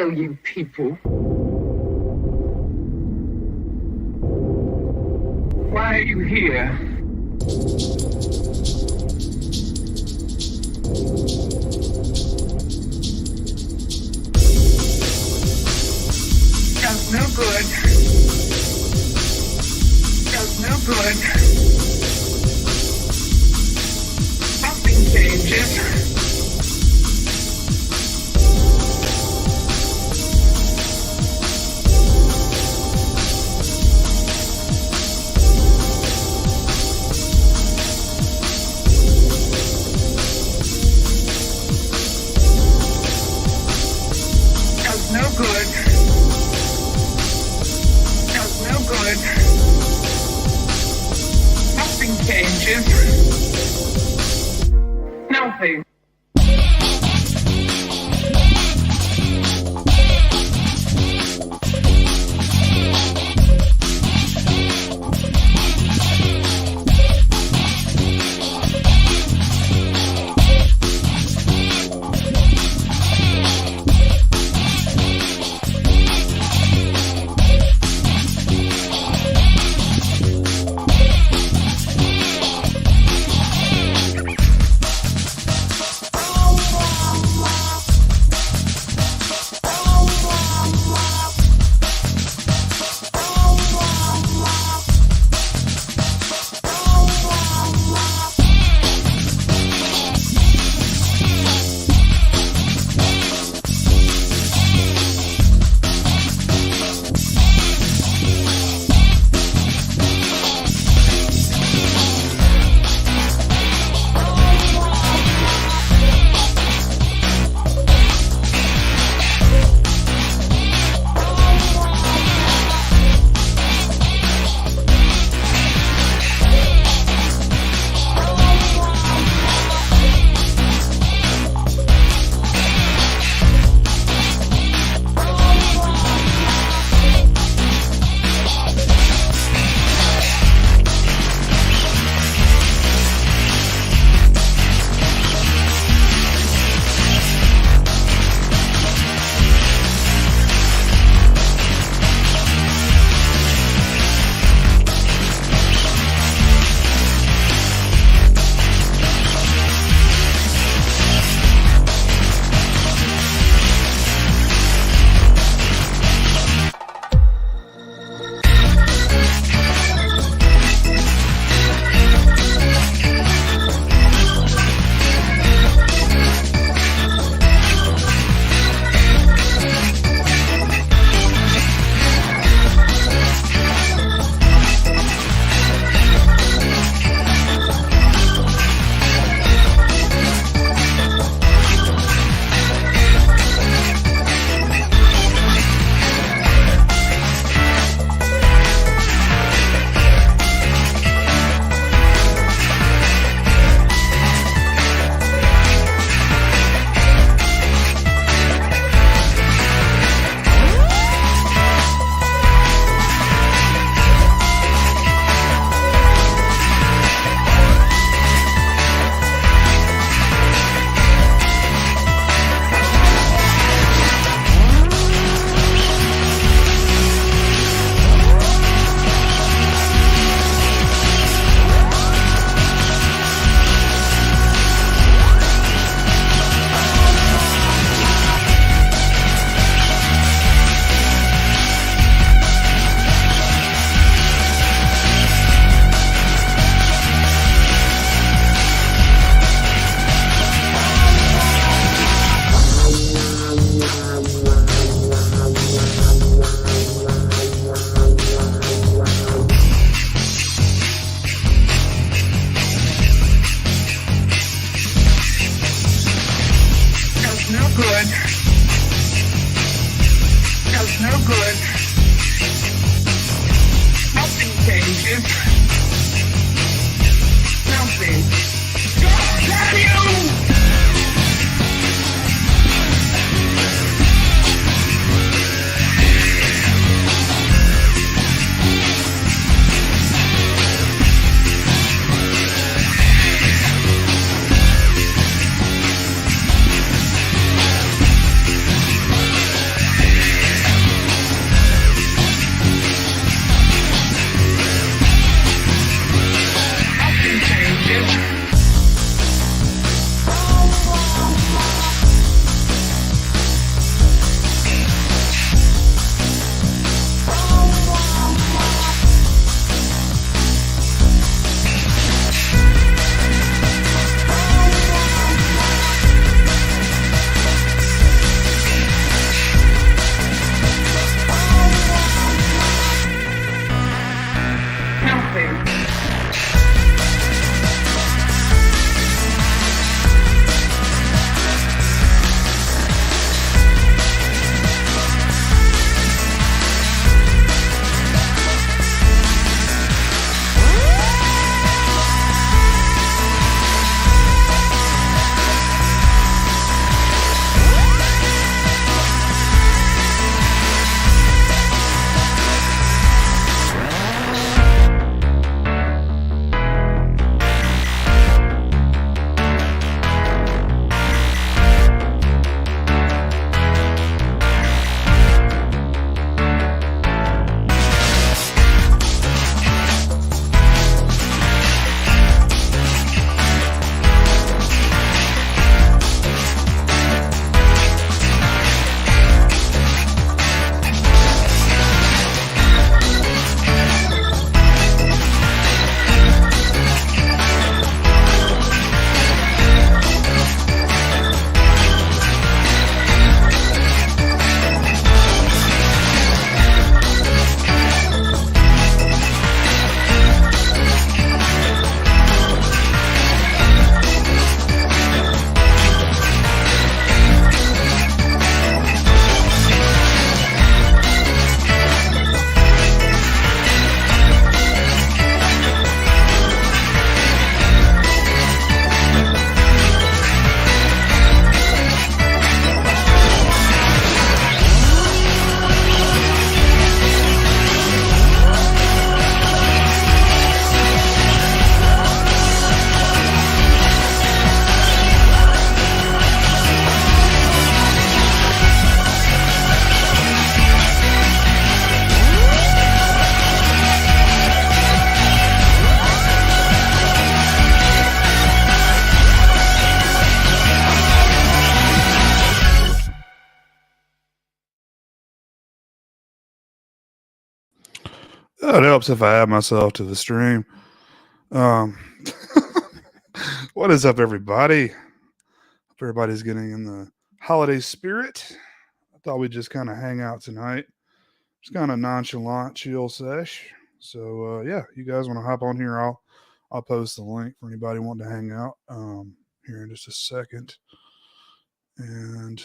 hell, you people? Why are you here? Does no good. Does no good. Nothing changes. No good. Does no good. Nothing changes. Nothing. good. Does no good. Nothing changes. Nothing. Damn you! It helps if I add myself to the stream. Um, what is up, everybody? Hope everybody's getting in the holiday spirit. I thought we'd just kind of hang out tonight. Just kind of nonchalant, chill sesh. So yeah, you guys want to hop on here? I'll post the link for anybody wanting to hang out here in just a second. And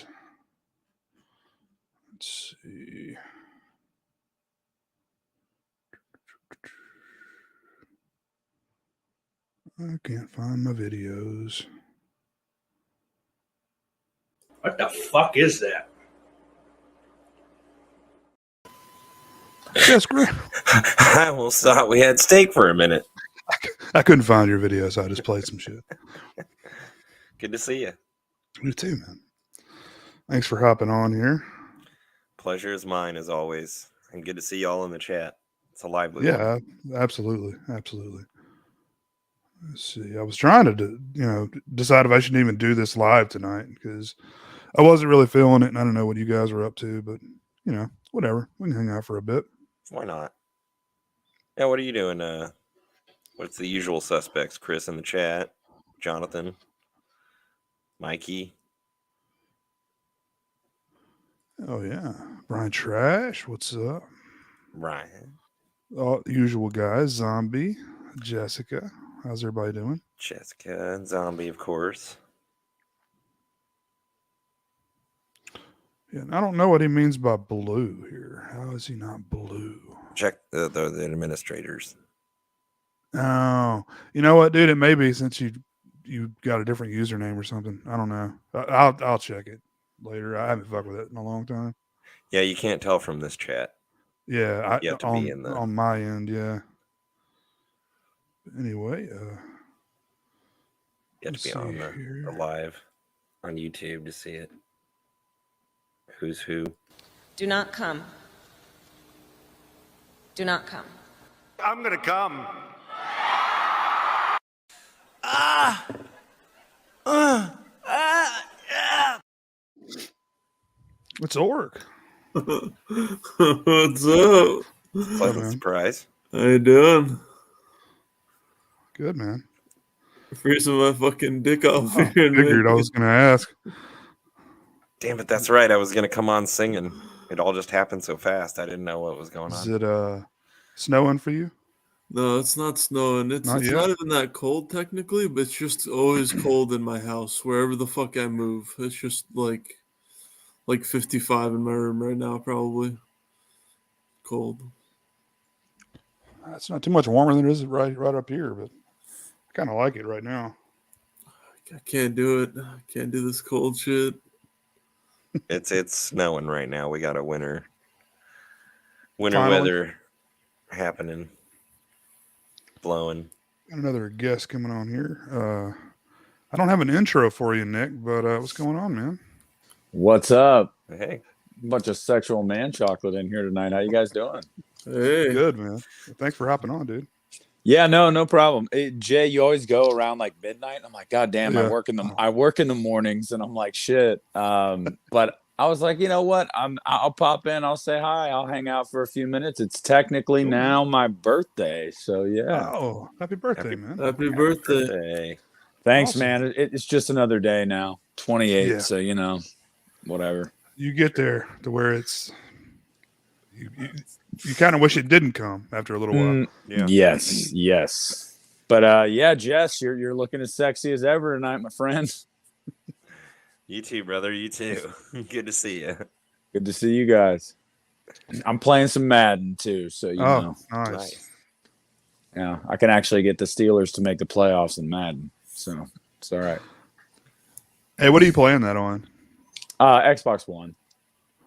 let's see. I can't find my videos. What the fuck is that? Yes, great. I almost thought we had steak for a minute. I couldn't find your video, so I just played some shit. Good to see you. You too, man. Thanks for hopping on here. Pleasure is mine, as always. And good to see y'all in the chat. It's a lively Yeah, one. absolutely. Let's see. I was trying to, decide if I should even do this live tonight because I wasn't really feeling it, and I don't know what you guys were up to, but whatever. We can hang out for a bit. Why not? Yeah, what are you doing? What's the usual suspects? Chris in the chat, Jonathan, Mikey. Oh yeah, Brian Trash. What's up? Ryan. All usual guys. Zombie, Jessica. How's everybody doing? Jessica and Zombie, of course. Yeah, I don't know what he means by blue here. How is he not blue? Check the administrators. Oh, you know what, dude? It may be since you got a different username or something. I don't know. I'll check it later. I haven't fucked with it in a long time. Yeah, you can't tell from this chat. Yeah, you have to be in the... on my end. Yeah. Anyway, you have to be on the live on YouTube to see it. Who's who? Do not come. Do not come. I'm gonna come. It's Orc. What's up? Pleasant surprise. How you doing? Good, man. Freezing my fucking dick off I here. figured I was gonna ask. Damn it, that's right. I was gonna come on singing. It all just happened so fast. I didn't know what was going on. Is it snowing for you? No, it's not snowing. It's not even that cold technically, but it's just always cold in my house wherever the fuck I move. It's just like 55 in my room right now, probably. Cold. It's not too much warmer than it is right up here, but I kind of like it right now. I can't do it. I can't do this cold shit. It's snowing right now. We got a winter Finally. Weather happening, blowing. Got another guest coming on here. I don't have an intro for you, Nick, but what's going on, man? What's up? Hey, bunch of sexual man chocolate in here tonight. How you guys doing? Hey, good, man. Thanks for hopping on, dude. Yeah, no problem. Hey, Jay, you always go around like midnight. I'm like, God damn, Yeah. I work in the mornings, and I'm like, shit. But I was like, you know what? I'll pop in. I'll say hi. I'll hang out for a few minutes. It's technically now my birthday, so yeah. Oh, happy birthday, man! happy birthday. Thanks, Awesome. man. It's just another day now. 28, Yeah. so whatever. You get there to where it's you kind of wish it didn't come after a little while. yeah. Yes. But yeah, Jess, you're looking as sexy as ever tonight, my friend. You too, brother. You too. Good to see you. Good to see you guys. I'm playing some Madden too, so you know. Nice. Yeah, I can actually get the Steelers to make the playoffs in Madden, so it's all right. Hey, what are you playing that on? Xbox One.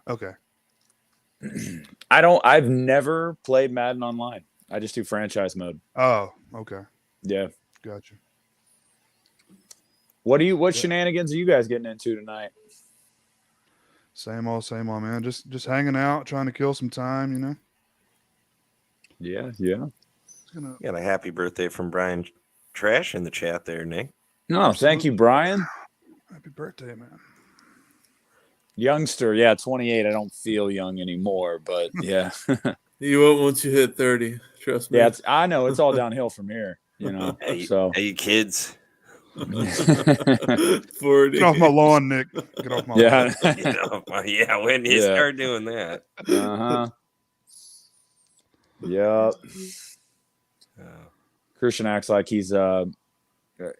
Okay. I've never played Madden online. I just do franchise mode. Oh, okay. Yeah. Gotcha. What shenanigans are you guys getting into tonight? Same old, man. Just hanging out, trying to kill some time, Yeah. Got a happy birthday from Brian Trash in the chat there, Nick. No, thank you, Brian. Happy birthday, man. Youngster, yeah, 28. I don't feel young anymore, but yeah. You won't once you hit 30. Trust me. Yeah, I know it's all downhill from here. You know, Hey, so hey, kids. 40. Get off my lawn, Nick. Get off my lawn. yeah, Yeah, when you Yeah. start doing that. uh-huh. Yep. Christian acts like he's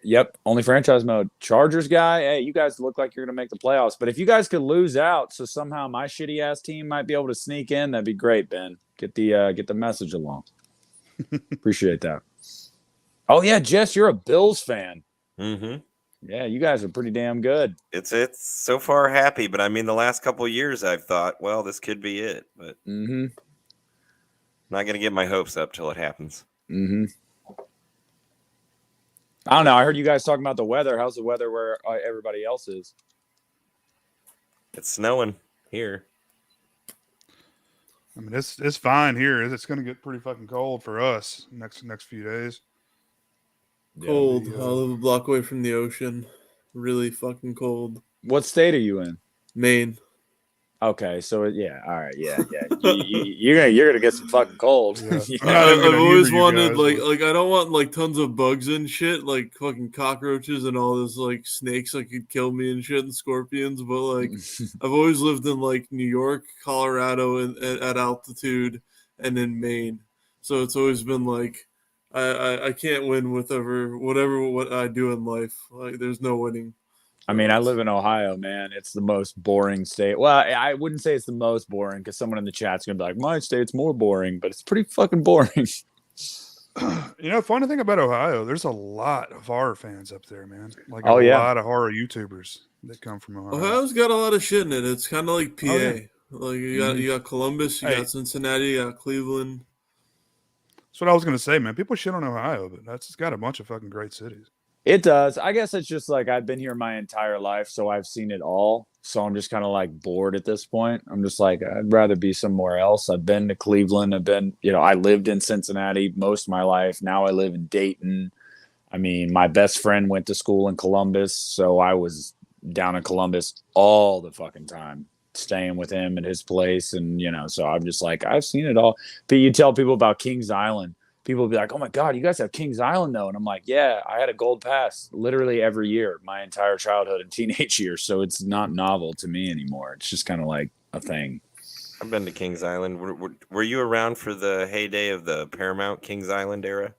yep, only franchise mode. Chargers guy, hey, you guys look like you're gonna make the playoffs. But if you guys could lose out, so somehow my shitty ass team might be able to sneak in, that'd be great, Ben. Get the message along. Appreciate that. Oh yeah, Jess, you're a Bills fan. Mm-hmm. Yeah, you guys are pretty damn good. It's so far happy, but I mean, the last couple of years I've thought, well, this could be it, but Mm-hmm. not gonna get my hopes up till it happens. Mm-hmm. I don't know. I heard you guys talking about the weather. How's the weather where everybody else is? It's snowing here. I mean, it's fine here. It's going to get pretty fucking cold for us next few days. Cold. Yeah, I live a block away from the ocean. Really fucking cold. What state are you in? Maine. Okay, so yeah, all right, yeah. You're gonna get some fucking cold. Yeah. Yeah. I'm not even I've gonna always humor you wanted guys, like I don't want like tons of bugs and shit, like fucking cockroaches and all those like snakes that could kill me and shit and scorpions. But like I've always lived in like New York, Colorado, and at altitude, and in Maine. So it's always been like I can't win with what I do in life. Like there's no winning. I mean, I live in Ohio, man. It's the most boring state. Well, I wouldn't say it's the most boring because someone in the chat's gonna be like, "My state's more boring," but it's pretty fucking boring. You know, funny thing about Ohio, there's a lot of horror fans up there, man. Like Oh, a yeah. lot of horror YouTubers that come from Ohio. Ohio's got a lot of shit in it. It's kind of like PA. Oh, yeah. Like you got Columbus, you Hey. got Cincinnati, you got Cleveland. That's what I was going to say, man. People shit on Ohio, but it's got a bunch of fucking great cities. It does. I guess it's just like I've been here my entire life, so I've seen it all. So I'm just kind of like bored at this point. I'm just like, I'd rather be somewhere else. I've been to Cleveland. I lived in Cincinnati most of my life. Now I live in Dayton. I mean, my best friend went to school in Columbus, so I was down in Columbus all the fucking time, staying with him at his place. And, so I'm just like, I've seen it all. But you tell people about Kings Island. People will be like, "Oh my God, you guys have Kings Island though." And I'm like, yeah, I had a gold pass literally every year, my entire childhood and teenage years. So it's not novel to me anymore. It's just kind of like a thing. I've been to Kings Island. Were you around for the heyday of the Paramount Kings Island era?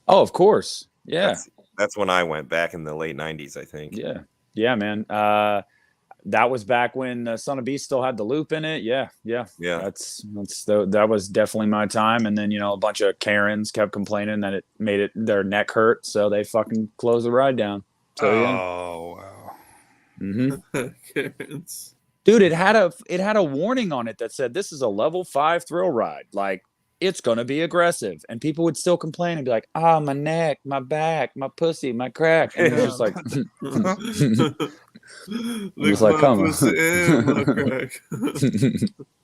Oh, of course. Yeah. That's when I went back in the late 90s, I think. Yeah. Yeah, man. That was back when Son of Beast still had the loop in it. Yeah. That was definitely my time. And then, a bunch of Karens kept complaining that it made their neck hurt. So they fucking closed the ride down. So, Oh, wow. Mm-hmm. Karens. Dude, it had a warning on it that said this is a level 5 thrill ride. Like, it's gonna be aggressive, and people would still complain and be like, "Ah, my neck, my back, my pussy, my crack," and it's just like, Lick like, my come on. pussy and my crack.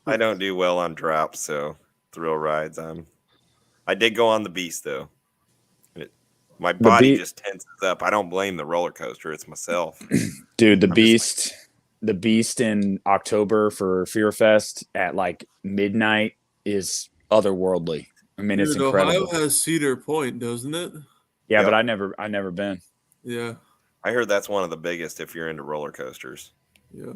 I don't do well on drops, so thrill rides. I did go on the Beast though. My body just tenses up. I don't blame the roller coaster; it's myself. Dude, the Beast in October for Fear Fest at like midnight is otherworldly. I mean, it's incredible. Ohio has Cedar Point, doesn't it? Yeah, Yep. but I never been. Yeah. I heard that's one of the biggest if you're into roller coasters. Yeah.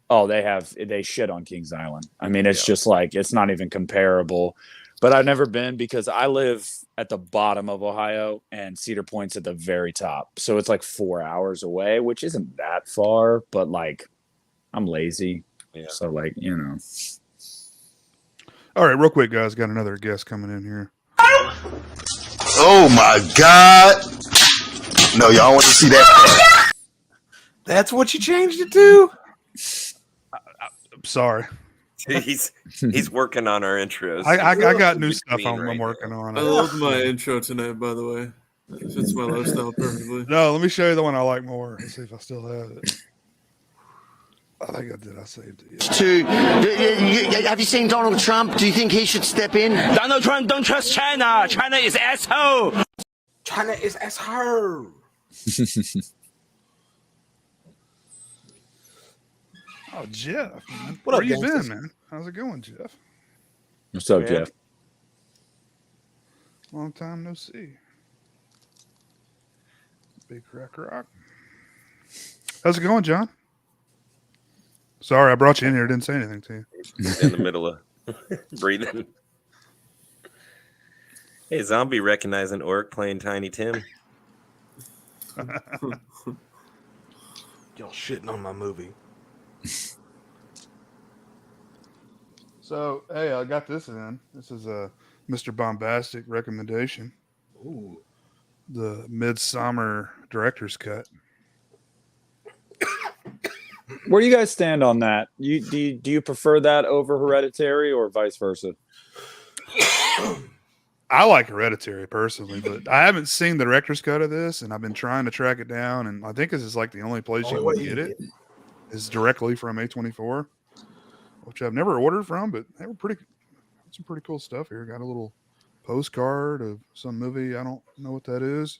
Oh, they shit on Kings Island. I mean, it's just like, it's not even comparable. But I've never been because I live at the bottom of Ohio and Cedar Point's at the very top. So it's like 4 hours away, which isn't that far, but like I'm lazy. Yeah. So like, All right, real quick, guys. Got another guest coming in here. Oh my God! No, y'all want to see that? That's what you changed it to? I'm sorry. He's working on our intros. I got new He's stuff mean I'm right working on. I love my intro tonight, by the way. It fits my lifestyle perfectly. No, let me show you the one I like more. Let's see if I still have it. I think I did. I saved it. Yeah. Have you seen Donald Trump? Do you think he should step in? Donald Trump don't trust China. China is asshole. China is asshole. Oh, Jeff, man. What Where up, you gangsters? been, man? How's it going, Jeff? What's up, Man. Jeff? Long time no see. Big Crack Rock. How's it going, John? Sorry, I brought you in here. Didn't say anything to you. In the middle of breathing. Hey, zombie recognizing orc playing Tiny Tim. Y'all shitting on my movie. So, hey, I got this in. This is a Mr. Bombastic recommendation. Ooh. The Midsummer Director's Cut. Where do you guys stand on that? Do you prefer that over Hereditary or vice versa? I like Hereditary personally, but I haven't seen the director's cut of this, and I've been trying to track it down. And I think this is like the only place you can get it is directly from A24, which I've never ordered from, but they were some pretty cool stuff here. Got a little postcard of some movie. I don't know what that is.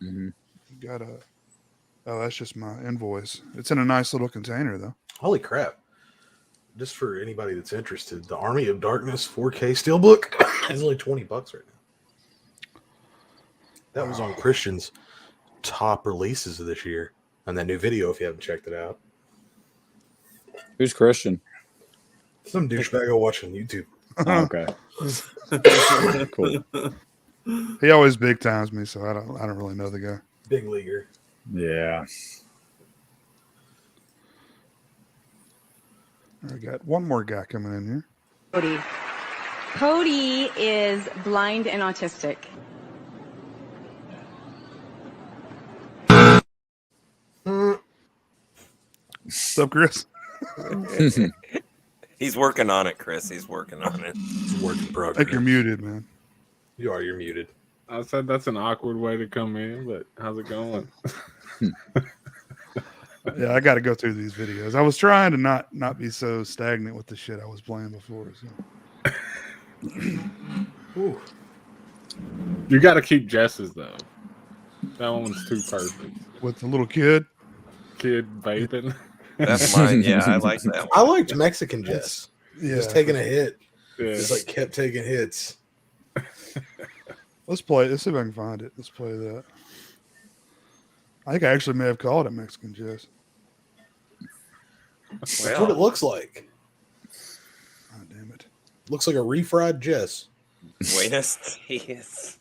Mm-hmm. Got a that's just my invoice. It's in a nice little container though. Holy crap. Just for anybody that's interested, the Army of Darkness 4K Steelbook is only $20 right now. That was on Christian's top releases of this year. And that new video, if you haven't checked it out. Who's Christian? Some douchebag I watch on YouTube. Oh, okay. Cool. He always big times me, so I don't really know the guy. Big leaguer. Yeah. I got one more guy coming in here. Cody. Cody is blind and autistic. What's up, Chris? He's working on it, Chris. He's working on it. It's a work in I progress. think you're muted, man. You're muted. I said that's an awkward way to come in, but how's it going? Yeah, I got to go through these videos. I was trying to not be so stagnant with the shit I was playing before. So. You got to keep Jess's though. That one's too perfect. With the little kid vaping. That's mine. Yeah, I like that one. I liked Mexican Jess. Yeah. Just taking a hit. Yeah. Just like kept taking hits. Let's play. Let's see if I can find it. Let's play that. I think I actually may have called it Mexican Jess. That's what it looks like. Oh, damn it. Looks like a refried Jess. Buenos dias.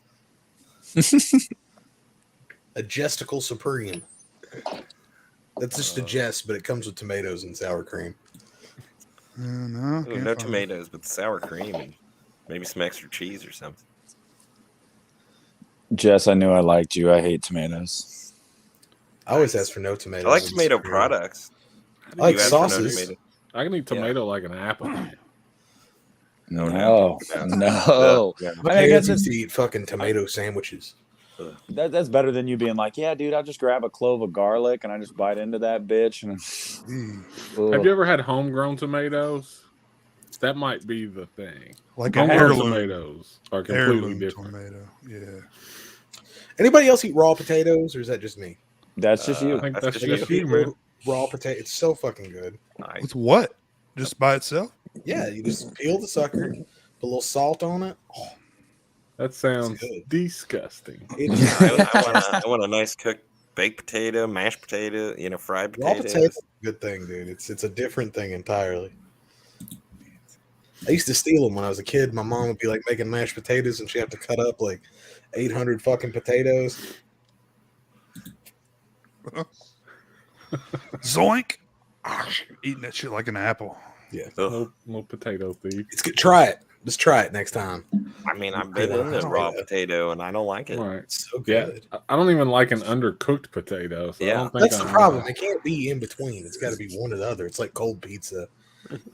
A Jesticle Supreme. That's just a Jess, but it comes with tomatoes and sour cream. No, Ooh, no tomatoes, but sour cream and maybe some extra cheese or something. Jess, I knew I liked you. I hate tomatoes. I always ask for no tomatoes. I like tomato products. I like You ask for no sauces. tomato? I can eat tomato like an apple. No. My I guess parents used to eat fucking tomato sandwiches. that's better than you being like, yeah, dude, I'll just grab a clove of garlic and I just bite into that bitch. And Have you ever had homegrown tomatoes? That might be the thing. Like homegrown heirloom. tomatoes are completely Heirloom different. tomato. Yeah. Anybody else eat raw potatoes, or is that just me? That's just you. I think that's Like just a you, man. raw potato. It's so fucking good. With what? Just by itself? Yeah, you just peel the sucker, put a little salt on it. Oh, That sounds disgusting. I want a nice cooked baked potato, mashed potato, fried raw potatoes. potato, good thing, dude. It's a different thing entirely. I used to steal them when I was a kid. My mom would be like making mashed potatoes, and she'd have to cut up like 800 fucking potatoes. Zoink! Eating that shit like an apple. Yeah, no potato thief. It's good. Try it. Just try it next time. I mean, I've been in the raw potato, and I don't like it. Right. It's so Yeah, good. I don't even like an undercooked potato. So I don't think That's the I'm- problem. It can't be in between. It's got to be one or the other. It's like cold pizza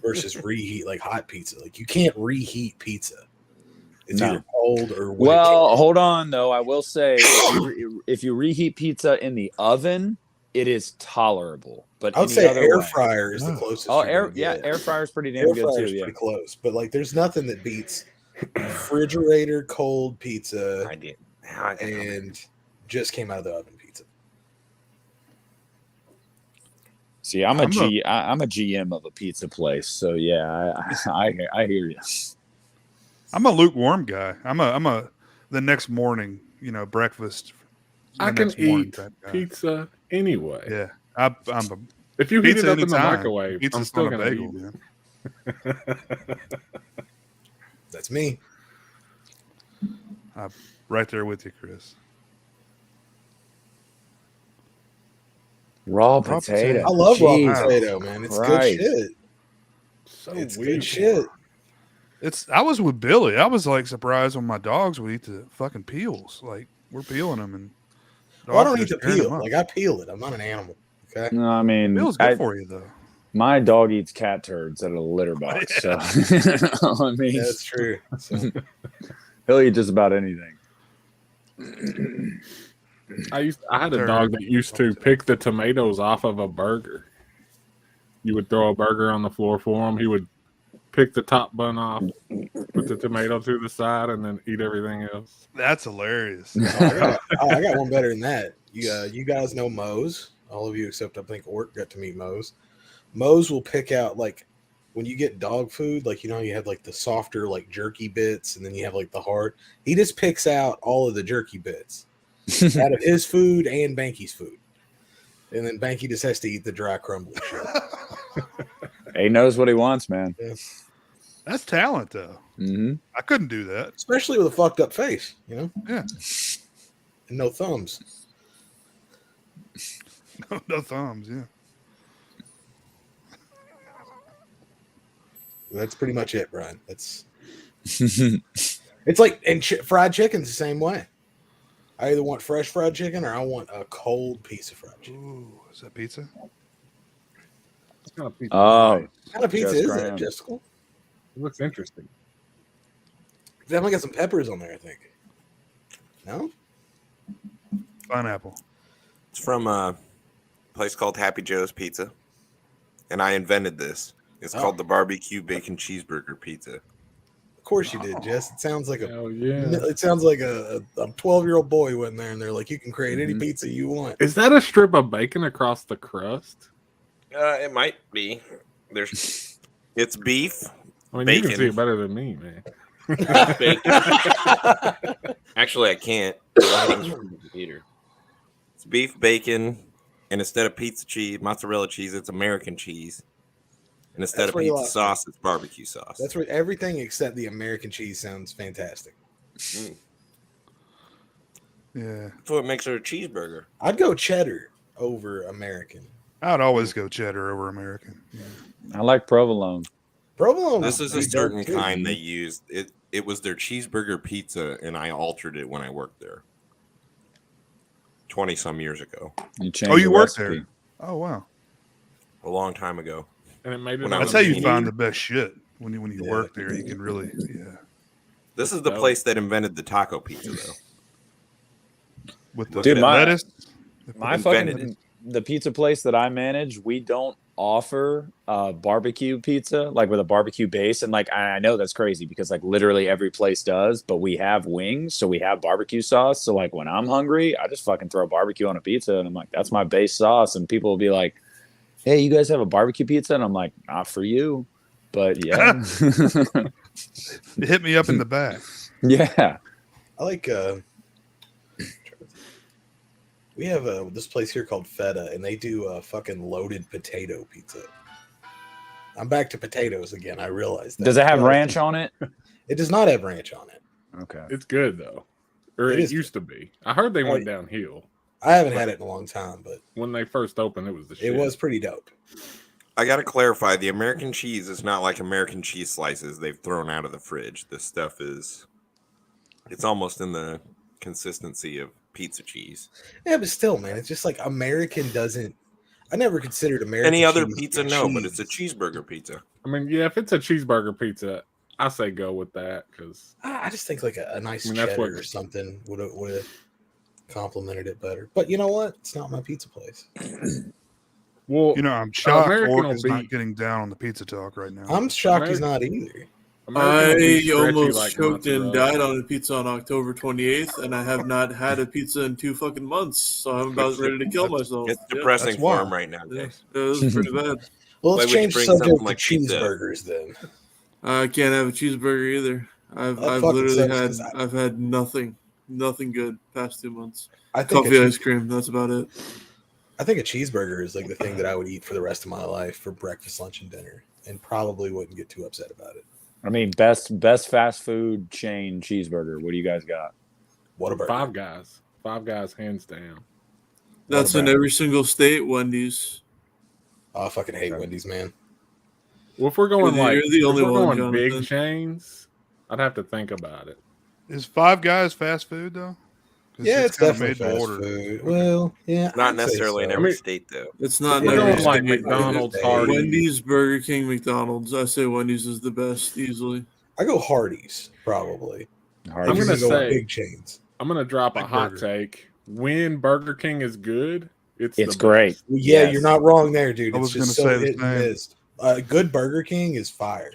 versus reheat, like hot pizza. Like you can't reheat pizza. It's No. either cold or Well, hold on though. I will say, if you reheat pizza in the oven, it is tolerable. But I would any say other air way- fryer is the closest. Oh, you're gonna get. air fryer is pretty damn Air good fryer too. is Yeah. pretty close, but like, there's nothing that beats refrigerator cold pizza. I did. And just came out of the oven pizza. See, I'm a GM of a pizza place, so yeah, I hear you. I'm a lukewarm guy. I'm a the next morning, breakfast. I can eat pizza anyway. Yeah, I'm if you heat it up in the anytime. microwave, Pizza's I'm still on a gonna bagel, eat man. That's me. I'm right there with you, Chris. Raw potato. I love raw Jesus potato, man. It's Christ. good shit. So It's weird. good shit. I was with Billy. I was like surprised when my dogs would eat the fucking peels. Like we're peeling them, and Well, I don't dogs eat are the tearing them peel. up. Like I peel it. I'm not an animal. Okay. No, I mean, Peel's good for you though. my dog eats cat turds out of a litter box. Yeah. So I mean, Yeah, that's true. So, he'll eat just about anything. I had a dog that used to pick the tomatoes off of a burger. You would throw a burger on the floor for him. He would pick the top bun off, put the tomato to the side, and then eat everything else. That's hilarious. I got one better than that. You guys know Moe's. All of you except I think Ort got to meet Moe's. Moe's will pick out like when you get dog food, like you have like the softer like jerky bits, and then you have like the hard. He just picks out all of the jerky bits out of his food and Banky's food, and then Banky just has to eat the dry crumbly shit. He knows what he wants, man. Yeah. That's talent, though. Mm-hmm. I couldn't do that, Especially with a fucked up face, Yeah, and no thumbs. no thumbs. Yeah. That's pretty much it, Brian. It's like and fried chicken's the same way. I either want fresh fried chicken or I want a cold piece of fried chicken. Ooh, is that pizza? What kind of pizza? Oh, What kind of pizza Just is that, Graham. Jessica? It looks interesting. Definitely got some peppers on there, I think. No? Pineapple. It's from a place called Happy Joe's Pizza, and I invented this. It's called the barbecue bacon cheeseburger pizza. Of course you did, Jess. It sounds like Hell yeah. it sounds like a 12-year-old boy went there and they're like, you can create any pizza you want. Is that a strip of bacon across the crust? It might be. It's beef. I mean, bacon. you can see it better than me, man. Bacon. Actually, I can't. The lighting's from the computer. It's beef, bacon, and instead of pizza cheese, mozzarella cheese, it's American cheese. And instead That's of where you pizza lost sauce, it's barbecue sauce. That's where everything except the American cheese sounds fantastic. Yeah. That's what makes it a cheeseburger. I'd go cheddar over American. I'd always go cheddar over American. Yeah. I like provolone. Provolone. This is a pretty dope, certain too. kind they used. It was their cheeseburger pizza, and I altered it when I worked there 20-some years ago. You change Oh, you the worked recipe. there? Oh, wow. A long time ago. And it made it. When I That's was how you eating- find the best shit when you Yeah. work there. You can really, This is the place that invented the taco pizza, though. with the Dude, lettuce. My Invented fucking the pizza place that I manage, we don't offer barbecue pizza like with a barbecue base, and like I know that's crazy because like literally every place does, but we have wings, so we have barbecue sauce. So like when I'm hungry, I just fucking throw barbecue on a pizza, and I'm like, that's my base sauce, and people will be like, hey, you guys have a barbecue pizza? And I'm like, not for you, but yeah. Hit me up in the back. Yeah. I like we have this place here called Feta, and they do a fucking loaded potato pizza. I'm back to potatoes again. I realize that. Does it have ranch on it? It does not have ranch on it. Okay. It's good though, or It it is used to be. I heard they went downhill. I haven't had it in a long time, but When they first opened, it was the shit. it was pretty dope. I got to clarify, the American cheese is not like American cheese slices they've thrown out of the fridge. This stuff it's almost in the consistency of pizza cheese. Yeah, but still, man, it's just like American doesn't. I never considered American Any other cheese pizza, a no, but cheese. it's a cheeseburger pizza. I mean, yeah, if it's a cheeseburger pizza, I say go with that because I just think like a nice I mean, that's cheddar what- or something would have complimented it better. But you know what? It's not my pizza place. well, I'm shocked American Orc will is not be- getting down on the pizza talk right now. I'm shocked he's not either. American will be I stretchy almost like choked and mozzarella. died on a pizza on October 28th, and I have not had a pizza in 2 fucking months, so I'm about ready to kill myself. It's Yeah. depressing That's for why. him right now, Yeah, guys. it was pretty bad. Well, Why let's would you change the bring subject something to like pizza? cheeseburgers then. I can't have a cheeseburger either. I've That fucking literally sucks, had 'cause I've had nothing good past 2 months. I think Coffee, ice cream. That's about it. I think a cheeseburger is like the thing that I would eat for the rest of my life for breakfast, lunch, and dinner, and probably wouldn't get too upset about it. I mean, best fast food chain cheeseburger. What do you guys got? What a burger. Five Guys. Five Guys, hands down. That's in every single state. Wendy's. Oh, I fucking hate Wendy's, man. Well, if we're going You're the only one, going big Jonathan. chains, I'd have to think about it. Is Five Guys fast food though? 'Cause Yeah, it's kinda definitely made to fast order. food. Well, yeah, Not I'd say necessarily in so. every state though. It's not in We're every going like state. McDonald's, Hardee's. Wendy's, Burger King, McDonald's. I say Wendy's is the best easily. I go Hardee's probably. I'm gonna go say big chains. I'm gonna drop a hot take. When Burger King is good, it's the great. best. Well, yeah, Yes. you're not wrong there, dude. I It's was just gonna so say the hit and same. miss. Good Burger King is fire.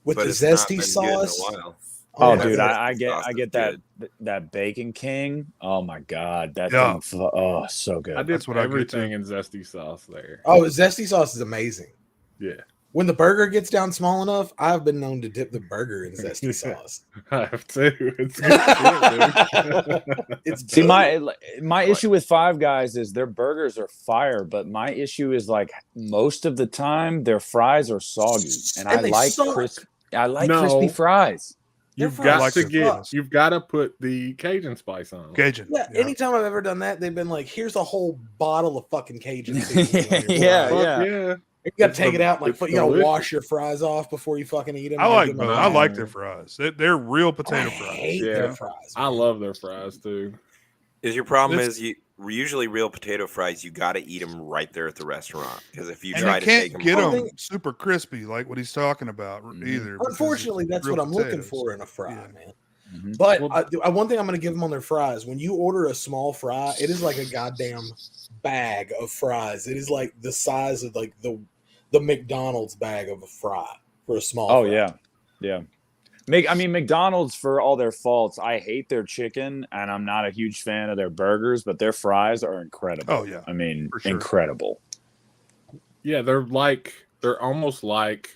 With But the it's not zesty been good in a sauce. while. Oh, yeah, dude, that's- I sauce get is that good. that Bacon King. Oh my god, that Yeah. thing. Oh, so good. I did That's what I get everything in zesty sauce there. Oh, zesty sauce is amazing. Yeah, When the burger gets down small enough, I've been known to dip the burger in zesty sauce. I have too. It's good shit, dude. It's See, good. my issue with Five Guys is their burgers are fire, but my issue is like most of the time their fries are soggy, and And I they like suck. crispy No. fries. You've fries got like to their get. fries. You've got to put the Cajun spice on. Cajun. Yeah, Yeah. anytime I've ever done that, they've been like, "Here's a whole bottle of fucking Cajun seasoning on your Yeah, fries." Fuck yeah. yeah. You gotta It's take it out, and it's you gotta delicious. wash your fries off before you fucking eat them. I like them both. a- I like their fries. They're real potato I fries. hate Yeah. their fries. I man. love their fries too. Is your problem It's- is you usually real potato fries? You got to eat them right there at the restaurant because if you And try you to take can't them get home, them super crispy like what he's talking about either. because Unfortunately, it's that's real what I'm looking potatoes. for in a fry, Yeah. man. Mhm. But Well- one thing I'm going to give them on their fries: when you order a small fry, it is like a goddamn bag of fries. It is like the size of like the McDonald's bag of a fry for a small. Oh fry. yeah. I mean, McDonald's, for all their faults, I hate their chicken, and I'm not a huge fan of their burgers, but their fries are incredible. Oh, yeah, I mean, for sure. incredible. Yeah, they're almost like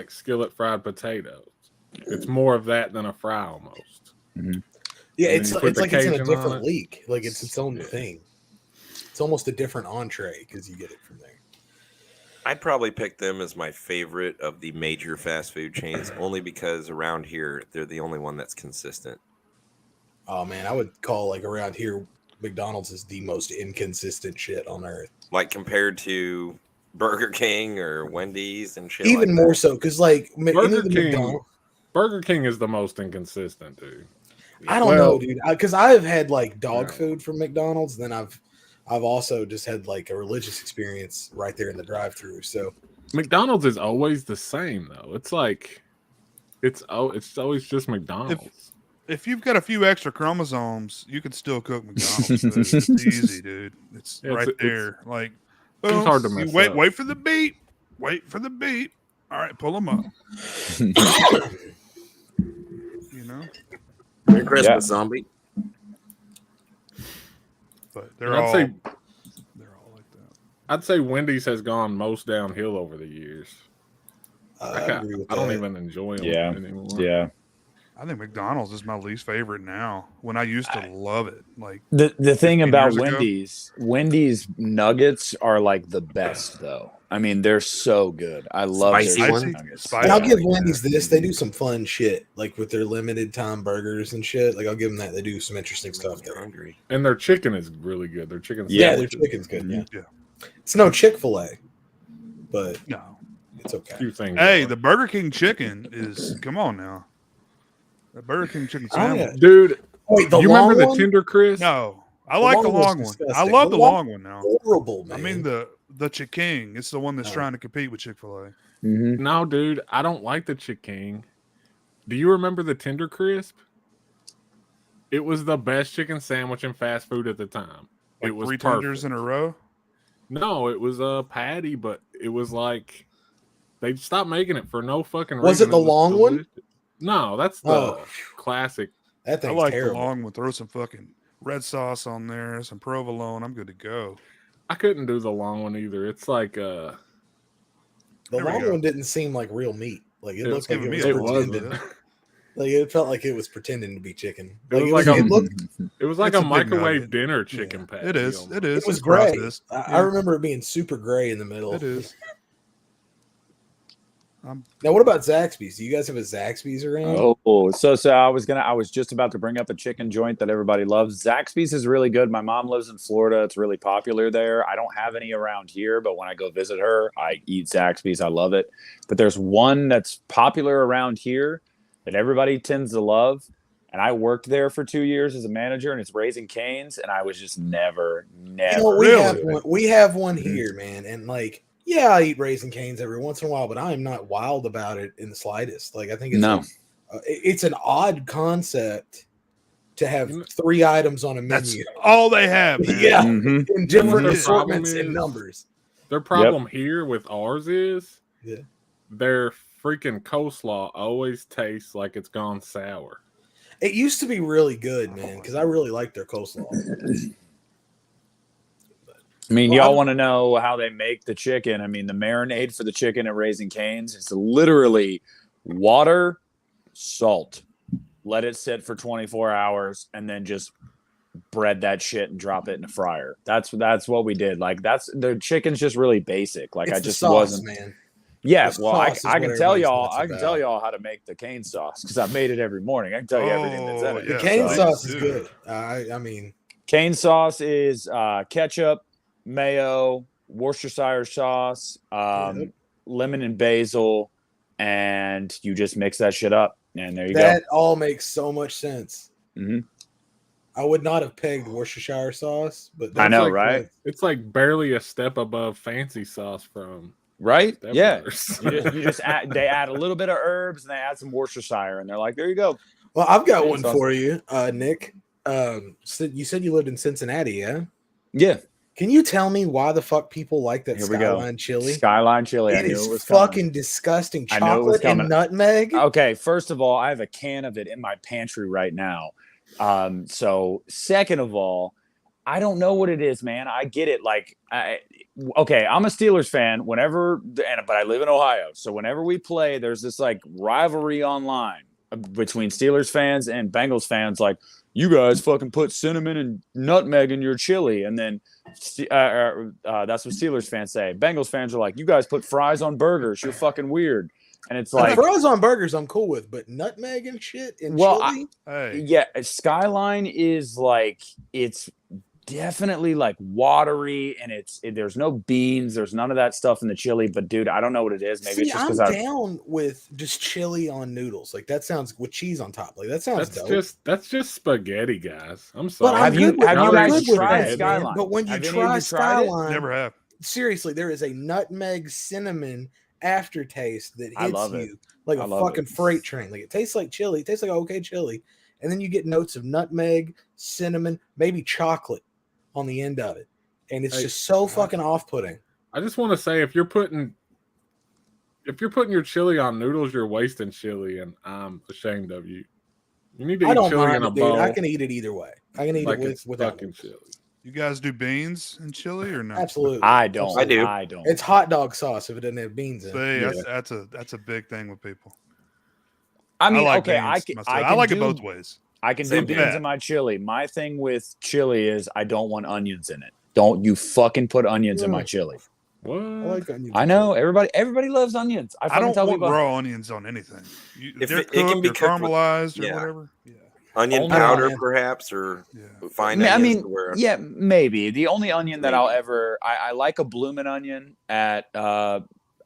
skillet fried potatoes. It's more of that than a fry almost. Yeah, And it's then you put it's the like it's in a Cajun on different it. league. Like it's its own thing. It's almost a different entree because you get it from there. I'd probably pick them as my favorite of the major fast food chains, only because around here they're the only one that's consistent. Oh man, I would call like around here, McDonald's is the most inconsistent shit on earth. Like compared to Burger King or Wendy's and shit. Even like more that. so because like any Burger of the King, McDonald's. Burger King is the most inconsistent, dude. I don't know, dude. Because I've had like dog food from McDonald's, then I've also just had like a religious experience right there in the drive-through. So McDonald's is always the same though. It's like it's always just McDonald's. If you've got a few extra chromosomes, you can still cook McDonald's food. It's easy, dude. It's Yeah, right it's- there. Like, it's boom, hard to you mess wait, up. wait for the beat. Wait for the beat. All right, pull them up. You know, Merry Christmas, zombie. but And they're all like that. I'd say Wendy's has gone most downhill over the years. I agree with I don't that. even enjoy them Yeah. anymore. Yeah. I think McDonald's is my least favorite now. When I used to love it, like The thing 15 about years ago. Wendy's nuggets are like the best though. I mean, they're so good. I love Spicy their one? chicken nuggets. And I'll give Wendy's this. They do some fun shit, like with their limited time burgers and shit. Like I'll give them that. They do some interesting stuff there. Hungry. And their chicken is really good. Their chicken's Yeah, Yeah. their chicken's good. Yeah, Yeah. it's no Chick-fil-A, but no. it's okay. few things. Hey, are. the Burger King chicken is. Come on now. The Burger King chicken Oh, sandwich. yeah. Dude, Wait, the you long remember the one? tender crisp? No, I like the long one's long one. I disgusting. love The the long- long one now. Horrible, man. I mean the Chiking. It's the one that's Oh. trying to compete with Chick-fil-A. Mhm. No, dude, I don't like the chicken. Do you remember the tender crisp? It was the best chicken sandwich in fast food at the time. Like it was three perfect. tenders in a row. No, it was a patty, but it was like they stopped making it for no fucking reason. Was it the long one? delicious. No, that's the Oh. classic. that I thing's like terrible. the long one. Throw some fucking red sauce on there, some provolone. I'm good to go. I couldn't do the long one either. It's like The There we long go. one didn't seem like real meat. Like it looked like it was It pretending. wasn't. Like it felt like it was pretending to be chicken. It was Like like it a- looked. It was like It's a a big microwave nugget. dinner chicken patty. It is. almost. It is. It was It's gray. processed. I remember it being super gray in the middle. It is. Now, what about Zaxby's? Do you guys have a Zaxby's around? Oh, so I was just about to bring up a chicken joint that everybody loves. Zaxby's is really good. My mom lives in Florida. It's really popular there. I don't have any around here, but when I go visit her, I eat Zaxby's. I love it. But there's one that's popular around here that everybody tends to love. And I worked there for 2 years as a manager, and it's Raising Cane's, and I was just never. You know, we have one Mm-hmm. here, man, and like, yeah, I eat Raising Cane's every once in a while, but I am not wild about it in the slightest. Like, I think it's No. it's an odd concept to have 3 items on a That's menu. all they have. Man. Yeah, Mhm. in different Their assortments problem and is- numbers. Their problem here with ours is Yeah. their freaking coleslaw always tastes like it's gone sour. It used to be really good, man, because I really like their coleslaw. I mean, Well, y'all I'm- want to know how they make the chicken. I mean, the marinade for the chicken at Raising Cane's is literally water, salt, let it sit for 24 hours, and then just bread that shit and drop it in a fryer. That's what we did. Like the chicken's just really basic. Like It's I the just sauce, wasn't. man. Yeah, The well, sauce is I what can tell everybody's y'all. nuts I can tell about. y'all how to make the cane sauce because I made it every morning. I can tell you everything that's in it. The yeah, cane So- sauce is good. I mean, Cane sauce is ketchup, mayo, Worcestershire sauce, lemon and basil, and you just mix that shit up, and there you that all makes so much sense. go. Hmm. I would not have pegged Worcestershire sauce, but I know, like- right? It's like barely a step above fancy sauce from Right? Step Yeah. Brothers. You just add, they add a little bit of herbs and they add some Worcestershire, and they're like, there you go. Well, I've got Cane one sauce. for you, Nick. So you said you lived in Cincinnati, yeah? Yeah. Can you tell me why the fuck people like that Here we go. Skyline chili? Skyline chili. I It knew is it was coming. fucking disgusting. I knew it was Chocolate and coming. nutmeg. Okay, first of all, I have a can of it in my pantry right now. So second of all, I don't know what it is, man. I get it. Like, okay, I'm a Steelers fan. But I live in Ohio, so whenever we play, there's this like rivalry online between Steelers fans and Bengals fans. Like, you guys fucking put cinnamon and nutmeg in your chili, and then that's what Steelers fans say. Bengals fans are like, you guys put fries on burgers. You're fucking weird. And it's like, fries on burgers, I'm cool with, but nutmeg and shit and chili. yeah, Skyline is like, it's definitely like watery, and there's no beans, there's none of that stuff in the chili. But dude, I don't know what it is. Maybe it's just I'm because down with just chili on noodles. Like that sounds with cheese on top. Like that sounds dope. That's just spaghetti, guys. I'm But sorry. I'm good with- have you I'm guys good with tried that, man. Skyline? But when you Have any of try you tried it? Skyline, Never have. seriously, there is a nutmeg cinnamon aftertaste that I hits love it. you like I a love fucking it. freight train. Like it tastes like chili. It tastes like okay chili, and then you get notes of nutmeg, cinnamon, maybe chocolate on the end of it, and it's Hey, just so fucking off-putting. I just want to say, if you're putting your chili on noodles, you're wasting chili, and I'm ashamed of you. You need to I eat don't chili mind in a it, dude. bowl. I can eat it either way. I can eat like it it's without fucking it. chili. You guys do beans and chili or no? Absolutely. I don't. I do. I don't. It's hot dog sauce if it doesn't have beans in it. See, that's a big thing with people. I mean, like okay, I beans can. myself. I I can like do, it both ways. I can do Same beans fat. in my chili. My thing with chili is I don't want onions in it. Don't you fucking put onions in my chili. What? I like onions. I know everybody loves onions. I fucking don't tell want people- raw onions on anything. If They're it can cooked be or cooked with- caramelized or yeah. whatever. Onion Only powder, onion. perhaps, or Yeah. fine I onions. mean, to where yeah, maybe. The only onion that I'll Maybe. ever I like a bloomin' onion at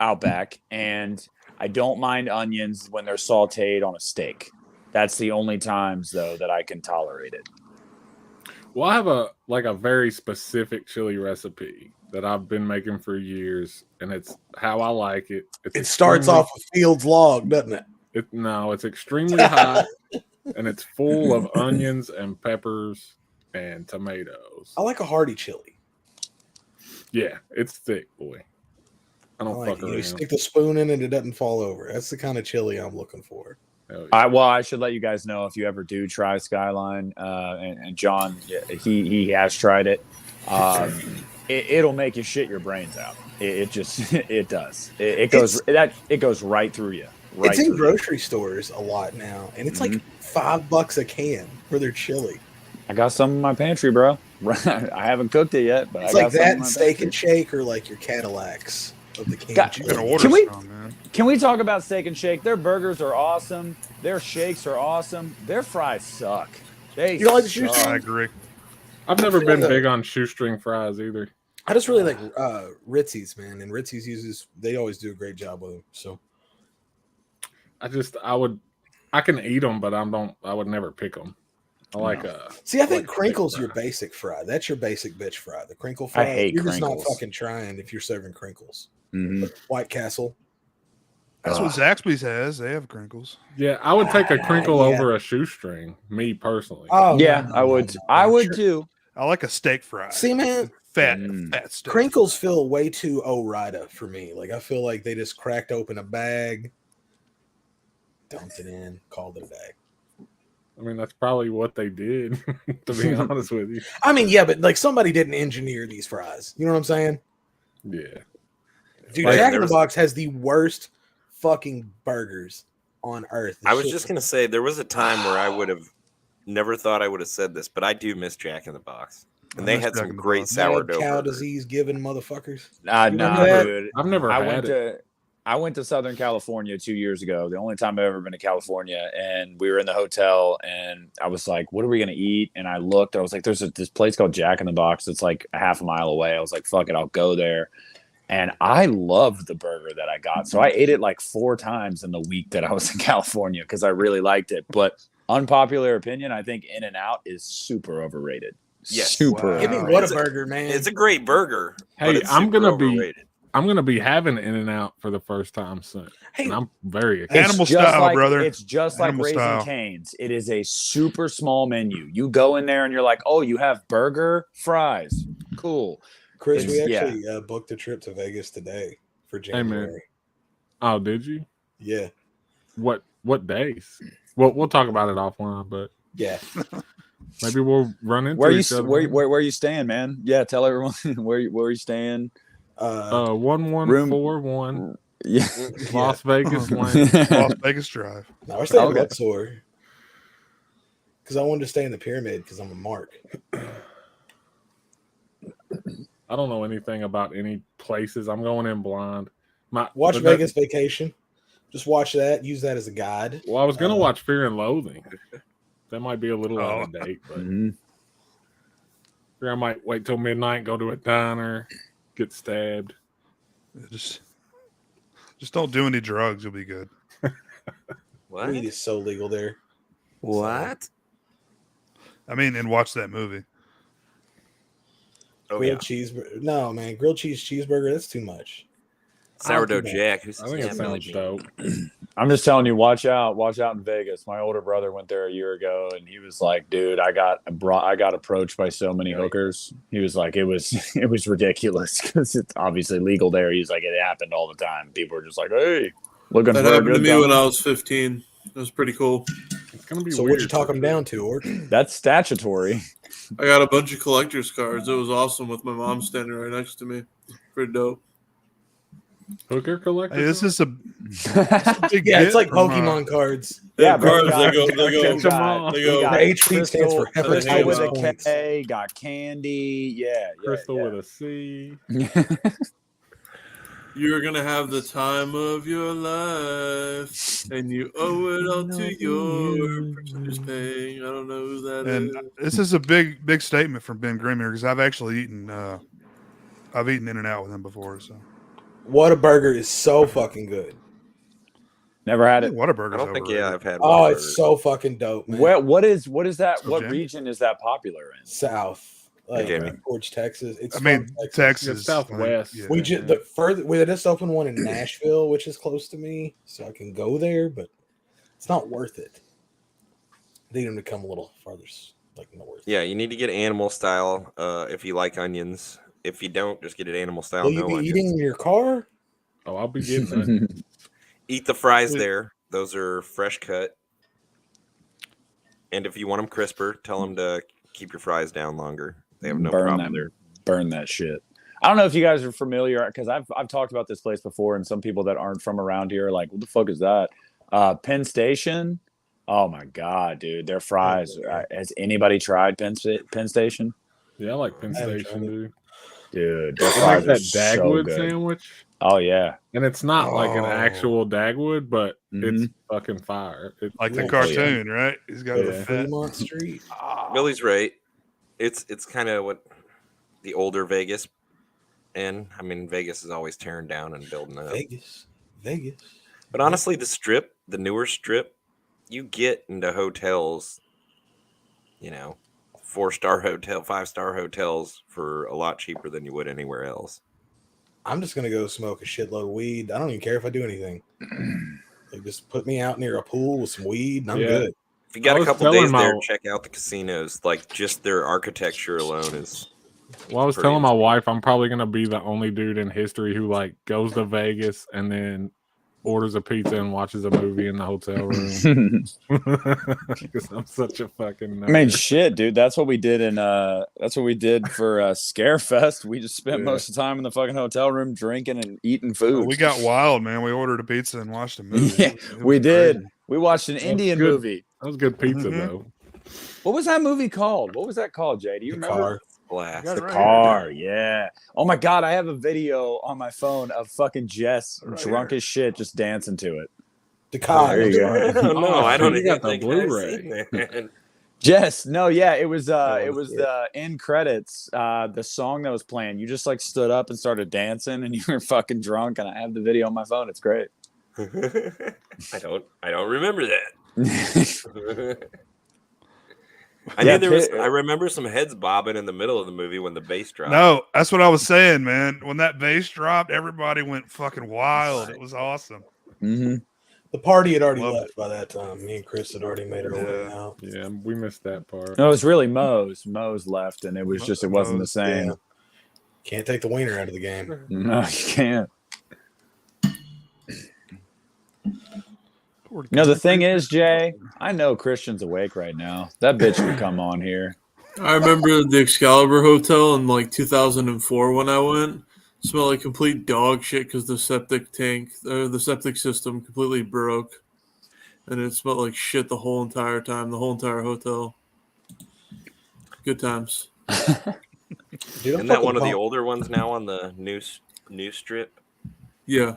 Outback, and I don't mind onions when they're sauteed on a steak. That's the only times though that I can tolerate it. Well, I have a very specific chili recipe that I've been making for years, and it's how I like it. It starts off with Fields Log, doesn't it? It's extremely hot, and it's full of onions and peppers and tomatoes. I like a hearty chili. Yeah, it's thick, boy. I I don't like fuck it. You around. stick the spoon in it, it doesn't fall over. That's the kind of chili I'm looking for. Hell yeah. I should let you guys know if you ever do try Skyline, and John, he has tried it. It'll make you shit your brains out. It just it does. It goes right through you. It's in grocery stores a lot now, and it's like $5 a can for their chili. I got some in my pantry, bro. I haven't cooked it yet, but It's I got like some that in and my Steak pantry. and Shake are like your Cadillacs of the canned chili. Can we talk about Steak and Shake? Their burgers are awesome. Their shakes are awesome. Their fries suck. They You don't like the suck. shoestring? I agree. I've never been big on shoestring fries either. I just really like Ritzy's, man, and Ritzy's they always do a great job with them. So I can eat them, but I would never pick them. I like see, I think crinkle's your basic fry. That's your basic bitch fry. The crinkle fry. I hate You're crinkles. just not fucking trying if you're serving crinkles. Mm-hmm. White Castle. That's what Zaxby's has. They have crinkles. Yeah, I would take a crinkle yeah. over a shoestring, me personally. Oh Yeah, I would. I would too. I like a steak fry. See, man, Fat steak. crinkles feel way too Ore-Ida for me. Like I feel like they just cracked open a bag, dumped it in, called it a bag. I mean, that's probably what they did, to be honest with you. I mean, yeah, but like somebody didn't engineer these fries. You know what I'm saying? Yeah. Dude, Like, Jack there in the was- Box has the worst fucking burgers on earth. I was just gonna say there was a time where I would have never thought I would have said this, but I do miss Jack in the Box, and they had some great sourdough cow burgers. disease giving motherfuckers. Nah, remember that? dude. I've never I had went it. I went to Southern California 2 years ago. The only time I've ever been to California, and we were in the hotel, and I was like, "What are we gonna eat?" And I looked. I was like, "There's this place called Jack in the Box that's like a half a mile away." I was like, "Fuck it, I'll go there." And I loved the burger that I got. So I ate it like 4 times in the week that I was in California because I really liked it. But unpopular opinion, I think In-N-Out is super overrated. Yes. Super. Give me overrated. Whataburger, man. It's a great burger. but Hey, it's I'm super gonna overrated. be having In-N-Out for the first time soon. Hey, and I'm very excited. Animal It's just style, like, brother. It's just Animal like Raising style. Cane's. It is a super small menu. You go in there and you're like, oh, you have burger, fries. Cool. Chris, we It's- actually booked a trip to Vegas today for Hey, man. January. Oh, did you? Yeah. What days? Well, we'll talk about it offline, but Yeah. maybe we'll run into Where you each other. where you staying, man? Yeah, tell everyone where you staying. 1141 Yeah. Las Vegas Lane. Las Vegas Drive. No, we're staying Okay. in Luxor. Because I wanted to stay in the pyramid because I'm a mark. I don't know anything about any places. I'm going in blind. Watch but Vegas Vacation. Just watch that. Use that as a guide. Well, I was gonna watch Fear and Loathing. That might be a little out of date, but I might wait till midnight, go to a diner, get stabbed. Just don't do any drugs. You'll be good. What? Weed is so legal there. What? I mean, and watch that movie. Oh, Grilled cheeseburger. No, man. Grilled cheese cheeseburger. That's too much. Sourdough Jack. Who's I think it sounds dope. I'm just telling you, watch out in Vegas. My older brother went there a year ago, and he was like, "Dude, I got approached by so many hookers." He was like, "It was ridiculous because it's obviously legal there." He's like, "It happened all the time. People were just like, hey, looking That for a happened to good me time." when I was 15. It was pretty cool. It's gonna be So weird. what'd you talk them down to, Orc? That's statutory. I got a bunch of collector's cards. It was awesome with my mom standing right next to me. Pretty dope. Hooker collector? Hey, this is a big Yeah, it's hit like from, Pokemon cards. Yeah, cards, bro, they go- Catch 'em all. they go- The HP stands for Crystal hepatitis with a points. K, got candy. Yeah, Crystal yeah. with a C. You're gonna have the time of your life, and you owe it all to your person who's paying. I don't know who that is. and this is a big statement from Ben Grimm here because I've actually eaten In-N-Out with him before. So Whataburger is so fucking good. Never had it. Whataburger's I don't think overrated. I've had. Oh, Whataburger. it's so fucking dope, man. What is that? So What Jim? region is that popular in? South, like Jamie. towards Texas. It's I mean, from Texas, Yeah, Southwest. like, We yeah. just we just opened one in Nashville, which is close to me, so I can go there, but it's not worth it. I need them to come a little farther, like north. Yeah, you need to get animal style if you like onions. If you don't, just get it animal style. Will you No be onions. eating in your car? Oh, I'll be getting that. Eat the fries there. Those are fresh cut. And if you want them crisper, tell them to keep your fries down longer. They have no problem there. Burn that shit. I don't know if you guys are familiar because I've talked about this place before, and some people that aren't from around here are like, "What the fuck is that?" Penn Station. Oh my god, dude, their fries. Has anybody tried Penn Station? Yeah, I like Penn Station, dude. Dude, their They fries make are that so Dagwood good. sandwich. Oh yeah, and it's not like an actual Dagwood, but it's fucking fire. It's like the cartoon, right? He's got the Fremont Street. Billy's right. It's kind of what the older Vegas, and I mean Vegas is always tearing down and building up. Vegas. But honestly, the Strip, the newer Strip, you get into hotels, 4-star hotel, 5-star hotels for a lot cheaper than you would anywhere else. I'm just gonna go smoke a shitload of weed. I don't even care if I do anything. Like, just put me out near a pool with some weed, and I'm good. If you got a couple days there, check out the casinos. Like, just their architecture alone is. Well, I was telling my wife I'm probably gonna be the only dude in history who like goes to Vegas and then orders a pizza and watches a movie in the hotel room. Because I'm such a fucking nerd. I mean, shit, dude. That's what we did for Scarefest. We just spent most of the time in the fucking hotel room drinking and eating food. We got wild, man. We ordered a pizza and watched a movie. Yeah, we did. We watched an Indian movie. That was good pizza, though. What was that movie called? What was that called, Jay? Do you remember? Car. Blast. The Car, yeah. Oh my god, I have a video on my phone of fucking Jess drunk as shit just dancing to it. The Car. There you go. No, I don't You even got the think Blu-ray. I've seen that. Jess, no, yeah, it was the end credits, the song that was playing. You just like stood up and started dancing, and you were fucking drunk. And I have the video on my phone. It's great. I don't remember that. I remember some heads bobbing in the middle of the movie when the bass dropped. No, that's what I was saying, man. When that bass dropped, everybody went fucking wild. It was awesome. Mm-hmm. The party had already left by that time. Me and Chris had already made our way out. Yeah, we missed that part. No, it was really Moe's. Moe's left, and it was just, it wasn't the same. Yeah. Can't take the wiener out of the game. No, you can't. No, the thing is, Jay, I know Christian's awake right now. That bitch could come on here. I remember the Excalibur Hotel in like 2004 when I went. It smelled like complete dog shit because the septic system completely broke. And it smelled like shit the whole entire time, the whole entire hotel. Good times. Isn't that one of the older ones now on the new strip? Yeah.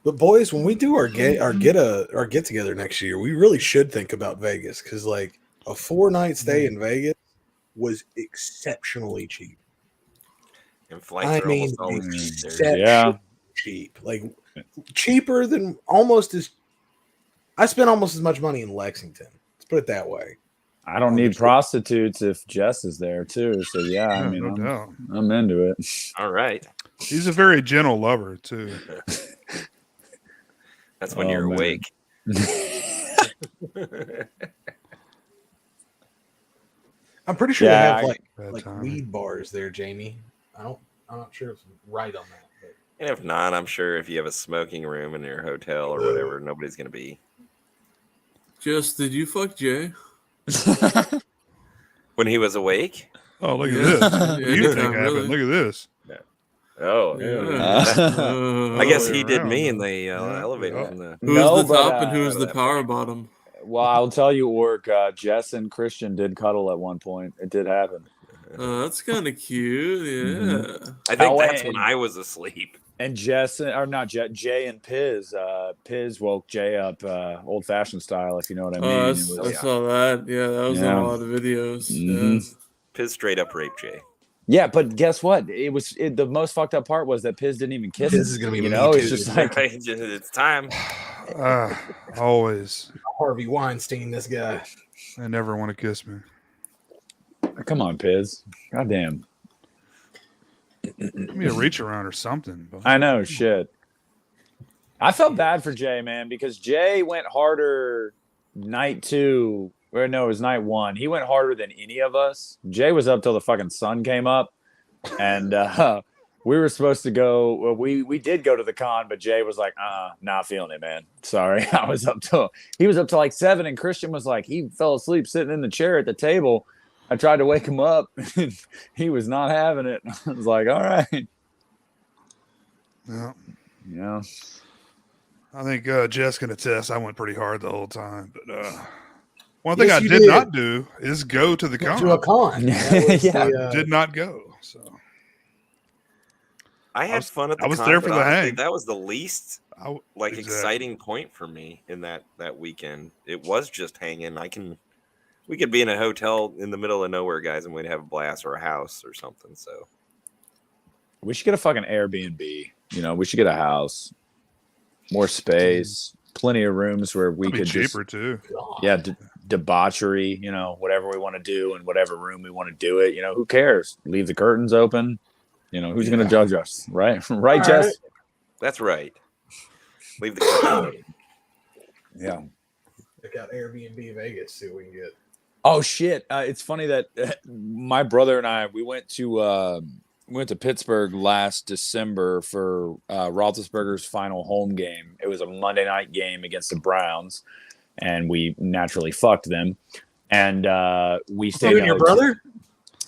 But boys, when we do our get together next year, we really should think about Vegas because like a 4-night stay in Vegas was exceptionally cheap. And flights are almost always exceptionally cheap. Like cheaper than almost as. I spent almost as much money in Lexington. Let's put it that way. I don't need prostitutes if Jess is there too. So yeah, I mean, I'm into it. All right. He's a very gentle lover too. That's when you're awake. I'm pretty sure they have like weed bars there, Jamie. I'm not sure if I'm right on that. But. And if not, I'm sure if you have a smoking room in your hotel or whatever, nobody's gonna be. Jess, did you fuck Jay? When he was awake? Oh, look at this. What do you think happened? Look at this. Oh, yeah. I guess he did me in the elevator. Who was the top and who was the power bottom? Well, I'll tell you, Orc, Jess and Christian did cuddle at one point. It did happen. That's kind of cute. Yeah. Mm-hmm. I think that's when I was asleep. And Jay and Piz. Piz woke Jay up old fashioned style, if you know what I mean. I saw that. Yeah, that was on a lot of videos. Mm-hmm. Yeah. Piz straight up raped Jay. Yeah, but guess what? The most fucked up part was that Piz didn't even kiss him. This is gonna be it's just like it's time. Always Harvey Weinstein, this guy. They never want to kiss me. Come on, Piz. Goddamn. Give me a reach around or something. I know, shit. I felt bad for Jay, man, because Jay went harder night 2. Or no, it was night 1. He went harder than any of us. Jay was up till the fucking sun came up. And we were supposed to go. Well, we did go to the con, but Jay was like, not feeling it, man. Sorry. He was up till like 7, and Christian was like, he fell asleep sitting in the chair at the table. I tried to wake him up. And he was not having it. I was like, all right. Yeah. Yeah. I think Jess can attest. I went pretty hard the whole time, but one thing Yes, I you did did. not do is go to the con. To a con. That was Yeah. the, Did not go. So I had fun at the I was con, there for but the honestly, hang. that was the least Exactly. exciting point for me in that weekend. It was just hanging. We could be in a hotel in the middle of nowhere, guys, and we'd have a blast, or a house or something. So We should get a fucking Airbnb. You know, we should get a house, more space, plenty of rooms where we That'd be could cheaper too. Yeah, debauchery. You know, whatever we want to do in whatever room we want to do it. You know, who cares? Leave the curtains open. You know, who's going to judge us, right? Right, All Jess? right. that's right. Leave the curtains open. Yeah. Check out Airbnb Vegas. See what we can get. Oh shit! It's funny that my brother and I we went to Pittsburgh last December for Roethlisberger's final home game. It was a Monday night game against the Browns, and we naturally fucked them. And we stayed. You in and a your hotel. brother?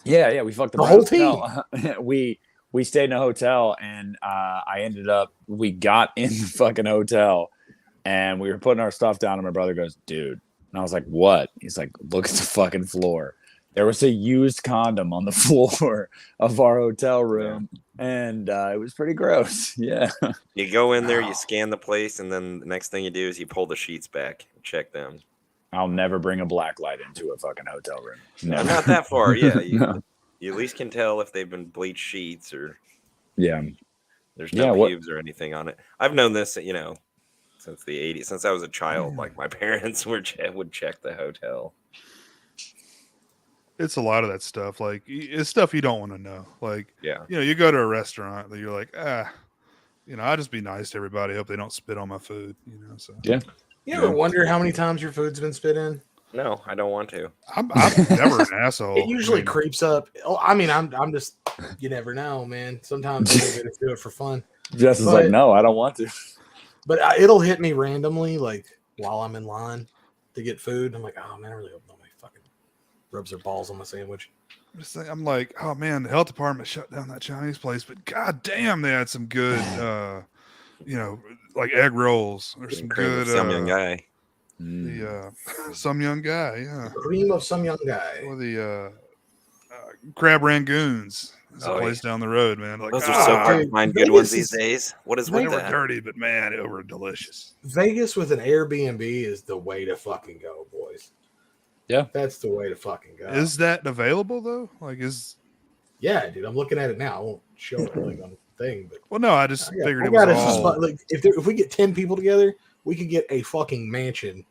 Yeah, we fucked the whole Browns. team. No, we stayed in a hotel, and we got in the fucking hotel, and we were putting our stuff down, and my brother goes, "Dude." And I was like, what? He's like, look at the fucking floor. There was a used condom on the floor of our hotel room. And it was pretty gross. Yeah. You go in there, you scan the place, and then the next thing you do is you pull the sheets back and check them. I'll never bring a black light into a fucking hotel room. No, Never. not that far. Yeah. No. You at least can tell if they've been bleached sheets or Yeah. there's no pubes or anything on it. I've known this, since the 80s, since I was a child. Like my parents would check the hotel. It's a lot of that stuff. Like it's stuff you don't want to know. Like, yeah, you go to a restaurant that you're like, I'll just be nice to everybody. Hope they don't spit on my food. So yeah. You ever wonder how many times your food's been spit in? No, I don't want to. I'm never an asshole. It usually creeps up. Oh, I mean, I'm just, you never know, man. Sometimes people get to do it for fun. Jess is like, no, I don't want to. But it'll hit me randomly, like while I'm in line to get food. I'm like, oh man, I really hope nobody fucking rubs their balls on my sandwich. I'm like, oh man, the health department shut down that Chinese place, but god damn, they had some good, like egg rolls or some good. Some young guy. The some young guy, yeah. Cream of some young guy. Or the crab rangoons. It's a place down the road, man. Like, those are so hard to find good ones these days. What is with they were that? dirty, but man, they were delicious. Vegas with an Airbnb is the way to fucking go, boys. Yeah, that's the way to fucking go. Is that available though? Yeah, dude. I'm looking at it now. I won't show it like on the thing, but well, no, I just figured it was all. Like if we get 10 people together, we could get a fucking mansion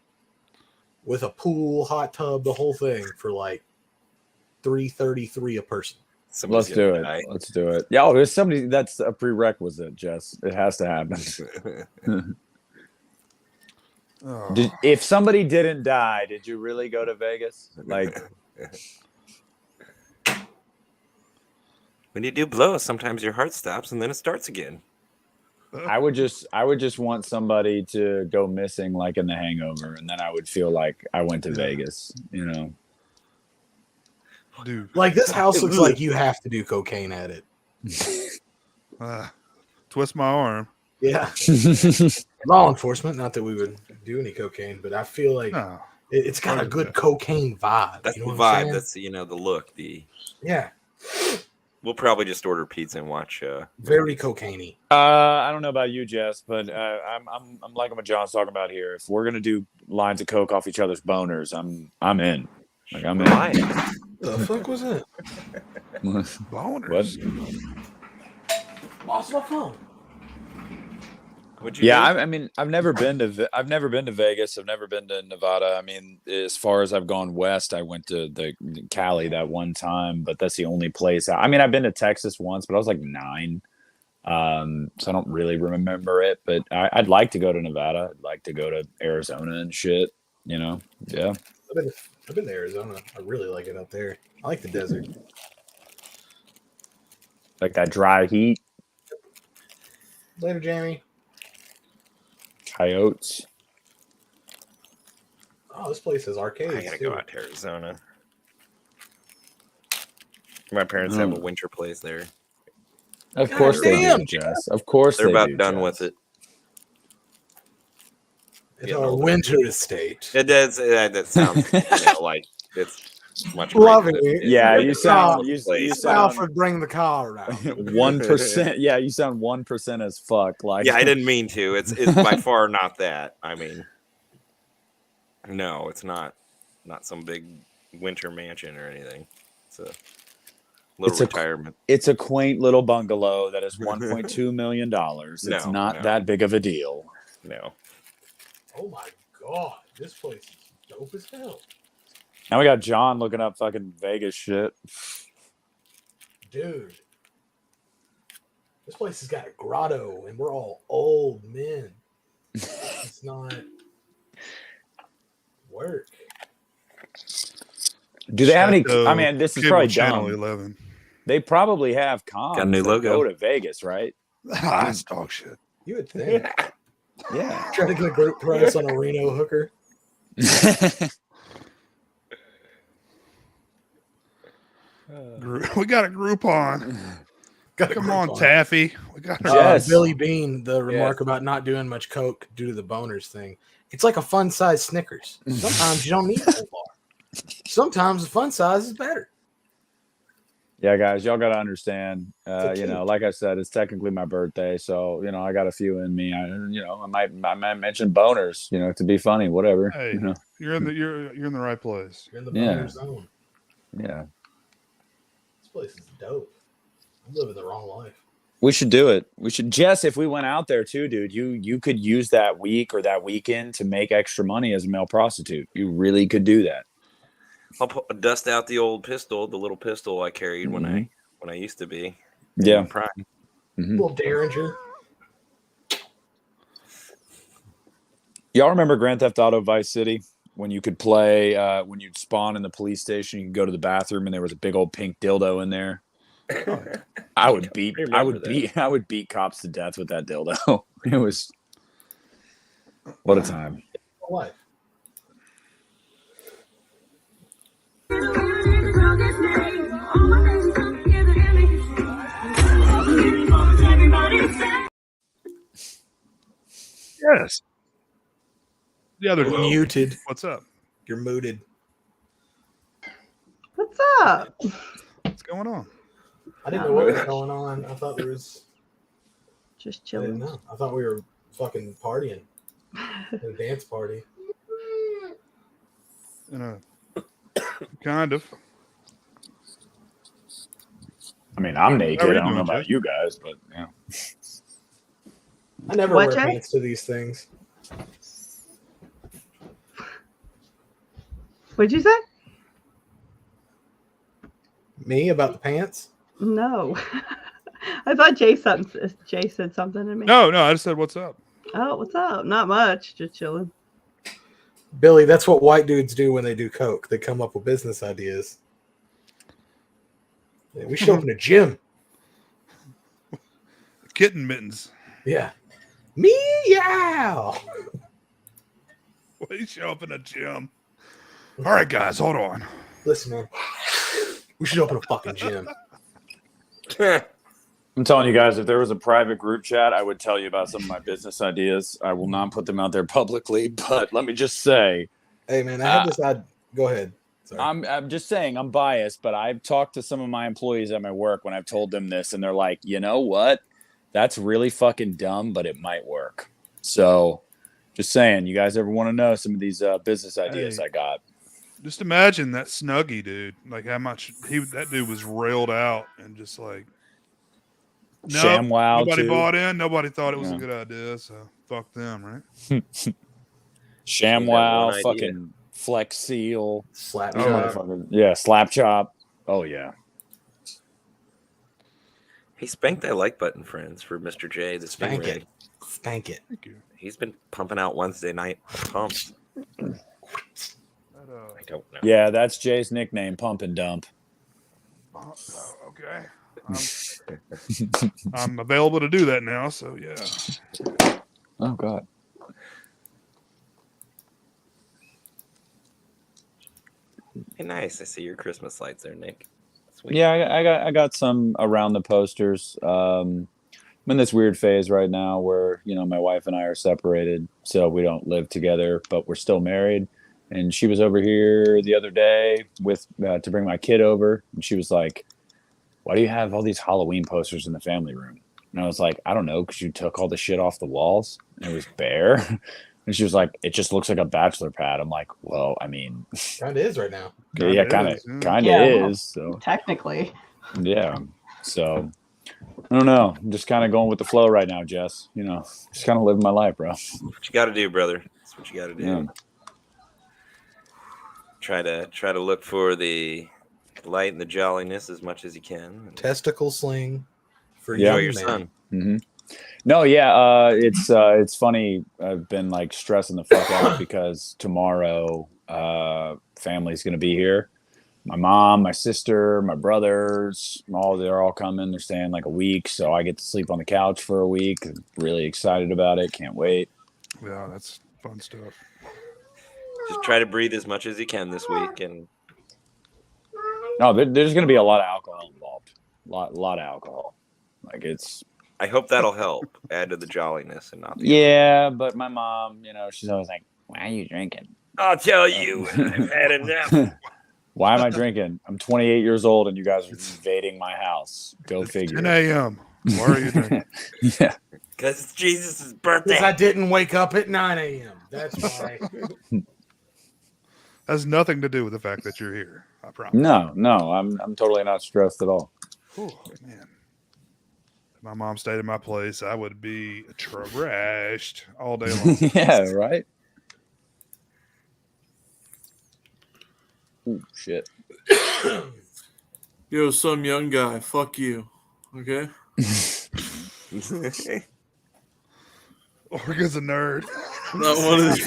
with a pool, hot tub, the whole thing for like $333 a person. Let's do it. Let's do it. Yeah, there's somebody that's a prerequisite, Jess. It has to happen. If somebody didn't die, did you really go to Vegas? Like, when you do blow, sometimes your heart stops and then it starts again. I would just want somebody to go missing, like in The Hangover, and then I would feel like I went to Vegas. Dude, like this house looks like you have to do cocaine at it. Twist my arm. Yeah. Law enforcement, not that we would do any cocaine, but I feel like it's got a good cocaine vibe. That's you know the what I'm vibe. saying? That's the look. Yeah. We'll probably just order pizza and watch. Very cocaine-y. I don't know about you, Jess, but I'm liking what John's talking about here. If we're gonna do lines of coke off each other's boners, I'm in. Like I'm in. The fuck was that? Boners. What? Lost my phone. I mean, I've never been to Vegas. I've never been to Nevada. I mean, as far as I've gone west, I went to the Cali that one time, but that's the only place. I mean, I've been to Texas once, but I was like 9, so I don't really remember it. But I'd like to go to Nevada. I'd like to go to Arizona and shit. Yeah. I've been to Arizona. I really like it up there. I like the desert. Like that dry heat. Later, Jamie. Coyotes. Oh, this place has arcades. I gotta go out to Arizona. My parents have a winter place there. Of course they do, Jess. Of course They're they about do, done Jess. with it. It's our winter estate. It does. That sounds like it's much Lovely. Yeah, you sound place, you but- sound Alfred, bring the car around. 1%. Yeah, you sound 1% as fuck. Like Yeah, I didn't mean to. It's by far not that. I mean, no, it's not some big winter mansion or anything. It's a little retirement. It's a quaint little bungalow that is $1.2 million. It's No, not no. that big of a deal. No. Oh my god, this place is dope as hell. Now we got John looking up fucking Vegas shit. Dude. This place has got a grotto and we're all old men. It's not work. Do they have any? Chateau, I mean, this is Cable probably Channel dumb. 11. They probably have cons Got a new that logo. go to Vegas, right? That's dog shit. You would think. Yeah. Trying to get a group price on a Reno hooker. We got a Groupon. Come on, Taffy. We got Billy Bean, the remark about not doing much coke due to the boners thing. It's like a fun size Snickers. Sometimes you don't need a whole bar. Sometimes the fun size is better. Yeah, guys, y'all got to understand. Like I said, it's technically my birthday, so I got a few in me. I might mention boners, to be funny, whatever. Hey, you're in the right place. You're in the boner zone. Yeah. This place is dope. I'm living the wrong life. We should do it. We should. Jess, if we went out there too, dude, you could use that week or that weekend to make extra money as a male prostitute. You really could do that. I'll dust out the old pistol, the little pistol I carried when I used to be. Yeah. Prime. Little Derringer. Y'all remember Grand Theft Auto Vice City when you could play when you'd spawn in the police station, you could go to the bathroom and there was a big old pink dildo in there. I would beat cops to death with that dildo. It was what a time. What? Yes. The other muted. What's up? You're muted. What's up? What's going on? I didn't know what was going on. I thought there was just I didn't chilling. know. I thought we were fucking partying. At a dance party. Kind of. I mean, I'm naked. How are you I don't know doing, about Jess? you guys, but yeah. I never What, wear Jay? pants to these things. What'd you say? Me about the pants? No. I thought Jay said something to me. No, I just said what's up. Oh, what's up? Not much. Just chilling. Billy, that's what white dudes do when they do coke. They come up with business ideas. Yeah, we show up in a gym. Kitten mittens. Yeah. Meow. We show up in a gym. All right, guys, hold on. Listen, man. We should open a fucking gym. I'm telling you guys, if there was a private group chat, I would tell you about some of my business ideas. I will not put them out there publicly, but let me just say. Hey, man, I had this. Go ahead. Sorry. I'm just saying I'm biased, but I've talked to some of my employees at my work when I've told them this, and they're like, you know what? That's really fucking dumb, but it might work. So just saying, you guys ever want to know some of these business ideas I got? Just imagine that Snuggie dude, like how much that dude was railed out and just like ShamWow, nobody too. bought in, nobody thought it was a good idea, so fuck them, right? ShamWow, fucking Flex Seal, Slap Chop. Yeah, Slap Chop. Oh yeah. He spanked that like button, friends, for Mr. J. This Spank it. Spank it. Thank you. He's been pumping out Wednesday night pumps. I don't know. Yeah, that's Jay's nickname, Pump and Dump. Okay. I'm available to do that now, so yeah. Oh God. Hey, nice. I see your Christmas lights there, Nick. That's Sweet. Yeah, I got some around the posters. I'm in this weird phase right now where my wife and I are separated, so we don't live together, but we're still married. And she was over here the other day with to bring my kid over, and she was like, "Why do you have all these Halloween posters in the family room?" And I was like, "I don't know, because you took all the shit off the walls and it was bare." And she was like, "It just looks like a bachelor pad." I'm like, "Well, I mean, Kind of is right now. yeah, kind of Yeah, is." So technically. yeah, so I don't know. I'm just kind of going with the flow right now, Jess. Just kind of living my life, bro. What you got to do, brother? That's what you got to do. Yeah. Try to look for the light and the jolliness as much as you can. Testicle sling for Enjoy young your men. son. Mm-hmm. No, yeah, it's funny. I've been like stressing the fuck out because tomorrow, family's gonna be here. My mom, my sister, my brothers, they're all coming. They're staying like a week, so I get to sleep on the couch for a week. Really excited about it. Can't wait. Yeah, that's fun stuff. Just try to breathe as much as you can this week, and No, there's gonna be a lot of alcohol involved. Lot of alcohol. Like it's. I hope that'll help add to the jolliness and not. Yeah, but my mom, she's always like, "Why are you drinking?" I'll tell you, I've had enough. Why am I drinking? I'm 28 years old and you guys are invading my house. Go figure. 10 a.m. Why are you drinking? Yeah. Because it's Jesus' birthday. Because I didn't wake up at 9 a.m. That's why. Has nothing to do with the fact that you're here. I promise. No, I'm totally not stressed at all. Oh man, if my mom stayed in my place, I would be trashed all day long. Yeah, right. Ooh, shit. Yo, some young guy. Fuck you. Okay. Orga's a nerd. Not one of these.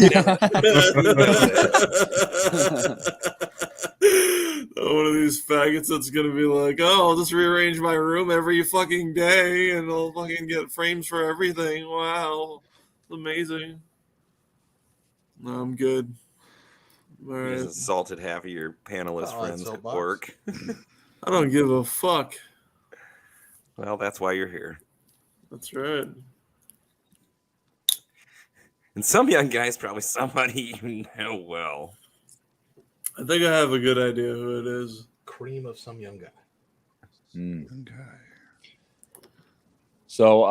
Not one of these faggots that's gonna be like, "Oh, I'll just rearrange my room every fucking day, and I'll fucking get frames for everything." Wow, amazing. No, I'm good. All You right. just assaulted half of your panelist friends at work. I don't give a fuck. Well, that's why you're here. That's right. And some young guy's probably somebody you know well. I think I have a good idea who it is. Cream of some young guy. Okay. So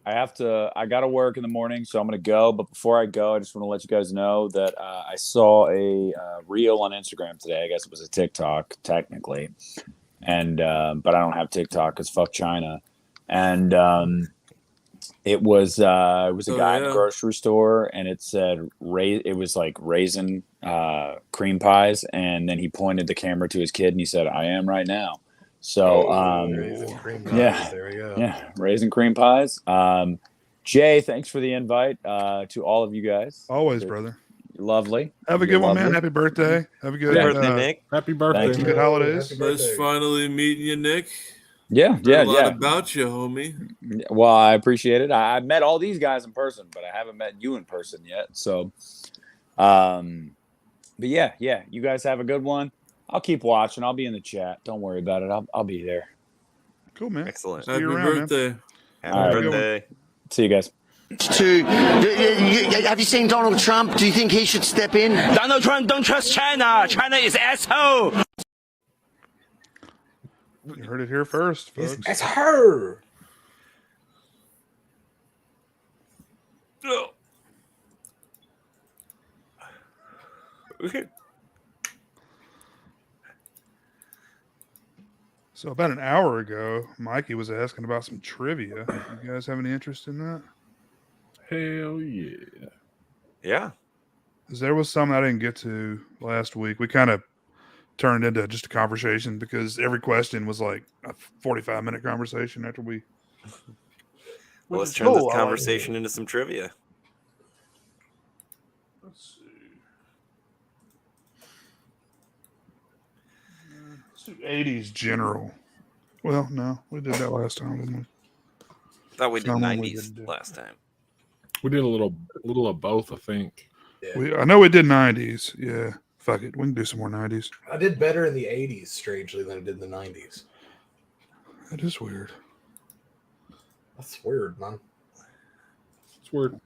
I gotta work in the morning, so I'm gonna go. But before I go, I just want to let you guys know that I saw a reel on Instagram today. I guess it was a TikTok technically, and but I don't have TikTok because fuck China. And it was a guy in the grocery store, and it said it was like raisin cream pies, and then he pointed the camera to his kid and he said, "I am right now." So Raisin cream pies. yeah, There we go. yeah, raisin cream pies. Jay, thanks for the invite to all of you guys. Always, brother. Lovely. Have a good one, man. Happy birthday. Have a good birthday, Nick. Happy birthday. Thank you. Good holidays. Happy birthday. Nice finally meeting you, Nick. Yeah, Heard a lot about you, homie. Well, I appreciate it. I met all these guys in person, but I haven't met you in person yet. So, but yeah, you guys have a good one. I'll keep watching. I'll be in the chat. Don't worry about it. I'll be there. Cool, man. Excellent. Happy around, birthday. Happy All right. birthday. See you guys. Have you seen Donald Trump? Do you think he should step in? Donald Trump don't trust China. China is asshole. You heard it here first, folks. It's her. So about an hour ago, Mikey was asking about some trivia. You guys have any interest in that? Hell yeah. Yeah. 'Cause there was some I didn't get to last week. We kind of turned into just a conversation because every question was like a 45-minute conversation after we. Well, let's turn this conversation into some trivia. Let's see. 80s general. Well, no, we did that last time, didn't we? Thought we did Someone we 90s didn't do. last time. We did a little of both, I think. I know we did 90s. Yeah. Fuck it. We can do some more 90s. I did better in the 80s, strangely, than I did in the 90s. That is weird. That's weird, man. It's weird.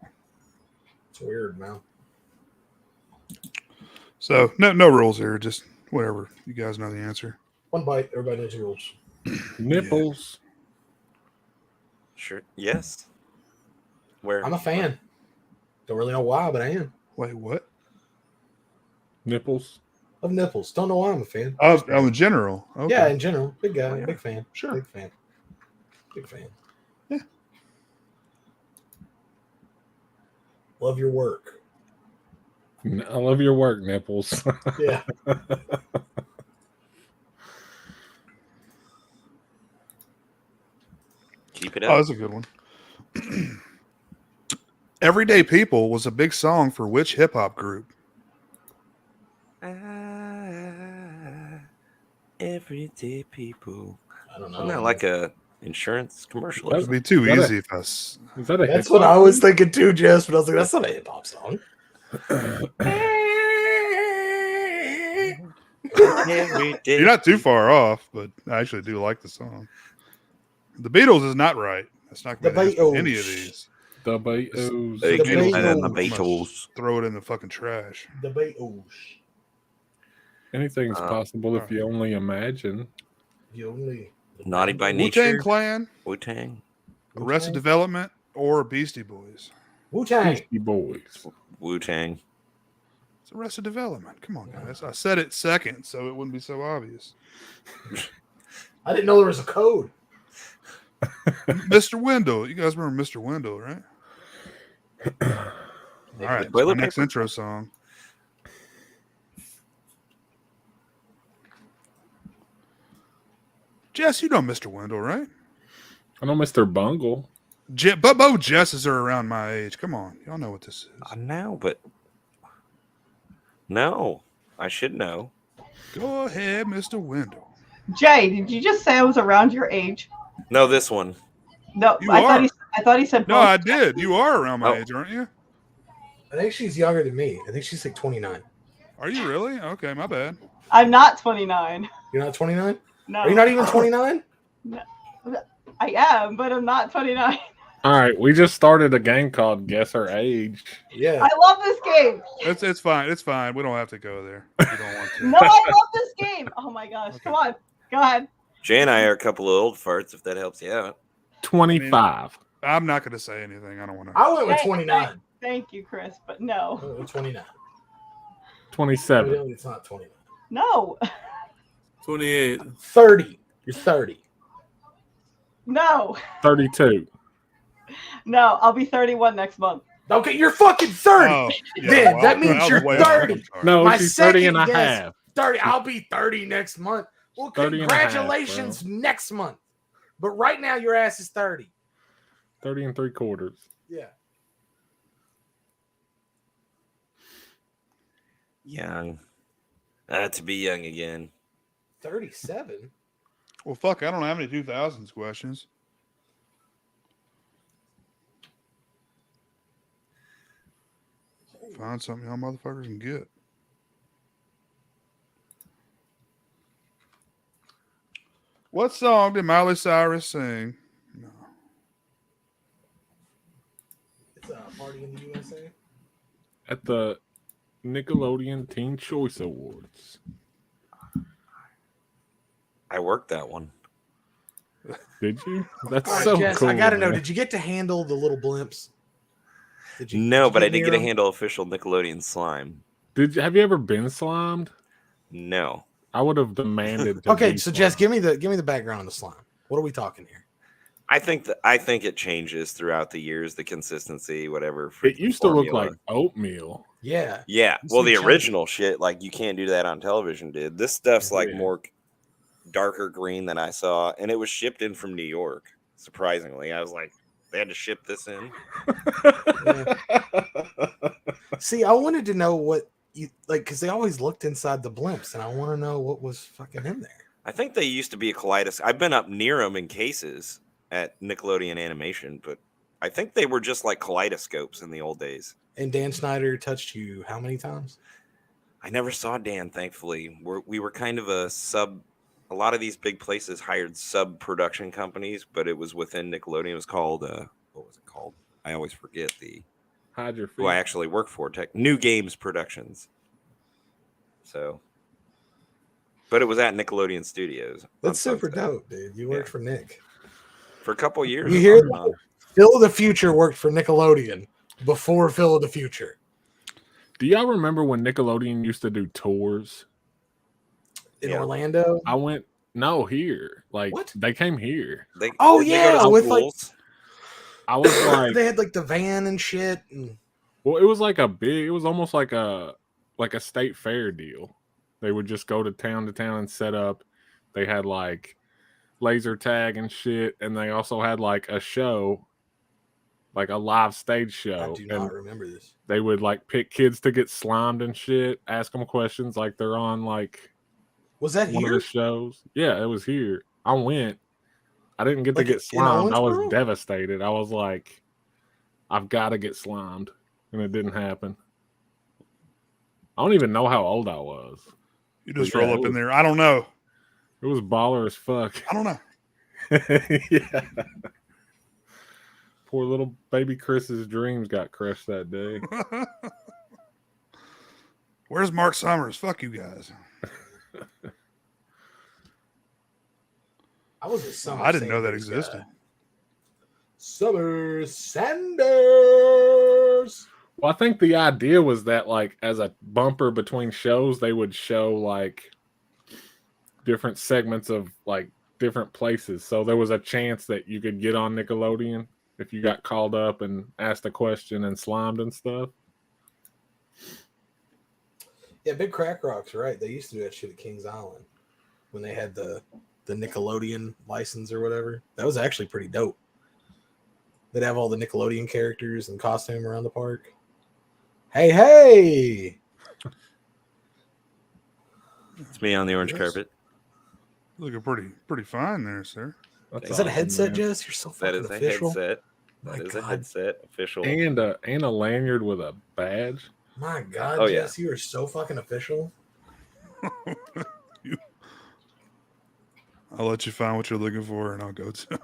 It's weird, man. So no rules here. Just whatever. You guys know the answer. One bite. Everybody knows the rules. Nipples. Sure. Yes. Where? I'm a fan. Don't really know why, but I am. Wait, what? Nipples. Of nipples. Don't know why I'm a fan. Oh, in general. Okay. Yeah, in general. Big guy. Big fan. Sure. Big fan. Big fan. Yeah. Love your work. I love your work, Nipples. Yeah. Keep it Oh, up. that's a good one. Everyday People was a big song for which hip hop group? Everyday people. I don't know. Isn't that like a insurance commercial? It'd be too easy if I. Is that a That's what I was thinking too, Jess, but I was like, that's not a hip hop song. You're not too far off, but I actually do like the song. The Beatles is not right. That's not going to any of these. The Beatles. The Beatles. Beatles. Throw it in the fucking trash. The Beatles. Anything's possible if you only imagine. You only. Naughty by Nature. Wu-Tang Clan, Wu-Tang. Arrested Development, or Beastie Boys? Wu-Tang. Beastie Boys. Wu-Tang. It's Arrested Development. Come on, guys. I said it second, so it wouldn't be so obvious. I didn't know there was a code. Mr. Wendell. You guys remember Mr. Wendell, right? All right. My next intro song. Jess, you know Mr. Wendell, right? I know Mr. Bungle. But both Jesses are around my age. Come on. Y'all know what this is. I know, but no. I should know. Go ahead, Mr. Wendell. Jay, did you just say I was around your age? No, this one. No, You I are. thought he said. No, both. I did. You are around my age, aren't you? I think she's younger than me. I think she's like 29. Are you really? Okay, my bad. I'm not 29. You're not 29? No. Are you not even 29? No. I am, but I'm not 29. All right, we just started a game called Guess Her Age. Yeah. I love this game. It's fine. It's fine. We don't have to go there. We don't want to. No, I love this game. Oh my gosh. Come on. Go ahead. Jay and I are a couple of old farts, if that helps you out. 25. I'm not going to say anything. I don't want to. I went with 29. Thank you, Chris, but no. I went with 29. 27. Evidently, it's not 29. No. 28. 30. You're 30. No. 32. No, I'll be 31 next month. Okay, you're fucking 30. Oh, yeah, then well, that means I was you're way off. 30. I'm sorry. No, My she's 30 and a second guess, half. 30. I'll be 30 next month. Well, 30 and a half, congratulations next month. But right now, your ass is 30. 30 and 3/4. Yeah. Young. To be young again. 37? Well, fuck. I don't have any 2000s questions. Find something y'all motherfuckers can get. What song did Miley Cyrus sing? No. It's a party in the USA. At the Nickelodeon Teen Choice Awards. I worked that one. Did you? That's All right, so Jess, cool. I gotta know. man. Did you get to handle the little blimps? No, but I did near get to them? handle official Nickelodeon slime. Have you ever been slimed? No. I would have demanded. To Okay, be so Jess, slimed. give me the background on the slime. What are we talking here? I think it changes throughout the years, the consistency, whatever. It used to look formula. like oatmeal. Yeah. Yeah. It's Well, the some original shit, like you can't do that on television, dude. This stuff's like Yeah. more darker green than I saw, and it was shipped in from New York. Surprisingly, I was like, they had to ship this in. See, I wanted to know what you like because they always looked inside the blimps, and I want to know what was fucking in there. I think they used to be a kaleidoscope. I've been up near them in cases at Nickelodeon Animation, but I think they were just like kaleidoscopes in the old days. And Dan Snyder touched you how many times? I never saw Dan, thankfully. We were kind of a sub. A lot of these big places hired sub production companies, but it was within Nickelodeon. It was called what was it called? I always forget Hide your feet. who I actually work for. New Games Productions. So, but it was at Nickelodeon Studios. That's super dope, dude. You worked for Nick for a couple of years. You hear that? Phil of the Future worked for Nickelodeon before Phil of the Future. Do y'all remember when Nickelodeon used to do tours in Orlando? I went here. Like they came here. They with like I was like they had like the van and shit. Well, it was like it was almost like a state fair deal. They would just go to town and set up. They had like laser tag and shit, and they also had like a show, like a live stage show. I do not remember this. They would like pick kids to get slimed and shit, ask them questions like they're on like was that one here? of the shows. Yeah, it was here. I went. I didn't get Like to get in slimed. I was Owensboro? devastated. I was like, I've got to get slimed, and it didn't happen. I don't even know how old I was. You just roll up in there. I don't know. It was baller as fuck. I don't know. Yeah. Poor little baby Chris's dreams got crushed that day. Where's Mark Summers? Fuck you guys. I was a Summer I didn't know that Sanders existed. guy. Summer Sanders. Well, I think the idea was that, like, as a bumper between shows, they would show like different segments of like different places. So there was a chance that you could get on Nickelodeon if you got called up and asked a question and slimed and stuff. Yeah, Big Crack Rock's right. They used to do that shit at Kings Island when they had the Nickelodeon license or whatever. That was actually pretty dope. They'd have all the Nickelodeon characters and costume around the park. Hey! It's me on the orange carpet. Looking pretty fine there, sir. Is that a headset, Jess? You're so That fucking is a official. headset. My That is a God. headset. Official. And a lanyard with a badge. My God, Oh, yeah. Jess, you are so fucking official. I'll let you find what you're looking for, and I'll go to.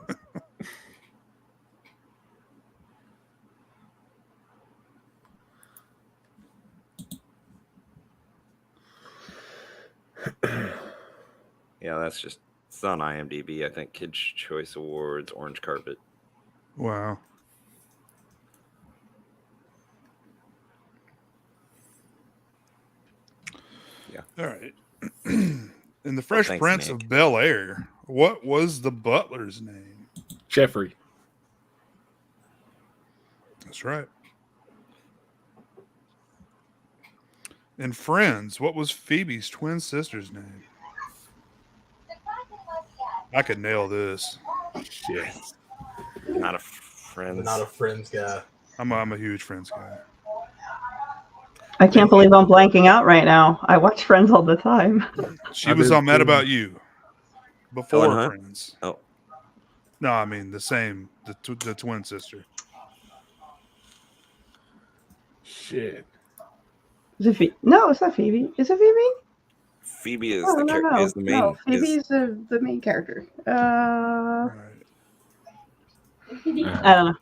Yeah, it's on IMDb. I think Kids Choice Awards, orange carpet. Wow. Yeah. All right. In the Fresh thanks, Prince Nick. of Bel Air, what was the butler's name? Jeffrey. That's right. In Friends, what was Phoebe's twin sister's name? I could nail this. Shit. Not a Friends. Not a Friends guy. I'm a huge Friends guy. I can't believe I'm blanking out right now. I watch Friends all the time. She was on Mad About You before Huh? Friends. Oh, No, I mean the twin sister. Shit. Is it no, it's not Phoebe. Is it Phoebe? Phoebe is No, the no, no. is the main. No, is- Phoebe's the main character. Right. I don't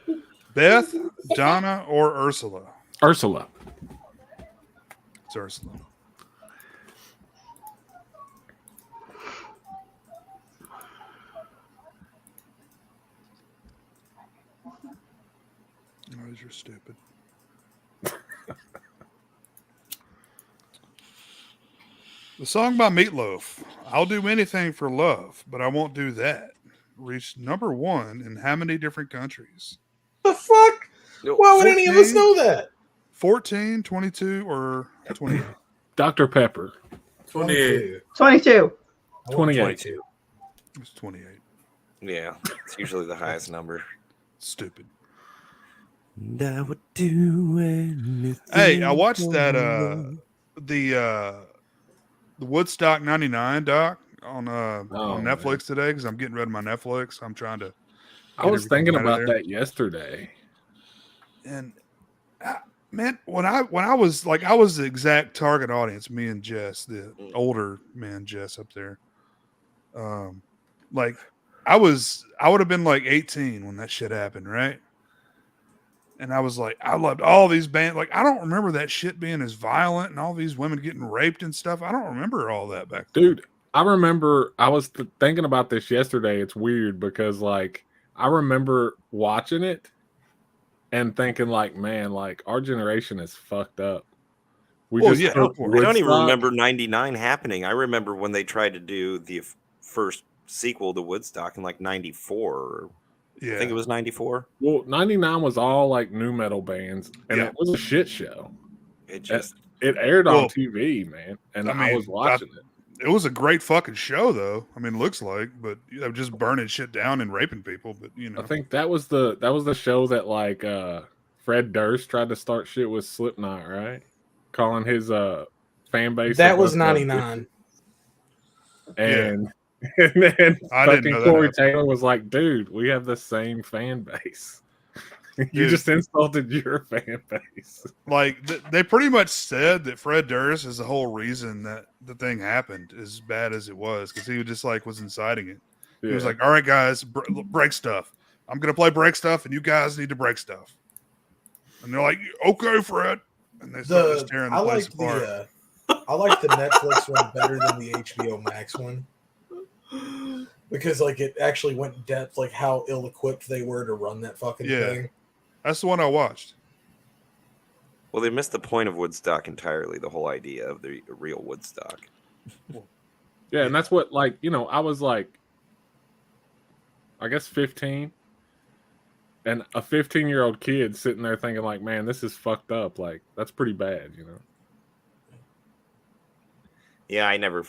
know. Beth, Donna, or Ursula? Ursula. It's Ursula. Oh, you're stupid. The song by Meatloaf, I'll do anything for love, but I won't do that, reached number 1 in how many different countries? The fuck? Why would any of us 14? know that? 14, 22, or 28? Dr. Pepper. 28. 22. 28. 22. It's 28. Yeah, it's usually the highest number. Stupid. And I would do anything. Hey, I watched for that love. the Woodstock 99 doc on Netflix man. today because I'm getting rid of my Netflix. I'm trying to I was thinking out of about there. that yesterday. And Man, when I was like, I was the exact target audience. Me and Jess, the older man Jess up there. Like I would have been like 18 when that shit happened, right? And I was like, I loved all these bands. Like, I don't remember that shit being as violent and all these women getting raped and stuff. I don't remember all that back then. Dude, I remember I was thinking about this yesterday. It's weird because, like, I remember watching it and thinking, like, man, like, our generation is fucked up. We Well, just yeah, took I don't even Woodstock. remember 99 happening. I remember when they tried to do the first sequel to Woodstock in like 94. Yeah. I think it was 94. Well, 99 was all like new metal bands, and it was a shit show. It aired on TV, man, and I was watching it. It was a great fucking show, though. I mean, it looks like, but just burning shit down and raping people. But I think that was the show that like Fred Durst tried to start shit with Slipknot, right? Calling his fan base. That was 99. And and then I didn't know that Corey happened. Taylor was like, dude, we have the same fan base. You just insulted your fan base. Like they pretty much said that Fred Durst is the whole reason that the thing happened as bad as it was, because he was just like was inciting it. He was Yeah. like, "All right, guys, break stuff. I'm gonna play break stuff, and you guys need to break stuff." And they're like, "Okay, Fred," and they start just tearing the place apart. I like the Netflix one better than the HBO Max one, because like it actually went in depth, like how ill-equipped they were to run that fucking thing. That's the one I watched. Well, they missed the point of Woodstock entirely, the whole idea of the real Woodstock. Yeah, and that's what, like, you know, I was like, I guess 15, and a 15-year-old kid sitting there thinking like, man, this is fucked up. Like, that's pretty bad, you know? Yeah, I never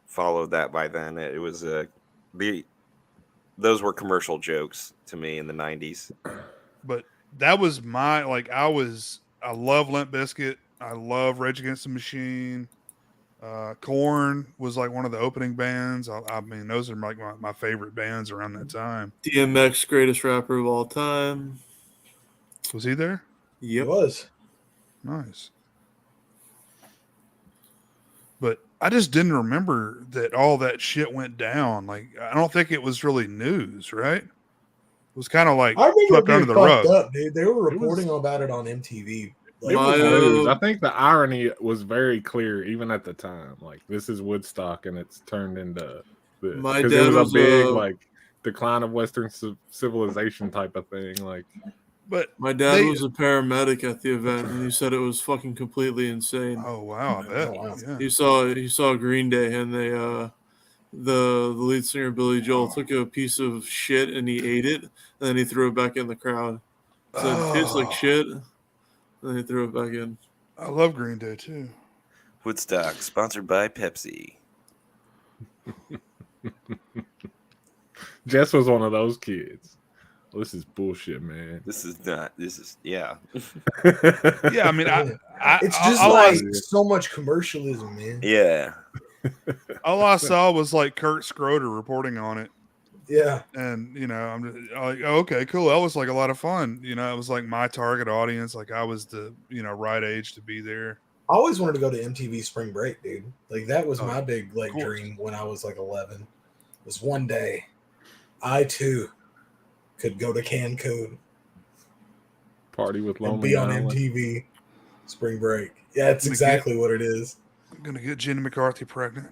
followed that by then. It was those were commercial jokes to me in the 90s. But that was my I love Limp Bizkit. I love Rage Against the Machine. Korn was like one of the opening bands. I mean, those are like my favorite bands around that time. DMX, greatest rapper of all time. Was he there? Yep. It was. Nice. But I just didn't remember that all that shit went down. Like, I don't think it was really news, right? It was kind of like I think swept under the rug. up, dude. They were reporting about it on MTV. It was news. I think the irony was very clear even at the time. Like, this is Woodstock, and it's turned into this. My Because dad it was was a big a- like decline of Western civilization type of thing. Like, But My dad was a paramedic at the event, and he said it was fucking completely insane. Oh wow, I bet. Yeah. He saw Green Day, and they the lead singer Billy Joel took a piece of shit and he ate it, and then he threw it back in the crowd. Said it tastes like shit, and then he threw it back in. I love Green Day too. Woodstock, sponsored by Pepsi. Jess was one of those kids. Well, this is bullshit, man. This is not. This is yeah. Yeah, I mean, It's just all like so much commercialism, man. Yeah. all I saw was like Kurt Schroeder reporting on it. Yeah. And you know, I'm just like, oh, okay, cool. That was like a lot of fun. You know, it was like my target audience. Like I was the right age to be there. I always wanted to go to MTV Spring Break, dude. Like that was my big dream when I was like 11. Was one day I too could go to Cancun, Party with and Lonely be on Island. MTV Spring Break. Yeah, it's exactly what it is. I'm gonna get Jenny McCarthy pregnant.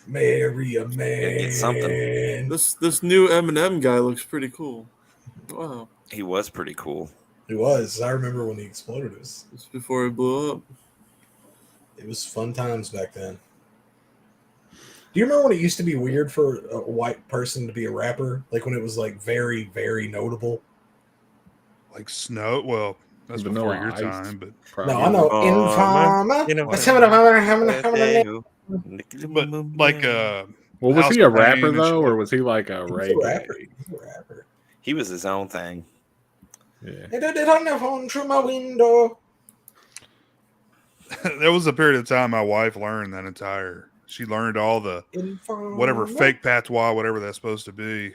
Marry a man. It's something. This new Eminem guy looks pretty cool. Wow. He was pretty cool. He was. I remember when he exploded. It was before he blew up. It was fun times back then. Do you remember when it used to be weird for a white person to be a rapper? Like when it was like very, very notable? Like Snow. Well, that's before your time, but No, I know. Informer. You know But like Well, was House he a of Pain rapper and though, shit. or was he like a reggae? He was his own thing. Yeah. I did it on the phone through my window. there was a period of time my wife learned that entire. She learned all the whatever fake patois, whatever that's supposed to be.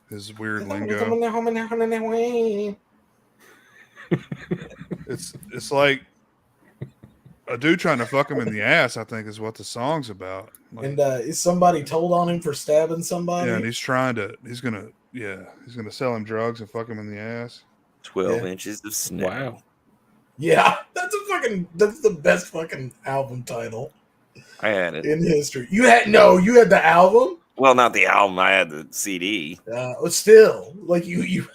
His weird lingo. It's like a dude trying to fuck him in the ass, I think, is what the song's about. Like, And is somebody told on him for stabbing somebody? yeah, and he's gonna sell him drugs and fuck him in the ass. 12 inches of snow. Wow. Yeah, that's the best fucking album title I had it. in history. You had the album? Well, not the album. I had the CD. Still, like you.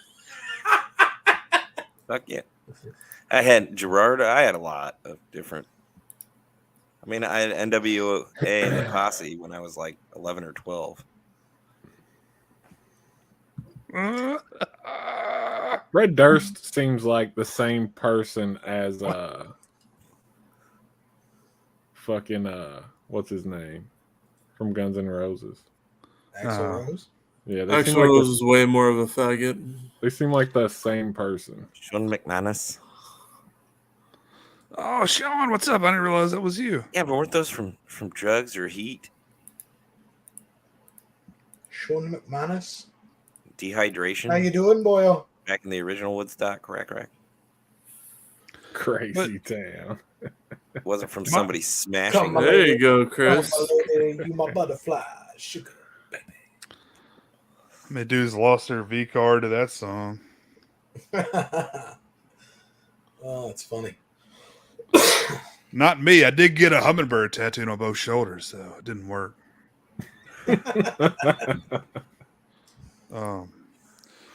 Fuck yeah. I had Gerard. I had a lot of different. I mean, I had NWA and the Posse when I was like 11 or 12. Red Durst seems like the same person as fucking what's his name from Guns N' Roses. Axl Rose. Yeah, Axl Rose is way more of a faggot. They seem like the same person. Sean McManus. Oh, Sean, what's up? I didn't realize that was you. Yeah, but weren't those from drugs or heat? Sean McManus. Dehydration. How you doing, boyo? Back in the original Woodstock, rack. Crazy town. Wasn't from somebody smashing. There you go, Chris. You my butterfly, sugar. I mean, dudes lost their V card to that song. Oh, it's funny. Not me. I did get a hummingbird tattooed on both shoulders, though. It didn't work.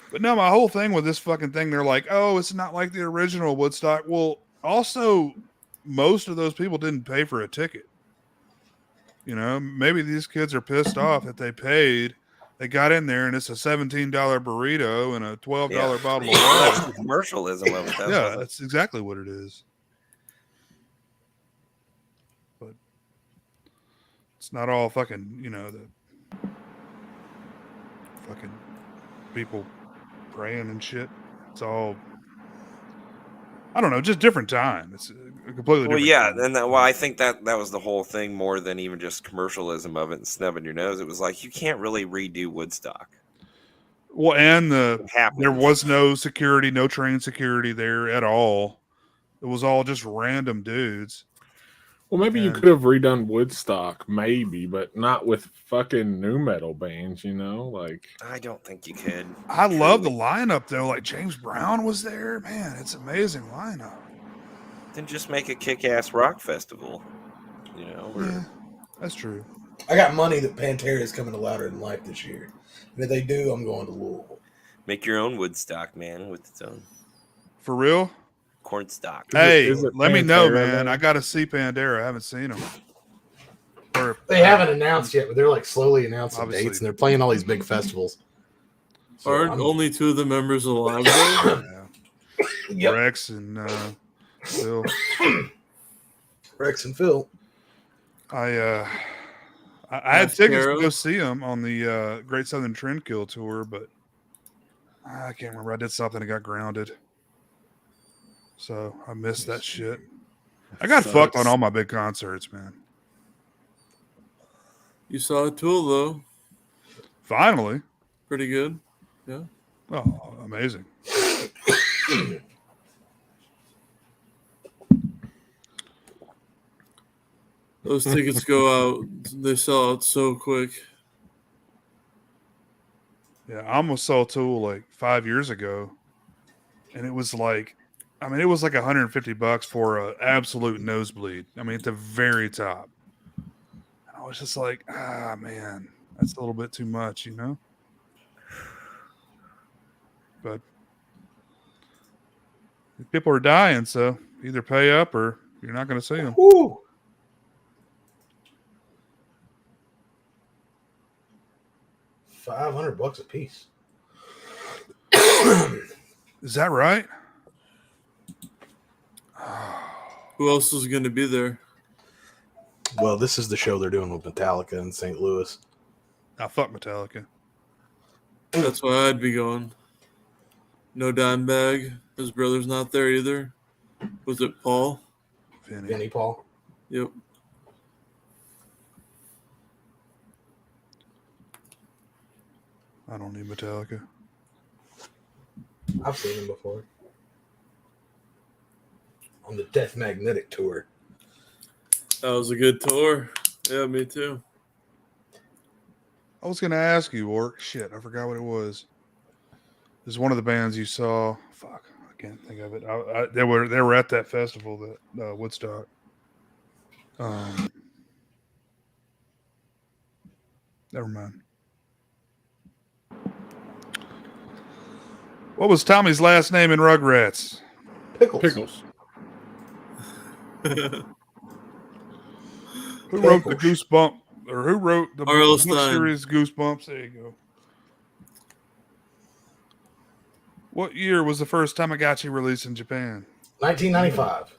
But no, my whole thing with this fucking thing, they're like, oh, it's not like the original Woodstock. Well, also, most of those people didn't pay for a ticket. You know, maybe these kids are pissed off that they paid. They got in there and it's a $17 burrito and a $12 bottle of That's water. the commercialism of it. That's exactly what it is. But it's not all fucking, the fucking people praying and shit. It's all, I don't know, just different time. It's a completely different time. And I think that was the whole thing more than even just commercialism of it and snubbing your nose. It was like, you can't really redo Woodstock. Well, and there was no security, no train security there at all. It was all just random dudes. Well, maybe you could have redone Woodstock, maybe, but not with fucking nu metal bands, Like, I don't think you could. I love the lineup though. Like James Brown was there. Man, it's an amazing lineup. Then just make a kick-ass rock festival. Yeah, that's true. I got money that Pantera is coming to Louder Than Life this year. And if they do, I'm going to Louisville. Make your own Woodstock, man, with its own. For real? Cornstalk. Hey, let me know, man. I got to see Pandera. I haven't seen them. They haven't announced yet, but they're like slowly announcing dates, and they're playing all these big festivals. So aren't only two of the members alive though? Yep. Rex and Phil. Rex and Phil. I had tickets to go see them on the Great Southern Trendkill tour, but I can't remember. I did something and got grounded. So I missed that shit. I got fucked on all my big concerts, man. You saw a Tool though. Finally. Pretty good. Yeah. Oh, amazing. Those tickets go out. They sell out so quick. Yeah, I almost saw Tool like 5 years ago. And it was like, it was like $150 for an absolute nosebleed. At the very top. And I was just like, man, that's a little bit too much, But people are dying, so either pay up or you're not going to see them. Woo! $500 a piece. Is that right? Who else is going to be there? Well, this is the show they're doing with Metallica in St. Louis. Now, fuck Metallica. That's why I'd be going. No Dimebag. His brother's not there either. Was it Paul? Vinny Paul. Yep. I don't need Metallica. I've seen him before. on the Death Magnetic tour. That was a good tour. Yeah, me too. I was going to ask you, Orc. Shit, I forgot what it was. It was one of the bands you saw. Fuck, I can't think of it. They were at that festival, that Woodstock. Never mind. What was Tommy's last name in Rugrats? Pickles. Who wrote the Goosebump, or who wrote the book Stein. series Goosebumps? There you go. What year was the first Tamagotchi released in Japan? 1995.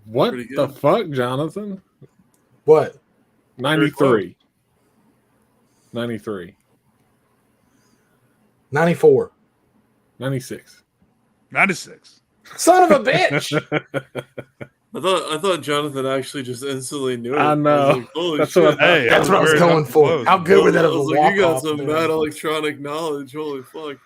What the fuck, Jonathan? What? 93. 93. 94. 96. 96. Son of a bitch! I thought Jonathan actually just instantly knew it. I know. was like, holy That's shit. what I- That's what I was going for. How good would that I have was a like, you got walk-off some been? bad electronic knowledge. Holy fuck.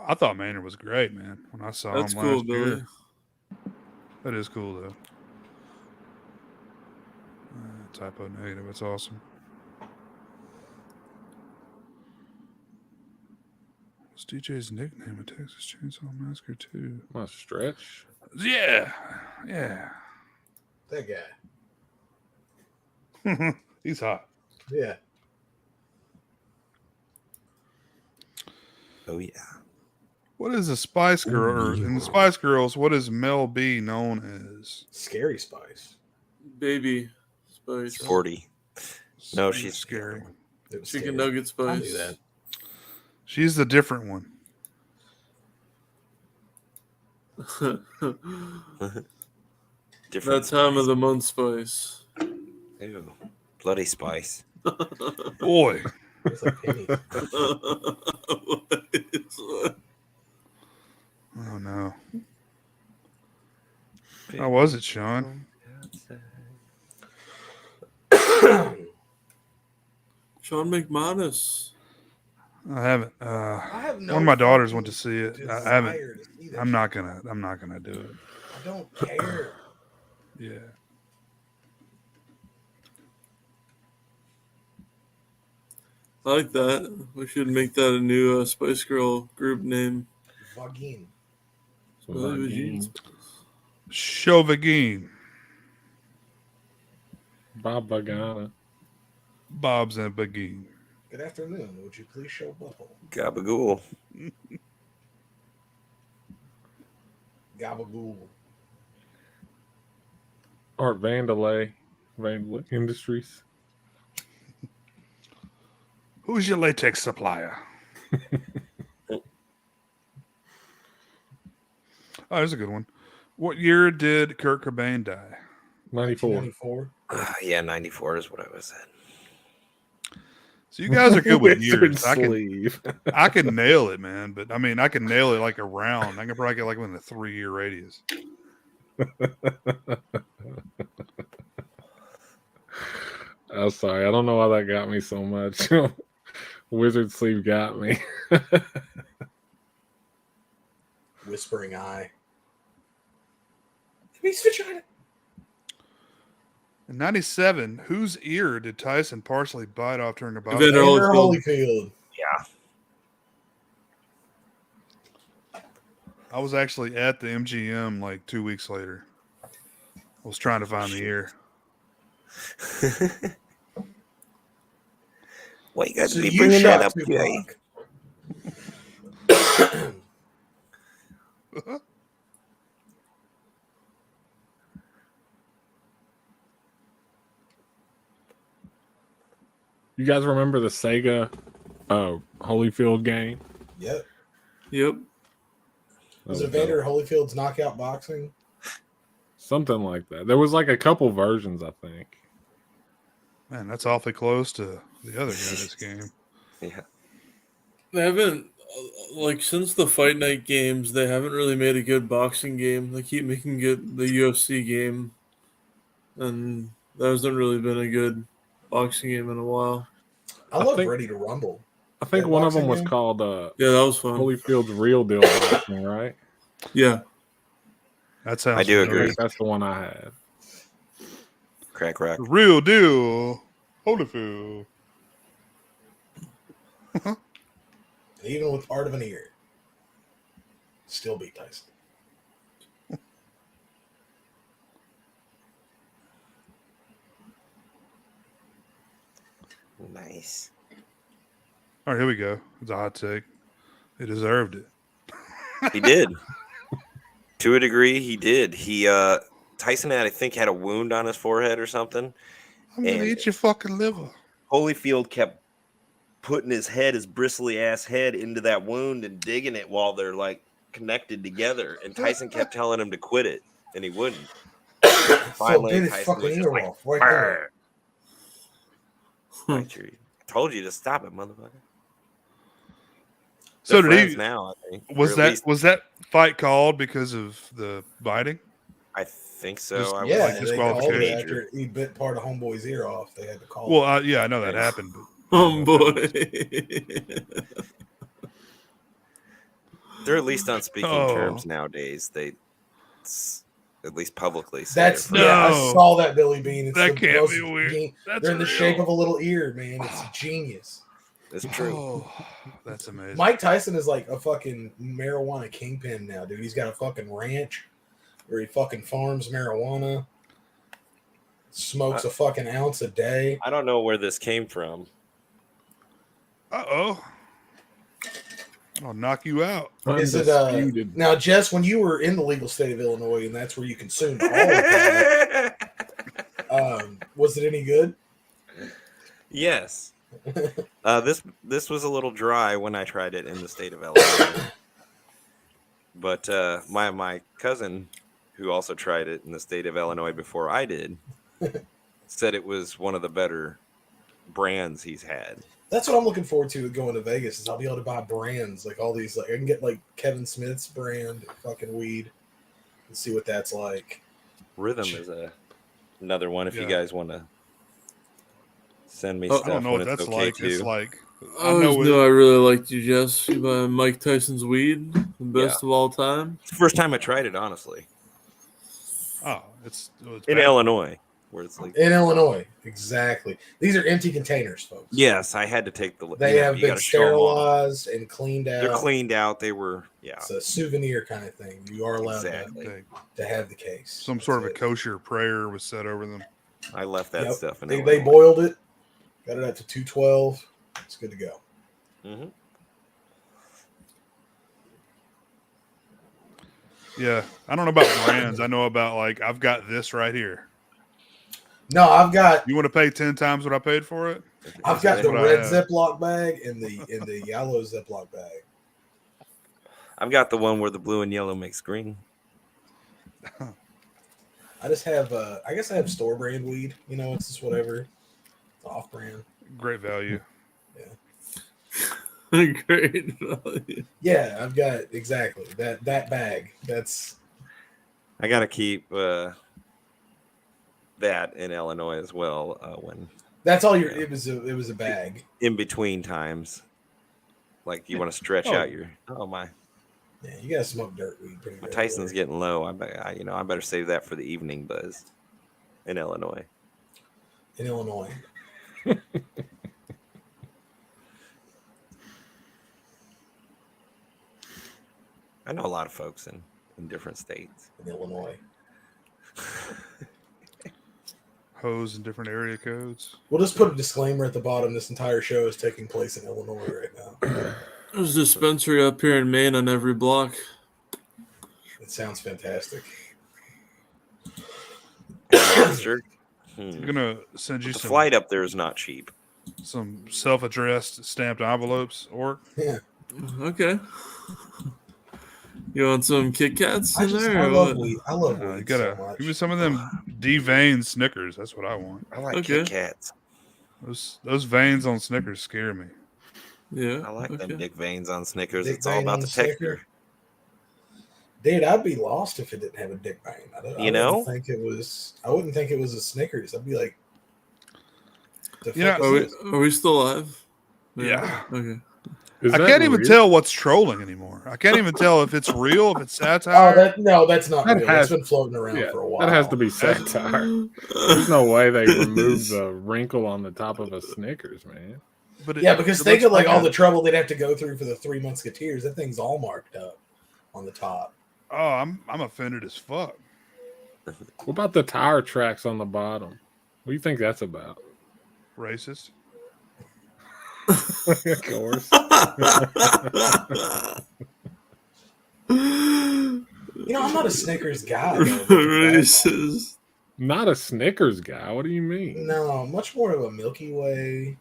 I thought Maynard was great, man. When I saw That's him cool, last year. Billy. That is cool, though. Typo negative. It's awesome. What's DJ's nickname in Texas Chainsaw Massacre 2? My Stretch. Yeah. Yeah. That guy. He's hot. Yeah. Oh, yeah. What is a Spice Girl? Or in the Spice Girls, what is Mel B known as? Scary Spice. Baby Spice. 40. No, she's scary. Chicken nugget spice. I knew that. She's the different one. That time of the month spice. Ew. Bloody spice. Boy. It's a penny. Oh, no. How was it, Sean? Sean McManus. I haven't. have no one of my daughters went to see it. I desire haven't. to see that I'm not gonna do it. I don't care. Yeah. I like that. We should make that a new Spice Girl group name. Vagine. Chauvagine. Bob Bagana. Bob's and Bagine. Good afternoon. Would you please show bubble? Gabagool. Gabagool. Art Vandalay. Vandalay Industries. Who's your latex supplier? Oh, there's a good one. What year did Kurt Cobain die? 94. 94. Yeah, 94 is what I was at. So you guys are good with Wizard years. sleeve. I can nail it, man. But I mean, I can nail it like around. I can probably get like within a 3-year radius. I'm sorry. I don't know why that got me so much. Wizard sleeve got me. Whispering Eye. He's vagina. In 97, whose ear did Tyson partially bite off during a bout? Evander Holyfield. Yeah. I was actually at the MGM like 2 weeks later. I was trying to find the ear. Why you guys So be you bringing that shot up, Jay? You guys remember the Sega Holyfield game? Yep. Yep. Was it Evander Holyfield's knockout boxing? Something like that. There was like a couple versions, I think. Man, that's awfully close to the other guy's game. Yeah. They haven't, like, since the Fight Night games, they haven't really made a good boxing game. They keep making good the UFC game, and there hasn't really been a good boxing game in a while. I love think- Ready to Rumble. I think That one of them boxing was game? called Yeah, that was fun. Holyfield's Real Deal Boxing, right? Yeah. That sounds I do I agree. think that's the one I had. Crack rock. Real deal. Holyfield. Even with Art of an Ear, still beat Tyson. Nice. All right, here we go. It's a hot take. He deserved it. He did. To a degree, he did. Tyson had, I think, had a wound on his forehead or something. I'm gonna eat your fucking liver. Holyfield kept putting his bristly ass head into that wound and digging it while they're like connected together. And Tyson kept telling him to quit it, and he wouldn't. Phil bit his Tyson fucking was just ear like, off right there. "Brr." I told you to stop it, motherfucker. So They're did friends he? now, I think. Was Or at that least- was that fight called because of the biting? I think so. Just- I Yeah, like they called it disqualification. after he bit part of Homeboy's ear off. They had to call Well, it. yeah, I know that happened. But Homeboy. They're at least on speaking Oh. terms nowadays. At least publicly. say That's they're yeah. I No. saw that Billy Bean. It's That the can't most be weird. That's they're in the real. shape of a little ear, man. It's genius. It's true. Oh, that's amazing. Mike Tyson is like a fucking marijuana kingpin now, dude. He's got a fucking ranch where he fucking farms marijuana, smokes a fucking ounce a day. I don't know where this came from. Uh-oh. I'll knock you out. Is it Undisputed. now, Jess? When you were in the legal state of Illinois, and that's where you consumed all of that, was it any good? Yes. This was a little dry when I tried it in the state of Illinois. But my cousin, who also tried it in the state of Illinois before I did, said it was one of the better brands he's had. That's what I'm looking forward to going to Vegas. Is I'll be able to buy brands like all these. Like I can get like Kevin Smith's brand fucking weed and see what that's like. Rhythm is another one if you Yeah. guys want to send me I stuff. don't know when what it's that's okay like. It's too. like I always knew I really liked you, Jess. You buy Mike Tyson's weed, the best of all time. It's the first time I tried it, honestly. Oh, it's In bad. Illinois, where it's like In Illinois, exactly. These are empty containers, folks. yes, I had to take the. They have you been gotta show 'em all. sterilized and cleaned out. They're cleaned out. They were It's a souvenir kind of thing. You are allowed exactly. to have the case. Some sort of a kosher prayer was said over them. I left that Yep. stuff in They Illinois. boiled it, got it up to 212. It's good to go. Mm-hmm. Yeah, I don't know about brands. I know about like I've got this right here. No, I've got You want to pay 10 times what I paid for it? I've got the what I red have. Ziploc bag and the yellow Ziploc bag. I've got the one where the blue and yellow makes green. I just have I guess I have store brand weed. You know, it's just whatever. It's off brand. Great value. Great. Yeah, I've got exactly that bag. That's I got to keep that in Illinois as well. When that's all your. It was a bag. in between times, like you want to stretch out your. Oh my! Yeah, you gotta smoke dirt weed pretty My good. Tyson's getting low. I better save that for the evening buzz in Illinois. In Illinois. I know a lot of folks in different states. In Illinois. Hose in different area codes. We'll just put a disclaimer at the bottom. This entire show is taking place in Illinois right now. There's a dispensary up here in Maine on every block. It sounds fantastic. Sure. I'm gonna send you The some flight up there is not cheap. some self-addressed stamped envelopes, or Yeah. Okay. You want some Kit Kats in there? I or love what? weed. I love weed you gotta so much. give me some of them D-vein Snickers. That's what I want. I like Okay. Kit Kats. Those veins on Snickers scare me. Yeah. I like okay. them dick veins on Snickers. Dick It's all vein about on the Snicker? texture. Dude, I'd be lost if it didn't have a dick vein. I You know? wouldn't think it was a Snickers. I'd be like, Are we still live? Yeah. Okay. I can't even tell what's trolling anymore. I can't even tell if it's real, if it's satire. That's not real. That's been floating around for a while. That has to be satire. There's no way they removed the wrinkle on the top of a Snickers, man. But because think of all the trouble they'd have to go through for the Three Musketeers. That thing's all marked up on the top. Oh, I'm offended as fuck. What about the tire tracks on the bottom? What do you think that's about? Racist. Of course. I'm not a Snickers guy. Racist. Not a Snickers guy. What do you mean? No, much more of a Milky Way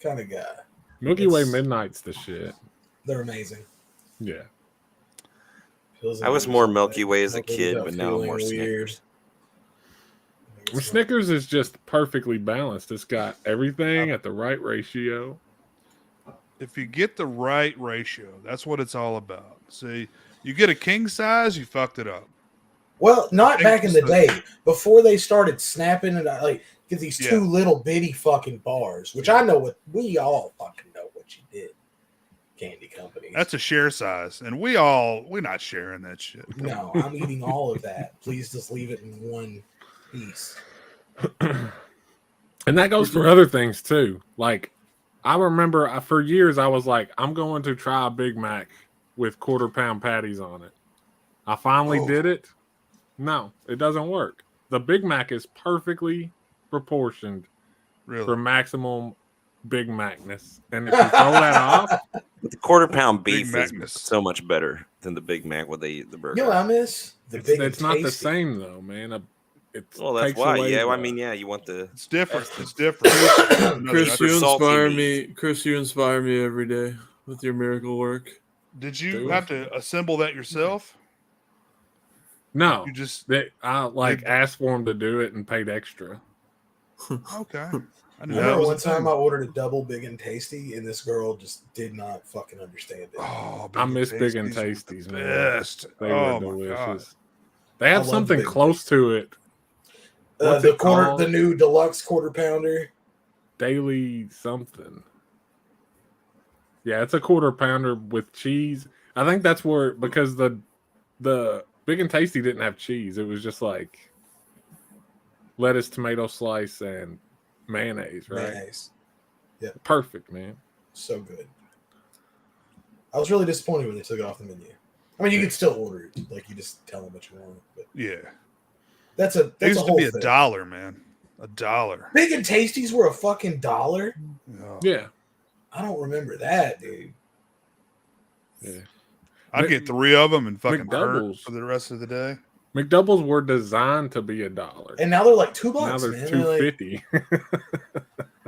kind of guy. Milky Way Midnight's the shit. They're amazing. Yeah. I was more Milky Way as a kid, but now I'm more Snickers. Snickers is just perfectly balanced. It's got everything at the right ratio. If you get the right ratio, that's what it's all about. See, you get a king size, you fucked it up. Well, not back in the day. Before they started snapping and get these two little bitty fucking bars, which I know what we all fucking know what you did. Candy companies. That's a share size, and we're not sharing that shit. No, I'm eating all of that. Please just leave it in one piece. And that goes for other things too. Like, I remember for years I was like, I'm going to try a Big Mac with 1/4 pound patties on it. I finally did it. No, it doesn't work. The Big Mac is perfectly proportioned for maximum Big Macness. And if you throw that off, the 1/4 pound beef is so much better than the Big Mac when they eat the burger. You know what I miss? It's not the same though, man. Well, that's why. Yeah, I mean, you want the. It's different. It's different. Chris, you inspire me every day with your miracle work. Did you have to assemble that yourself? No, you just asked for him to do it and paid extra. Okay. I remember one time I ordered a double Big and Tasty, and this girl just did not fucking understand it. Oh, I miss Big and Tasties, man. Best. They were delicious. They have something close to it. The new deluxe 1/4 pounder. Daily something. Yeah, it's a 1/4 pounder with cheese. I think that's where, because the Big and Tasty didn't have cheese. It was just like lettuce, tomato slice, and mayonnaise, right? Mayonnaise. Yeah. Perfect, man. So good. I was really disappointed when they took it off the menu. I mean, you could still order it. Like, you just tell them what you want. But yeah. That's a it used whole to be thing. $1, man. $1. Big and Tasties were a fucking $1? Yeah. I don't remember that, dude. Yeah. I'd get 3 of them and fucking hurt McDoubles for the rest of the day. McDoubles were designed to be $1. And now they're like $2. Now they're man. $2.50.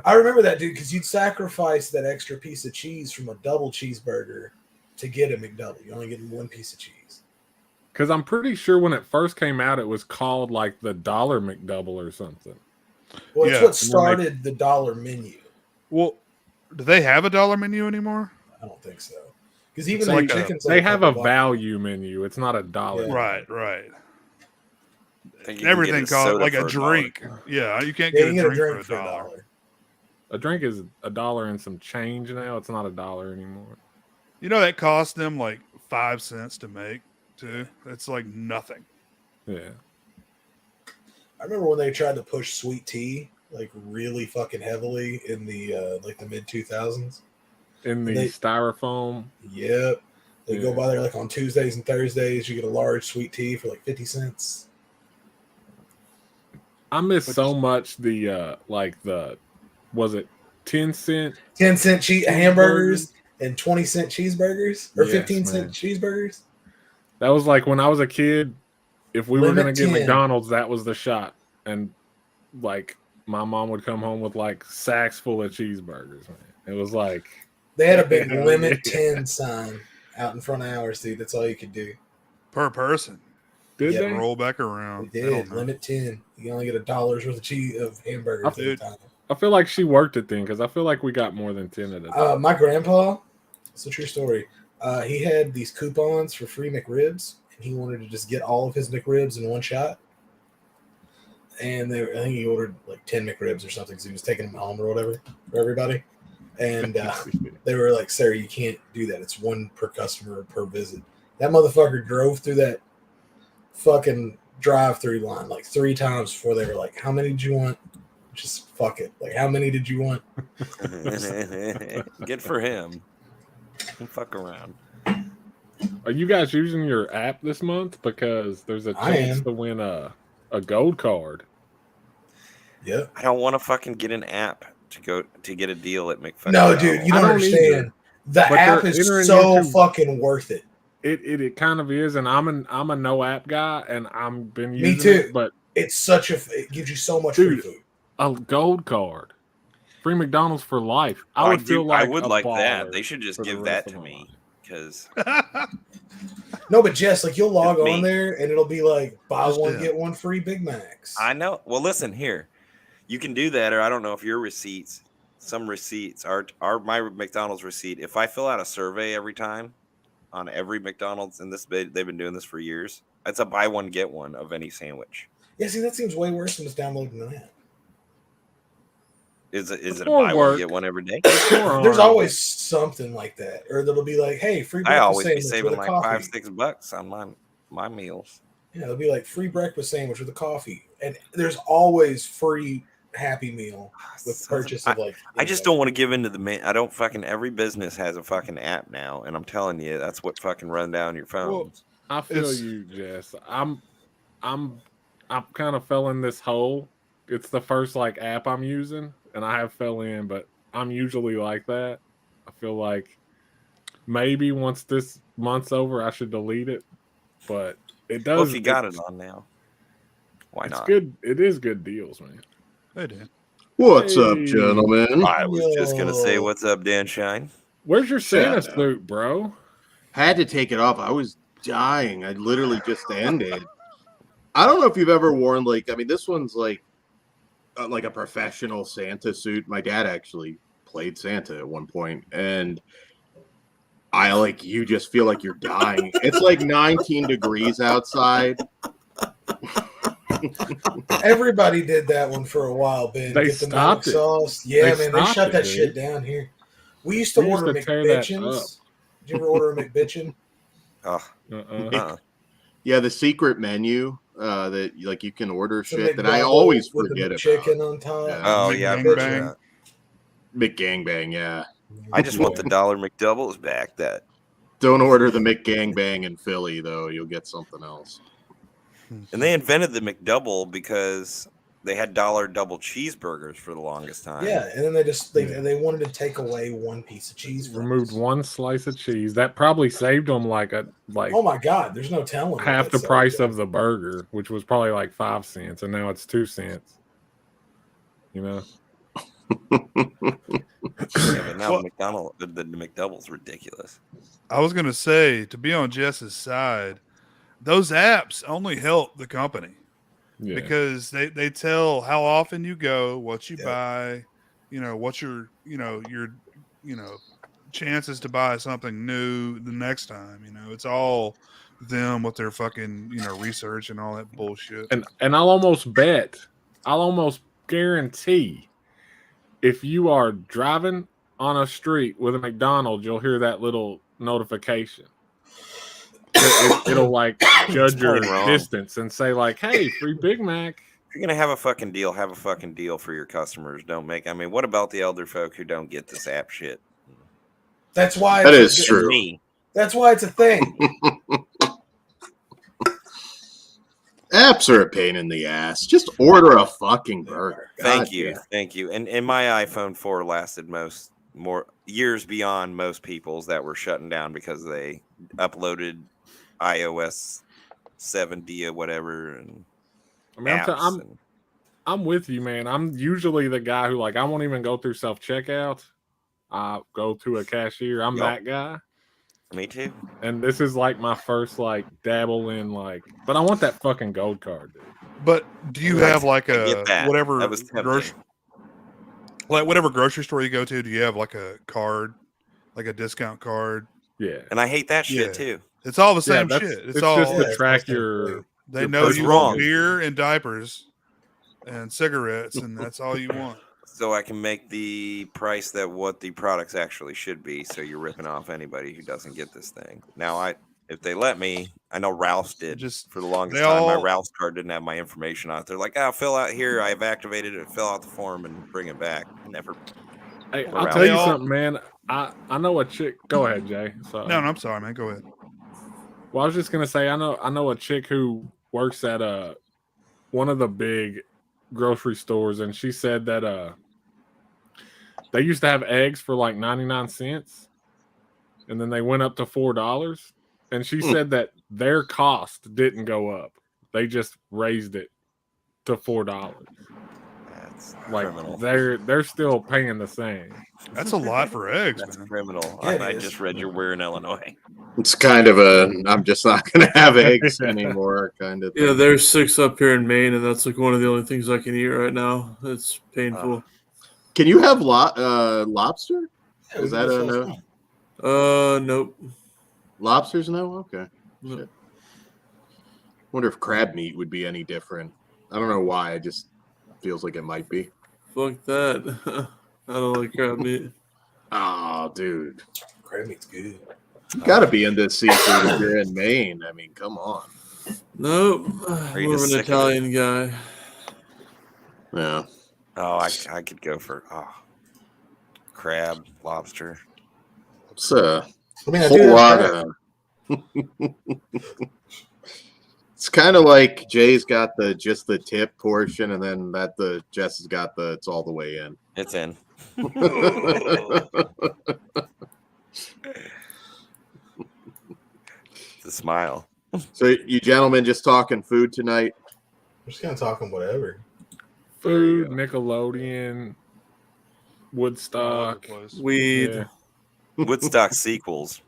I remember that, dude, because you'd sacrifice that extra piece of cheese from a double cheeseburger to get a McDouble. You only get 1 piece of cheese. Because I'm pretty sure when it first came out, it was called like the $1 McDouble or something. Well, it's what started the $1 menu. Well, do they have a $1 menu anymore? I don't think so. Because even like chicken's they have a value menu. It's not $1. Right, right. And everything costs like a drink. Yeah, you can't get a drink for $1. A drink is $1 and some change now. It's not $1 anymore. You know that cost them like 5 cents to make too. That's like nothing. Yeah. I remember when they tried to push sweet tea like really fucking heavily in the like the mid 2000s. In the styrofoam. Yep. They go by there like on Tuesdays and Thursdays. You get a large sweet tea for like 50 cents. I miss so much the was it 10-cent 10-cent hamburgers and 20-cent cheeseburgers or 15-cent man. cheeseburgers. That was like when I was a kid. If we were gonna get 10. McDonald's, that was the shot. And like my mom would come home with like sacks full of cheeseburgers. Man, it was like they had a big limit 10 sign out in front of ours, dude. That's all you could do per person. Did they roll back around? They did limit 10. You only get $1 worth of cheese of hamburgers at a time. I feel like she worked it then because I feel like we got more than 10 at a time. My grandpa, it's a true story. He had these coupons for free McRibs, and he wanted to just get all of his McRibs in one shot. and I think he ordered like 10 McRibs or something because he was taking them home or whatever for everybody. And they were like, "Sir, you can't do that. It's one per customer per visit." That motherfucker drove through that fucking drive-through line like 3 times before they were like, "How many did you want?" Just fuck it. Like, how many did you want? Good for him. Don't fuck around. Are you guys using your app this month? Because there's a chance to win a gold card. Yep. I don't want to fucking get an app to get a deal at McFucking. No, dude, you don't understand. The app is so fucking worth it. It kind of is, and I'm a no app guy, and I've been using Me too. it, but it's it gives you so much free food. A gold card, free McDonald's for life. I would feel like I would a like baller that. They should just for the give rest that to of my me life. because. No, but Jess, like you'll log It's on me. there and it'll be like buy Just one him. get one free Big Macs. I know. Well, listen here. You can do that, or I don't know if your receipts, some receipts are my McDonald's receipt. If I fill out a survey every time on every McDonald's, and they've been doing this for years, it's a buy one get one of any sandwich. Yeah, see, that seems way worse than just downloading an app. Is it a more buy work. one get one every day? There's always something like that, or that'll be like, "Hey, free I breakfast always be sandwich saving with a like coffee." $5-6 on my meals. Yeah, it'll be like free breakfast sandwich with a coffee, and there's always free Happy Meal with purchase of like. I just don't want to give into the man. I don't fucking. Every business has a fucking app now, and I'm telling you, that's what fucking run down your phones. I feel you, Jess. I'm kind of fell in this hole. It's the first like app I'm using, and I have fell in, but I'm usually like that. I feel like maybe once this month's over, I should delete it, but it does. Well, if you got it on now, why it's not? good. It is good deals, man. Hey, Dan. What's up, Hey. gentlemen? I was just gonna say, what's up, Dan Shine? Where's your Santa Shut up. suit, bro? Had to take it off. I was dying. I literally just ended. I don't know if you've ever worn this one's like a professional Santa suit. My dad actually played Santa at one point, and you just feel like you're dying. It's like 19 degrees outside. Everybody did that one for a while, Ben. They Get the stopped milk it. sauce. Yeah, They man, they stopped shut it, that dude. shit down here. We used to We used order to tear that up. McBitchins. Did you ever order a McBitchin? Oh, Yeah, the secret menu that you can order The shit that I McDouble always with forget the about. chicken on top. Yeah. oh yeah, I've heard of that. McGangbang, yeah. I just want the dollar McDoubles back. That Don't order the McGangbang in Philly though; you'll get something else. and they invented the McDouble because they had dollar double cheeseburgers for the longest time. Yeah, and then they wanted to take away one piece of cheese from Removed us. one slice of cheese. That probably saved them like Oh my god, there's no telling. what half that the saved price them. of the burger, which was probably like 5 cents, and now it's 2 cents. You know, Yeah, but now the McDouble's ridiculous. I was gonna say, to be on Jess's side, those apps only help the company yeah. because they tell how often you go, what you buy, what's your chances to buy something new the next time. It's all them with their fucking research and all that bullshit. And I'll almost guarantee, if you are driving on a street with a McDonald's, you'll hear that little notification. It'll like judge your probably wrong. distance and say like, "Hey, free Big Mac." If you're gonna have a fucking deal, have a fucking deal for your customers. Don't make. I mean, what about the elder folk who don't get this app shit? That's why That it's is true. Me. That's why it's a thing. Apps are a pain in the ass. Just order a fucking burger. Thank God you, damn. thank you. And my iPhone 4 lasted more years beyond most people's that were shutting down because they uploaded iOS 7D or whatever. And I mean, apps and- I'm with you, man. I'm usually the guy who I won't even go through self checkout. I go to a cashier. I'm that guy. Me too. And this is my first dabble in but I want that fucking gold card, dude. But do you have like I get that. whatever That was tempting. whatever grocery store you go to? Do you have like a card, like a discount card? Yeah. And I hate that shit Yeah. too. It's all the same Yeah, shit. it's all just to track your. They your know you wrong. want beer and diapers. and cigarettes, and that's all you want. So I can make the price that what the products actually should be. So you're ripping off anybody who doesn't get this thing. Now, if they let me, I know Ralph's did. Just for the longest they time, my all- Ralph's card didn't have my information on it. They're like, "Oh, fill out here. I've activated it. Fill out the form and bring it back." Never. Hey, for I'll Ralph. tell you They all- something, man. I know a chick. Go ahead, Jay. Sorry. No, I'm sorry, man. Go ahead. Well, I was just gonna say I know a chick who works at one of the big grocery stores, and she said that they used to have eggs for like 99 cents, and then they went up to $4. And she said that their cost didn't go up; they just raised it to $4. That's Like criminal. they're still paying the same. That's a lot for eggs, That's man. criminal. Yeah, it I is. just read you're in Illinois. It's kind of I'm just not going to have eggs anymore kind of thing. Yeah, there's 6 up here in Maine, and that's like one of the only things I can eat right now. It's painful. Can you have lobster? Yeah, Is we that can a sell no? some. Nope. Lobster's no? Okay. No. Shit. Wonder if crab meat would be any different. I don't know why. It just feels like it might be. Fuck that. I don't like crab meat. Oh, dude. Crab meat's good. You got to be into seafood if you're in Maine. I mean, come on. Nope. Are you More of just an sick of it? Italian guy. Yeah. Oh, I could go for crab, lobster. It's a I mean, I whole do have lot crab. of. It's kind of like Jay's got just the tip portion, and then Jess has got it's all the way in. It's in. The smile. So you gentlemen just talking food tonight? We're just gonna talk on whatever. Food, Nickelodeon, Woodstock, Weed. yeah. Woodstock sequels.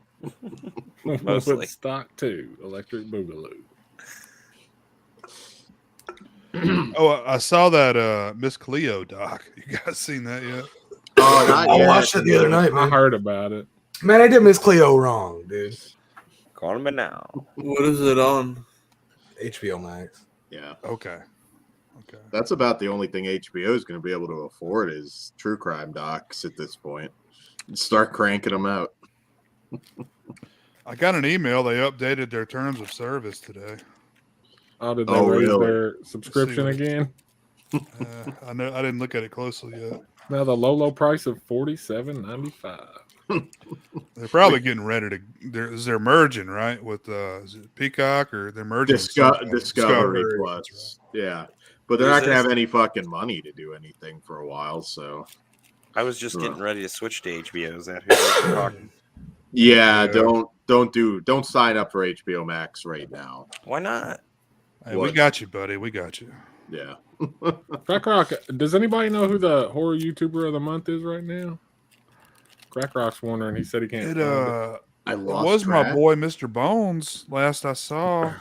Mostly. Woodstock 2, Electric Boogaloo. Oh, I saw that Miss Cleo doc. You guys seen that yet? Oh, not I yet. watched it the other night, I man. heard about it. Man, I did Miss Cleo wrong, dude. Call me now. What is it on? HBO Max. Yeah. Okay. That's about the only thing HBO is going to be able to afford is true crime docs at this point. Start cranking them out. I got an email. They updated their terms of service today. Oh, did they raise really? their subscription what- again? I know I didn't look at it closely yet. Now the low price of $47.95. They're probably getting ready to. They're merging, right? With is it Peacock or they're merging? with something. Discovery That's Plus. Yeah. But they're Who's not going to this? have any fucking money to do anything for a while. So, I was just getting ready to switch to HBO. Is that who you're talking? yeah, Yeah. don't sign up for HBO Max right now. Why not? Hey, we What? got you, buddy. We got you. Yeah. Crack Rock, does anybody know who the horror YouTuber of the month is right now? Crack Rock's wondering. He said he can't. It find it. I it lost was my track. boy Mr. Bones last I saw.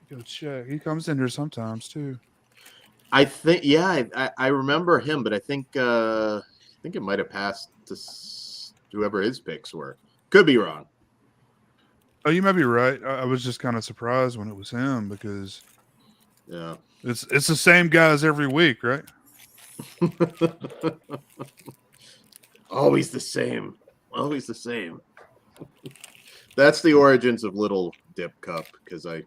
Go check. He comes in here sometimes too. I think, yeah, I remember him, but I think it might have passed to whoever his picks were. Could be wrong. Oh, you might be right. I was just kind of surprised when it was him because Yeah. it's the same guys every week, right? Always the same. Always the same. That's the origins of Little Dip Cup because I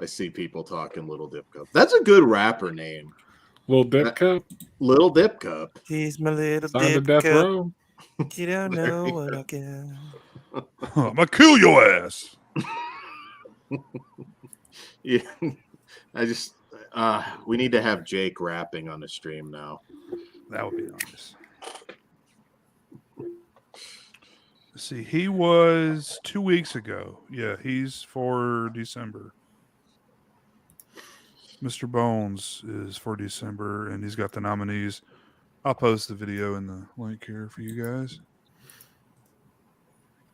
see people talking Little Dip Cup. That's a good rapper name. Little Dip Cup. Little Dip Cup. He's my little Signed to dip Death cup. Row. You don't There know you what go. I can. I'm gonna kill your ass. Yeah. I just we need to have Jake rapping on the stream now. That would be nice. Let's see, he was 2 weeks ago. Yeah, he's for December. Mr. Bones is for December, and he's got the nominees. I'll post the video in the link here for you guys.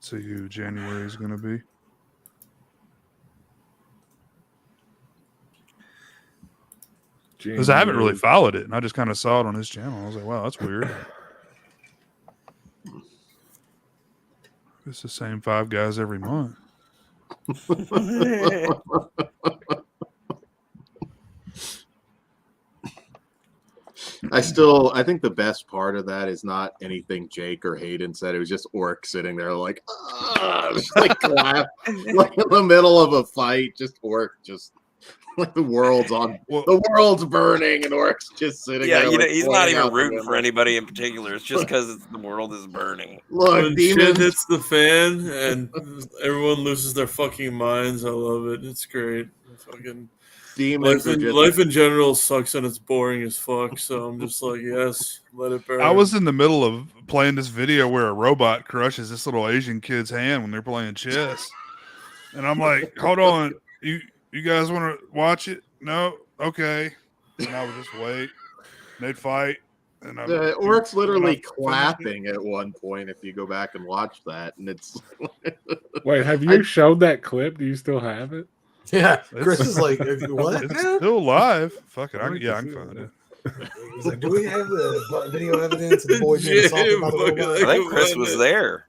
See who January is going to be. Because I haven't really followed it, and I just kind of saw it on his channel. I was like, wow, that's weird. It's the same 5 guys every month. I think the best part of that is not anything Jake or Hayden said. It was just Orc sitting there like, just like clap, like in the middle of a fight. Just Orc, just like the world's burning, and Orc's just sitting there. Yeah, like, he's not pointing even out the rooting for window. anybody in particular. It's just because the world is burning. Look, when shit hits the fan and everyone loses their fucking minds, I love it. It's great. Fucking Demons life in general sucks and it's boring as fuck. So I'm just like, yes, let it burn. I was in the middle of playing this video where a robot crushes this little Asian kid's hand when they're playing chess, and I'm like, hold on, you guys want to watch it? No, okay. And I would just wait. They'd fight. And the Orc's literally clapping at one point. If you go back and watch that, and it's wait, have you showed that clip? Do you still have it? Yeah, Chris is like, what? It's still live. Fuck it. I can find it. He's like, do we have the video evidence of the boy being assaulted by the robot? I think Chris was there.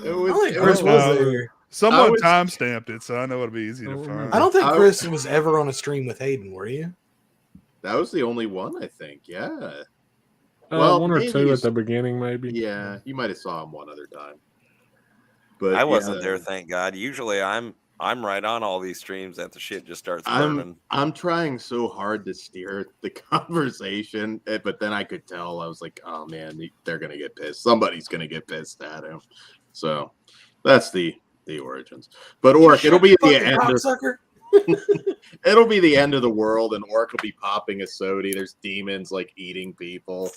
Chris was there. Someone timestamped it, so I know it'll be easy to find. I don't think Chris was ever on a stream with Hayden, were you? That was the only one, I think. Yeah. One or two at the beginning, maybe. Yeah, you might have saw him one other time. But I wasn't there, thank God. Usually I'm right on all these streams that the shit just starts burning. I'm trying so hard to steer the conversation, but then I could tell. I was like, oh man, they're gonna get pissed. Somebody's gonna get pissed at him. So that's the origins. But Orc, it'll be the end. It'll be the end of the world, and Orc will be popping a sody. There's demons like eating people,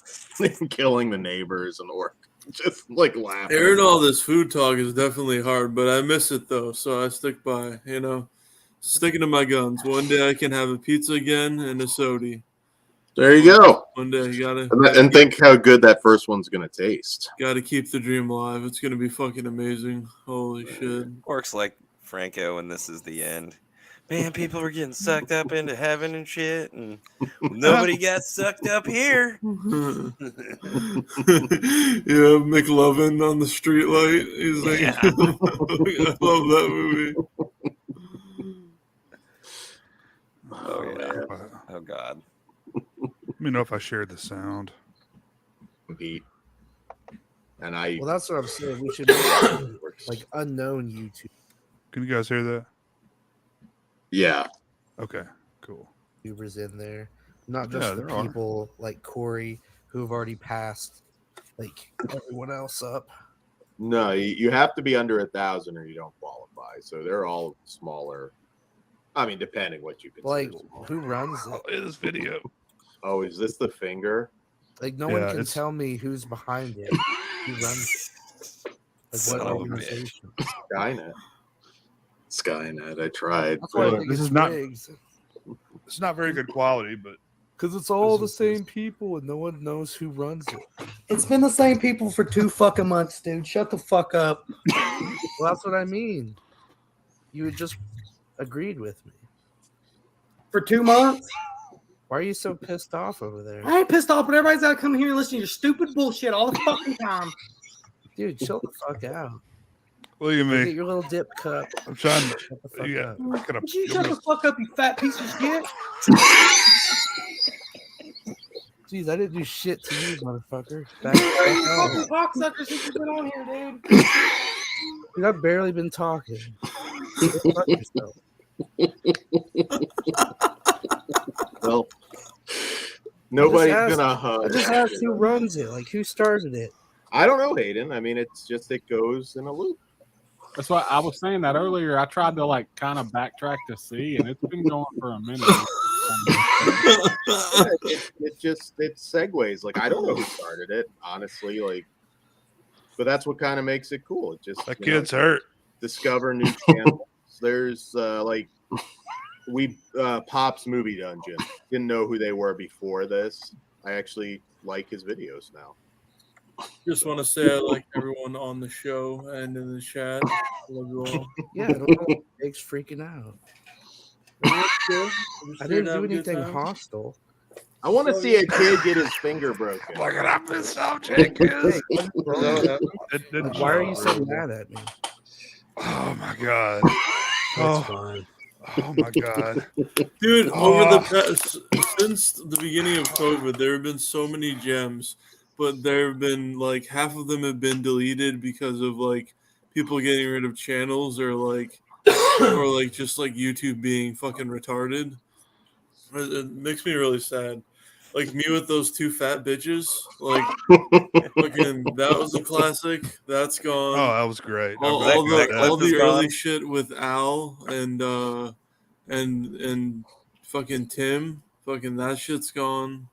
killing the neighbors, and Orc just like laughing. Hearing all this food talk is definitely hard, but I miss it though, so I stick by, sticking to my guns. One day I can have a pizza again and a sody. There you go. One day you gotta and think how good that first one's gonna taste. Gotta keep the dream alive. It's gonna be fucking amazing. Holy shit. Works like Franco, and this is the end. Man, people are getting sucked up into heaven and shit, and nobody got sucked up here. McLovin on the street light. He's like, I love that movie. Oh yeah. Oh God. Let me know if I shared the sound. And I. Well, that's what I'm saying. We should like unknown YouTube. Can you guys hear that? Yeah. Okay. Cool. YouTubers in there, not just the people like Corey who have already passed, like everyone else up. No, you have to be under 1,000 or you don't qualify. So they're all smaller. I mean, depending what you consider. Like, small. who runs it? This video. Oh, is this the finger? Like, no one can tell me who's behind it. Who runs it? Like, what organization? Skynet. I tried. This is not. It's not very good quality, but because it's all the same people and no one knows who runs it. It's been the same people for 2 fucking months, dude. Shut the fuck up. Well, that's what I mean. You had just agreed with me. For 2 months? Why are you so pissed off over there? I ain't pissed off, but everybody's got to come here and listen to your stupid bullshit all the fucking time. Dude, chill the fuck out. Look at me. Get your little dip cup. I'm trying to. Shut the fuck Yeah. up. Would you shut the fuck up, you fat piece of shit? Jeez, I didn't do shit to you, motherfucker. Back up. Cocksucker since you've been on here, dude. Dude, I've barely been talking. Fuck yourself. Well, nobody's I gonna. just asked who runs it. Like, who started it? I don't know, Hayden. I mean, it's just it goes in a loop. That's why I was saying that earlier. I tried to like kind of backtrack to see, and it's been going for a minute. It segues. Like, I don't know who started it, honestly. Like, but that's what kind of makes it cool. It just that kid's hurt. Discover new channels. There's Pop's Movie Dungeon. Didn't know who they were before this. I actually like his videos now. Just want to say I like everyone on the show and in the chat. Love you all. Yeah, I don't know. Jake's freaking out. I didn't do anything hostile. I want to see a kid get his finger broken. Look at how pissed off Jake is. Why are you so mad at me? Oh my God. That's fine. Oh my god, dude! Over the past, since the beginning of COVID, there have been so many gems, but there have been like half of them have been deleted because of like people getting rid of channels or like just like YouTube being fucking retarded. It makes me really sad. Like me with those two fat bitches, like fucking that was a classic. That's gone. oh, that was great. All the early shit with Al and fucking Tim, fucking that shit's gone.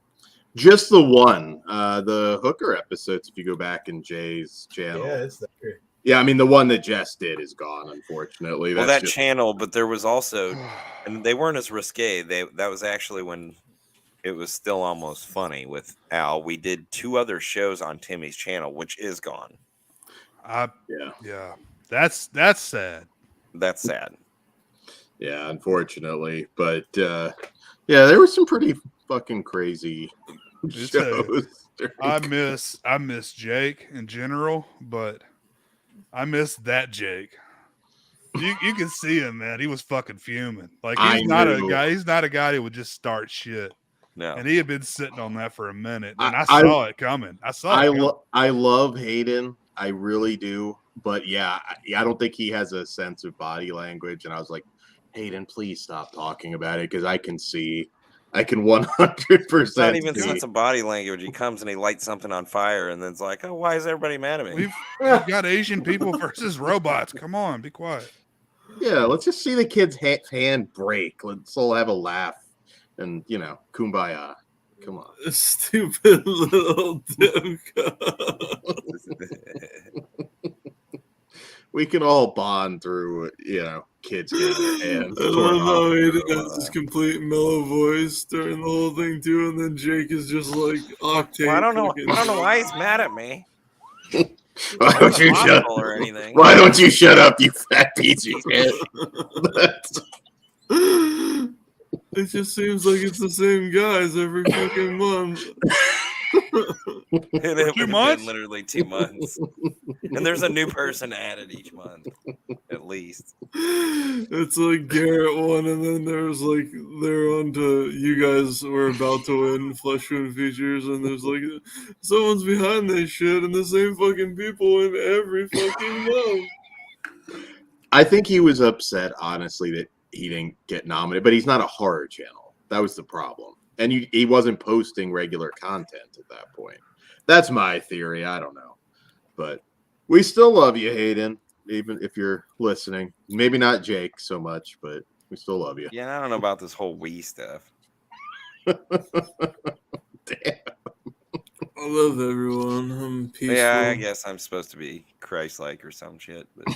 Just the one, the hooker episodes. If you go back in Jay's channel, Yeah, it's there. Yeah, I mean the one that Jess did is gone, unfortunately. Well, That's that just... channel, but there was also, and they weren't as risque. That was actually when it was still almost funny with Al. We did 2 other shows on Timmy's channel, which is gone. Yeah, that's sad. That's sad. Yeah, unfortunately, but yeah, there was some pretty fucking crazy shows. I miss Jake in general, but I miss that Jake. You can see him, man. He was fucking fuming. Like he's not a guy who would just start shit. No. And he had been sitting on that for a minute, and I saw it coming. I love Hayden. I really do. But yeah, I don't think he has a sense of body language. And I was like, Hayden, please stop talking about it because I can 100%. Not even sense of body language. He comes and he lights something on fire, and then it's like, oh, why is everybody mad at me? We've got Asian people versus robots. Come on, be quiet. Yeah, let's just see the kid's hand break. Let's all have a laugh and, kumbaya. Come on. Stupid little Dimka. We can all bond through, kids getting their hands. I love how Aiden has this complete mellow voice during the whole thing too, and then Jake is just like octane. Well, I don't know why he's mad at me. Why don't you shut up, you fat piece of shit? It just seems like it's the same guys every fucking month. It 2 months? Literally 2 months. And there's a new person added each month, at least. It's like Garrett won, and then there's like they're on to you guys were about to win Fleshwood features, and there's like someone's behind this shit, and the same fucking people win every fucking month. I think he was upset, honestly, that he didn't get nominated, but he's not a horror channel. That was the problem. And he wasn't posting regular content at that point. That's my theory. I don't know. But we still love you, Hayden, even if you're listening. Maybe not Jake so much, but we still love you. Yeah, I don't know about this whole Wii stuff. Damn. I love everyone. I'm peaceful. Yeah, I guess I'm supposed to be Christ-like or some shit. But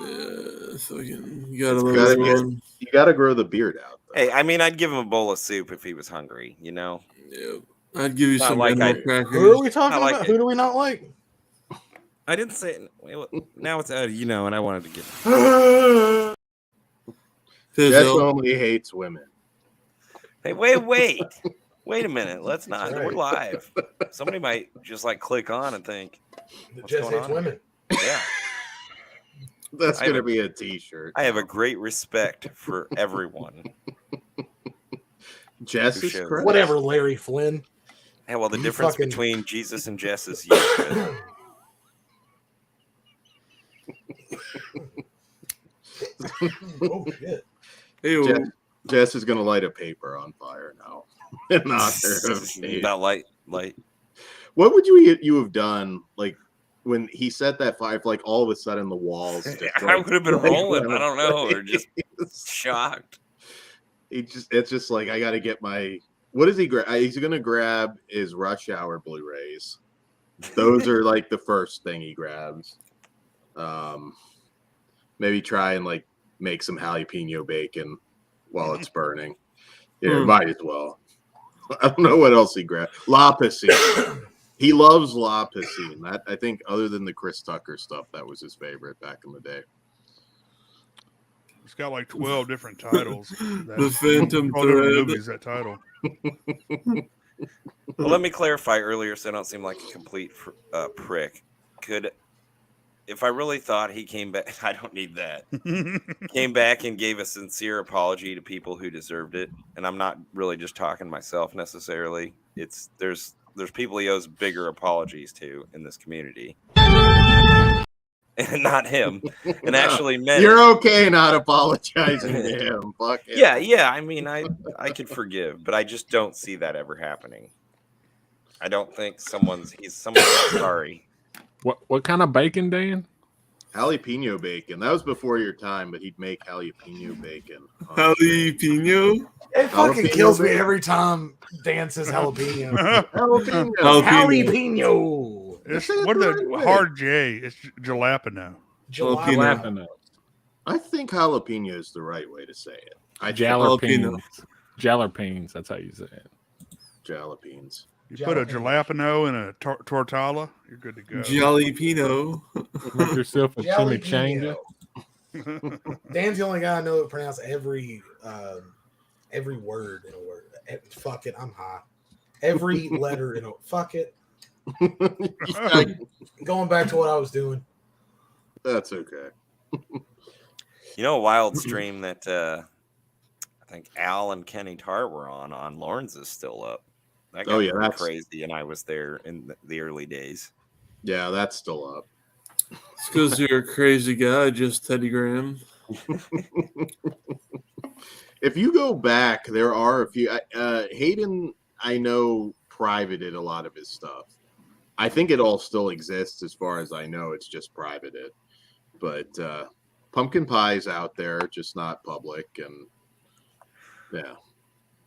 yeah, fucking, you gotta love everyone. You gotta grow the beard out. Hey, I mean, I'd give him a bowl of soup if he was hungry, Yeah, I'd give you Not some like crackers. Who are we talking about? Who do we not like? I didn't say it. Now it's out, and I wanted to get. Jess only hates women. Hey, wait a minute. Let's not. We're live. Somebody might just click on and think, Jess hates women. Yeah. That's going to be a t-shirt. I have a great respect for everyone. Jess is correct. Whatever, Larry Flynn. Yeah, well, the difference between Jesus and Jess is you. Oh, shit. Hey, Jess is going to light a paper on fire now. In honor of me. Not light. What would you have done, when he set that fire, all of a sudden the walls. I would have been rolling. I don't know, or just shocked. It's just like I got to get my. What does he grab? He's gonna grab his Rush Hour Blu-rays. Those are the first thing he grabs. Maybe try and make some jalapeno bacon while it's burning. Yeah, might as well. I don't know what else he grabbed. La Piscine. He loves La Piscine. That I think, other than the Chris Tucker stuff, that was his favorite back in the day. He's got 12 different titles. The Phantom Thread. Thread. That title. Well, let me clarify earlier, so I don't seem like a complete prick. if I really thought he came back, I don't need that. Came back and gave a sincere apology to people who deserved it, and I'm not really just talking myself necessarily. It's there's people he owes bigger apologies to in this community, and not him. And actually, meant You're it. okay not apologizing to him. Fuck it. Yeah. I mean, I could forgive, but I just don't see that ever happening. I don't think someone's sorry. What kind of bacon, Dan? Jalapeno bacon. That was before your time, but he'd make jalapeno bacon. Jalapeno? It fucking Jalapeno kills me bacon. every time Dan says jalapeno. Jalapeno. Jalapeno. It's, what are the hard J? It's jalapeno. Jalapeno. I think jalapeno is the right way to say it. Jalapenos. Jalapenos. That's how you say it. Jalapenos. You put a jalapeno in a tortilla, you're good to go. Jalapeno. Make yourself a chimichanga. Dan's the only guy I know that pronounce every word in a word. Fuck it, I'm high. Every letter in a fuck it. Going back to what I was doing. That's okay. You know, a wild stream that I think Al and Kenny Tart were on Lawrence is still up. That got pretty that's crazy, and I was there in the early days. Yeah, that's still up. It's because you're a crazy guy, just Teddy Graham. If you go back, there are a few. Hayden, I know, privated a lot of his stuff. I think it all still exists as far as I know. It's just privated. But Pumpkin Pie's out there, just not public. And yeah,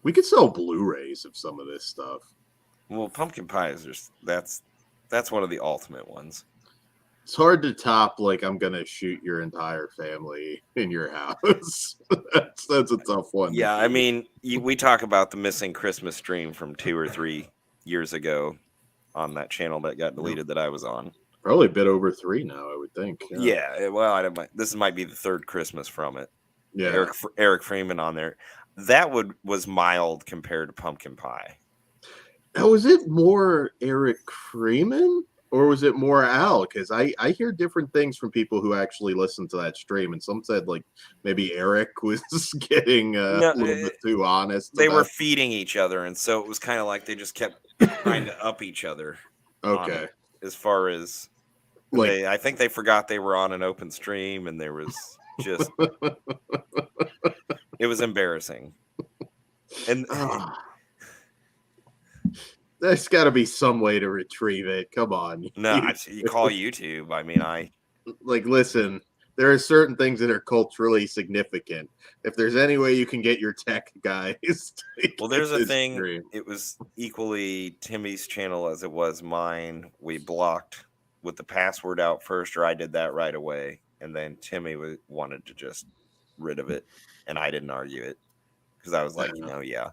we could sell Blu-rays of some of this stuff. Well, Pumpkin Pie is just that's one of the ultimate ones. It's hard to top, like, I'm gonna shoot your entire family in your house. that's a tough one. Yeah, I mean, we talk about the missing Christmas stream from 2 or 3 years ago on that channel that got deleted that I was on. Probably a bit over 3 now, I would think. Yeah, well, this might be the third Christmas from it. Yeah, Eric Freeman on there. That was mild compared to Pumpkin Pie. Now, was it more Eric Freeman or was it more Al? Because I hear different things from people who actually listen to that stream, and some said like maybe Eric was getting a little bit too honest. They were feeding each other, and so it was kind of like they just kept trying to up each other. Okay. As far as I think they forgot they were on an open stream, and there was just it was embarrassing. And there's got to be some way to retrieve it. Come on. No, you call YouTube. I mean, listen. There are certain things that are culturally significant. If there's any way you can get your tech guys, well, there's a thing. Stream. It was equally Timmy's channel as it was mine. We blocked with the password out first, or I did that right away, and then Timmy wanted to just rid of it, and I didn't argue it because I was like, yeah.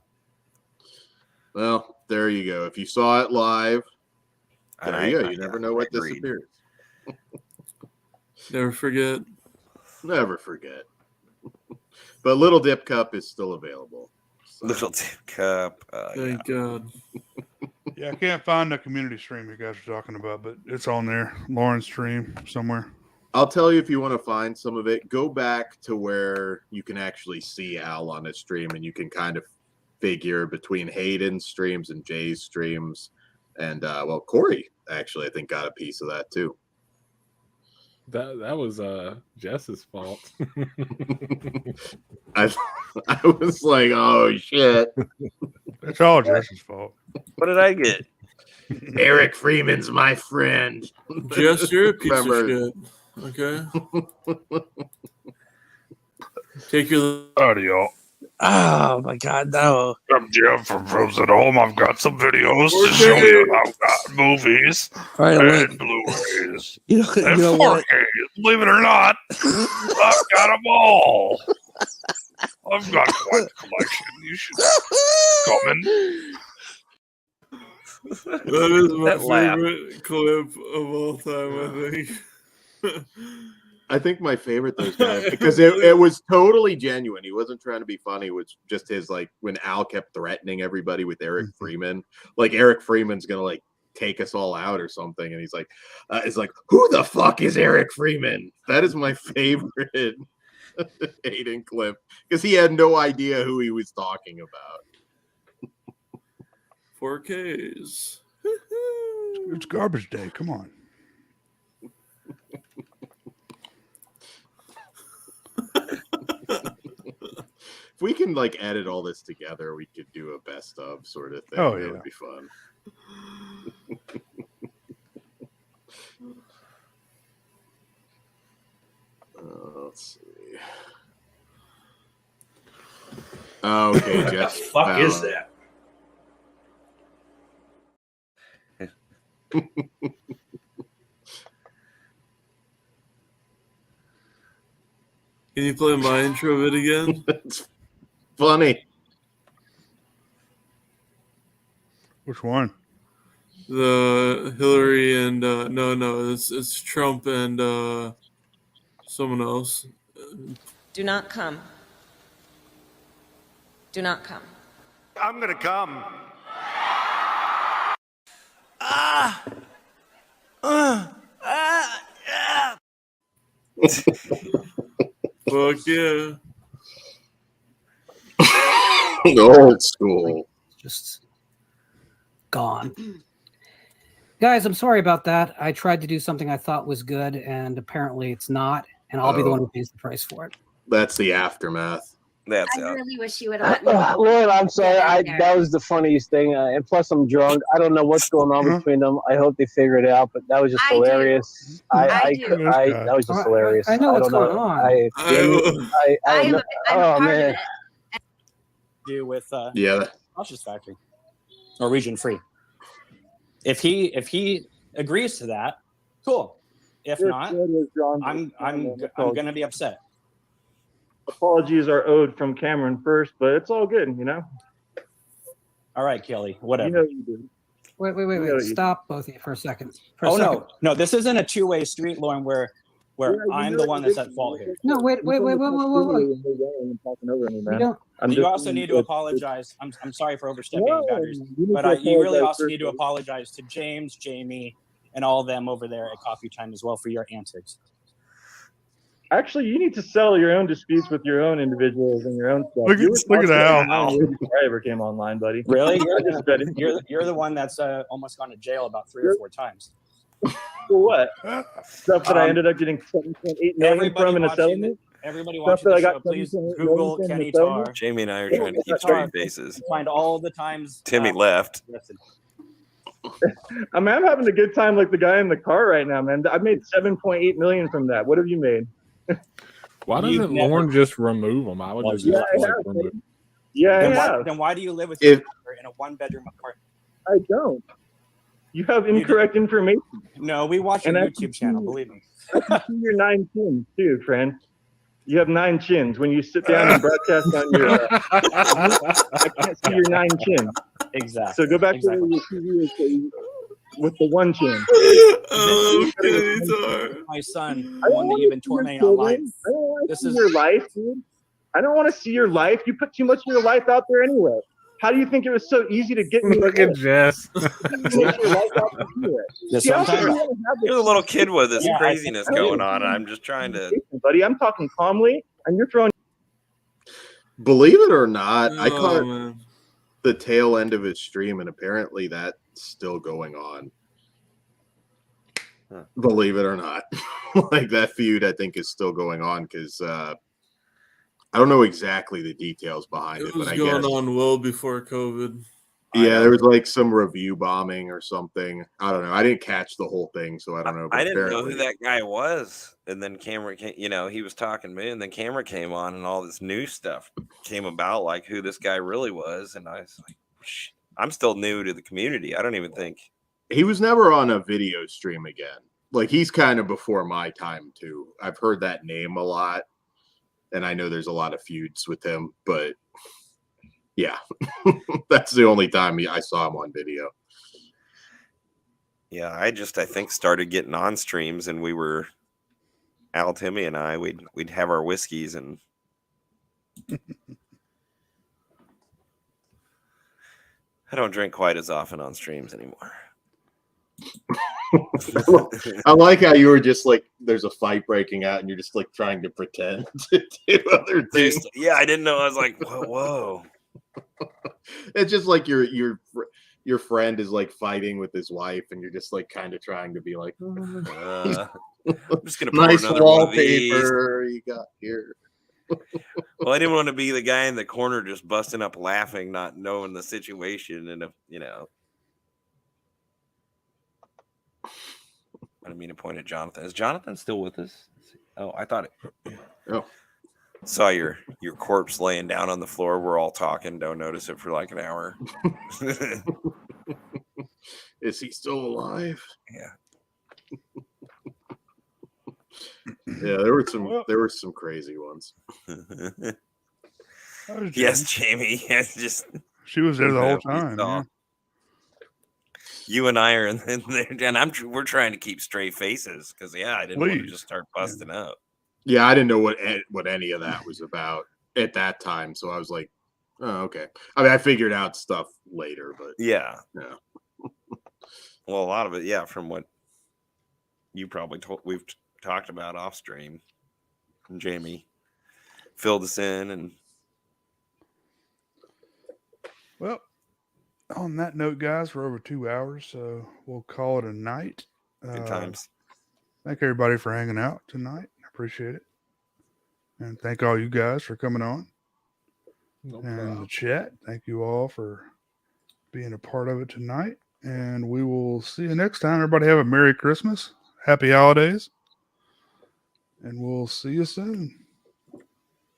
Well, there you go. If you saw it live, there you go. You never know what disappears. Never forget. Never forget. But Little Dip Cup is still available. So. Little Dip Cup. Thank God. Yeah, I can't find the community stream you guys are talking about, but it's on there. Lauren's stream somewhere. I'll tell you if you want to find some of it. Go back to where you can actually see Al on his stream, and you can kind of figure between Hayden's streams and Jay's streams. And, Corey actually, I think, got a piece of that too. That was Jess's fault. I was like, oh shit. It's all Jess's fault. What did I get? Eric Freeman's my friend. Jess, you're a piece of shit. Okay. Take your audio. Oh my God, no! I'm Jim from Rose at Home. I've got some videos to show you. I've got movies and Blu-rays you and know 4K. what? Believe it or not, I've got them all. I've got quite a collection. You should come in. That is my favorite clip of all time, I think. I think my favorite those guys because it was totally genuine. He wasn't trying to be funny. It was just his like when Al kept threatening everybody with Eric Freeman. Like Eric Freeman's gonna like take us all out or something. And he's like, it's like, who the fuck is Eric Freeman? That is my favorite Hayden clip because he had no idea who he was talking about. 4Ks. It's garbage day. Come on. If we can like edit all this together, we could do a best of sort of thing. Oh, That yeah. would be fun. Let's see. Okay, What Jeff. the fuck is that? Can you play my intro bit again? It's funny. Which one? The Hillary and no, it's Trump and someone else. Do not come. Do not come. I'm gonna come. Fuck yeah. Old school. Just gone. Guys, I'm sorry about that. I tried to do something I thought was good, and apparently it's not. And I'll be the one who pays the price for it. That's the aftermath. That's I out. really wish you would have let me. Lord, I'm sorry. Get out there. That was the funniest thing. And plus, I'm drunk. I don't know what's going on between them. I hope they figure it out. But that was just I do. hilarious. I do. That was just hilarious. I know what's don't going on. I I'm oh part man. of it. Do with Yeah. Sausage Factory or region free. If he agrees to that, cool. If not, I'm going to be upset. Apologies are owed from Cameron first, but it's all good, you know. All right, Kelly. Whatever. You know you do. Wait. Stop both of you for a second. No. This isn't a two-way street, Lauren, where I'm the one that's at fault here. No, wait. You You also need to apologize. I'm sorry for overstepping your boundaries, but you really also need to apologize to James, Jamie, and all of them over there at Coffee Time as well for your antics. Actually, you need to settle your own disputes with your own individuals and your own stuff. Look at Al. Before I ever came online, buddy. Really? You're the one that's almost gone to jail about 3 or 4 times. For what? Stuff that I ended up getting 7.8 million from in a settlement? Everybody watching the show, please Google Kenny Tar. Jamie and I are trying to keep straight faces. Find all the times Timmy left. I mean, I'm having a good time like the guy in the car right now, man. I've made 7.8 million from that. What have you made? Why doesn't Lauren just remove them? I would just remove them. Then why do you live with your mother in a 1-bedroom apartment? I don't. You have incorrect information. No, we watch your YouTube channel, believe me. I can see your 9 chins too, friend. You have 9 chins. When you sit down and broadcast on your I can't see your 9 chins. Exactly. So go back to where your TV is with the 1 chin. My son, the one that you've been tormenting online. I don't want to see your life, dude. I don't want to see your life. You put too much of your life out there anyway. How do you think it was so easy to get me? Look at Jess. You're the little kid with this craziness going on. I'm just trying to. Buddy, I'm talking calmly, and you're throwing. Believe it or not, I caught the tail end of his stream, and apparently that's still going on. Huh. Believe it or not, like that feud, I think is still going on because I don't know exactly the details behind it, It was but I going guess on well before COVID. yeah, there was like some review bombing or something. I don't know. I didn't catch the whole thing, so I don't know. But I didn't know apparently- who that guy was. And then Cameron came, he was talking to me, and then Cameron came on, and all this new stuff came about, like who this guy really was. And I was like, I'm still new to the community. I don't even think. He was never on a video stream again. Like he's kind of before my time too. I've heard that name a lot, and I know there's a lot of feuds with him, but yeah, that's the only time I saw him on video. Yeah, I think started getting on streams, and we were Al, Timmy, and I. We'd have our whiskeys, and I don't drink quite as often on streams anymore. I like how you were just like, there's a fight breaking out, and you're just like trying to pretend to do other things. Yeah, I didn't know. I was like, whoa. It's just like your friend is like fighting with his wife, and you're just like kind of trying to be like, I'm just gonna pour nice another one of these. wallpaper you got here. Well, I didn't want to be the guy in the corner just busting up laughing, not knowing the situation, and I didn't mean to point at Jonathan. Is Jonathan still with us? Oh, I thought it. Oh. Saw your corpse laying down on the floor. We're all talking. Don't notice it for like an hour. Is he still alive? Yeah. Yeah, there were some crazy ones. Yes, Jamie. Yes, just she was there the whole time. Yeah. You and I are in there, and we're trying to keep straight faces because I didn't want to just start busting up. Yeah, I didn't know what any of that was about at that time, so I was like, oh, okay. I mean, I figured out stuff later, but yeah. Well, a lot of it, from what you probably we've talked about off stream, and Jamie filled us in, and well, on that note, guys, we're over 2 hours, so we'll call it a night. Good times. Thank everybody for hanging out tonight. I appreciate it. And thank all you guys for coming on. The chat. Thank you all for being a part of it tonight. And we will see you next time. Everybody have a Merry Christmas. Happy holidays. And we'll see you soon.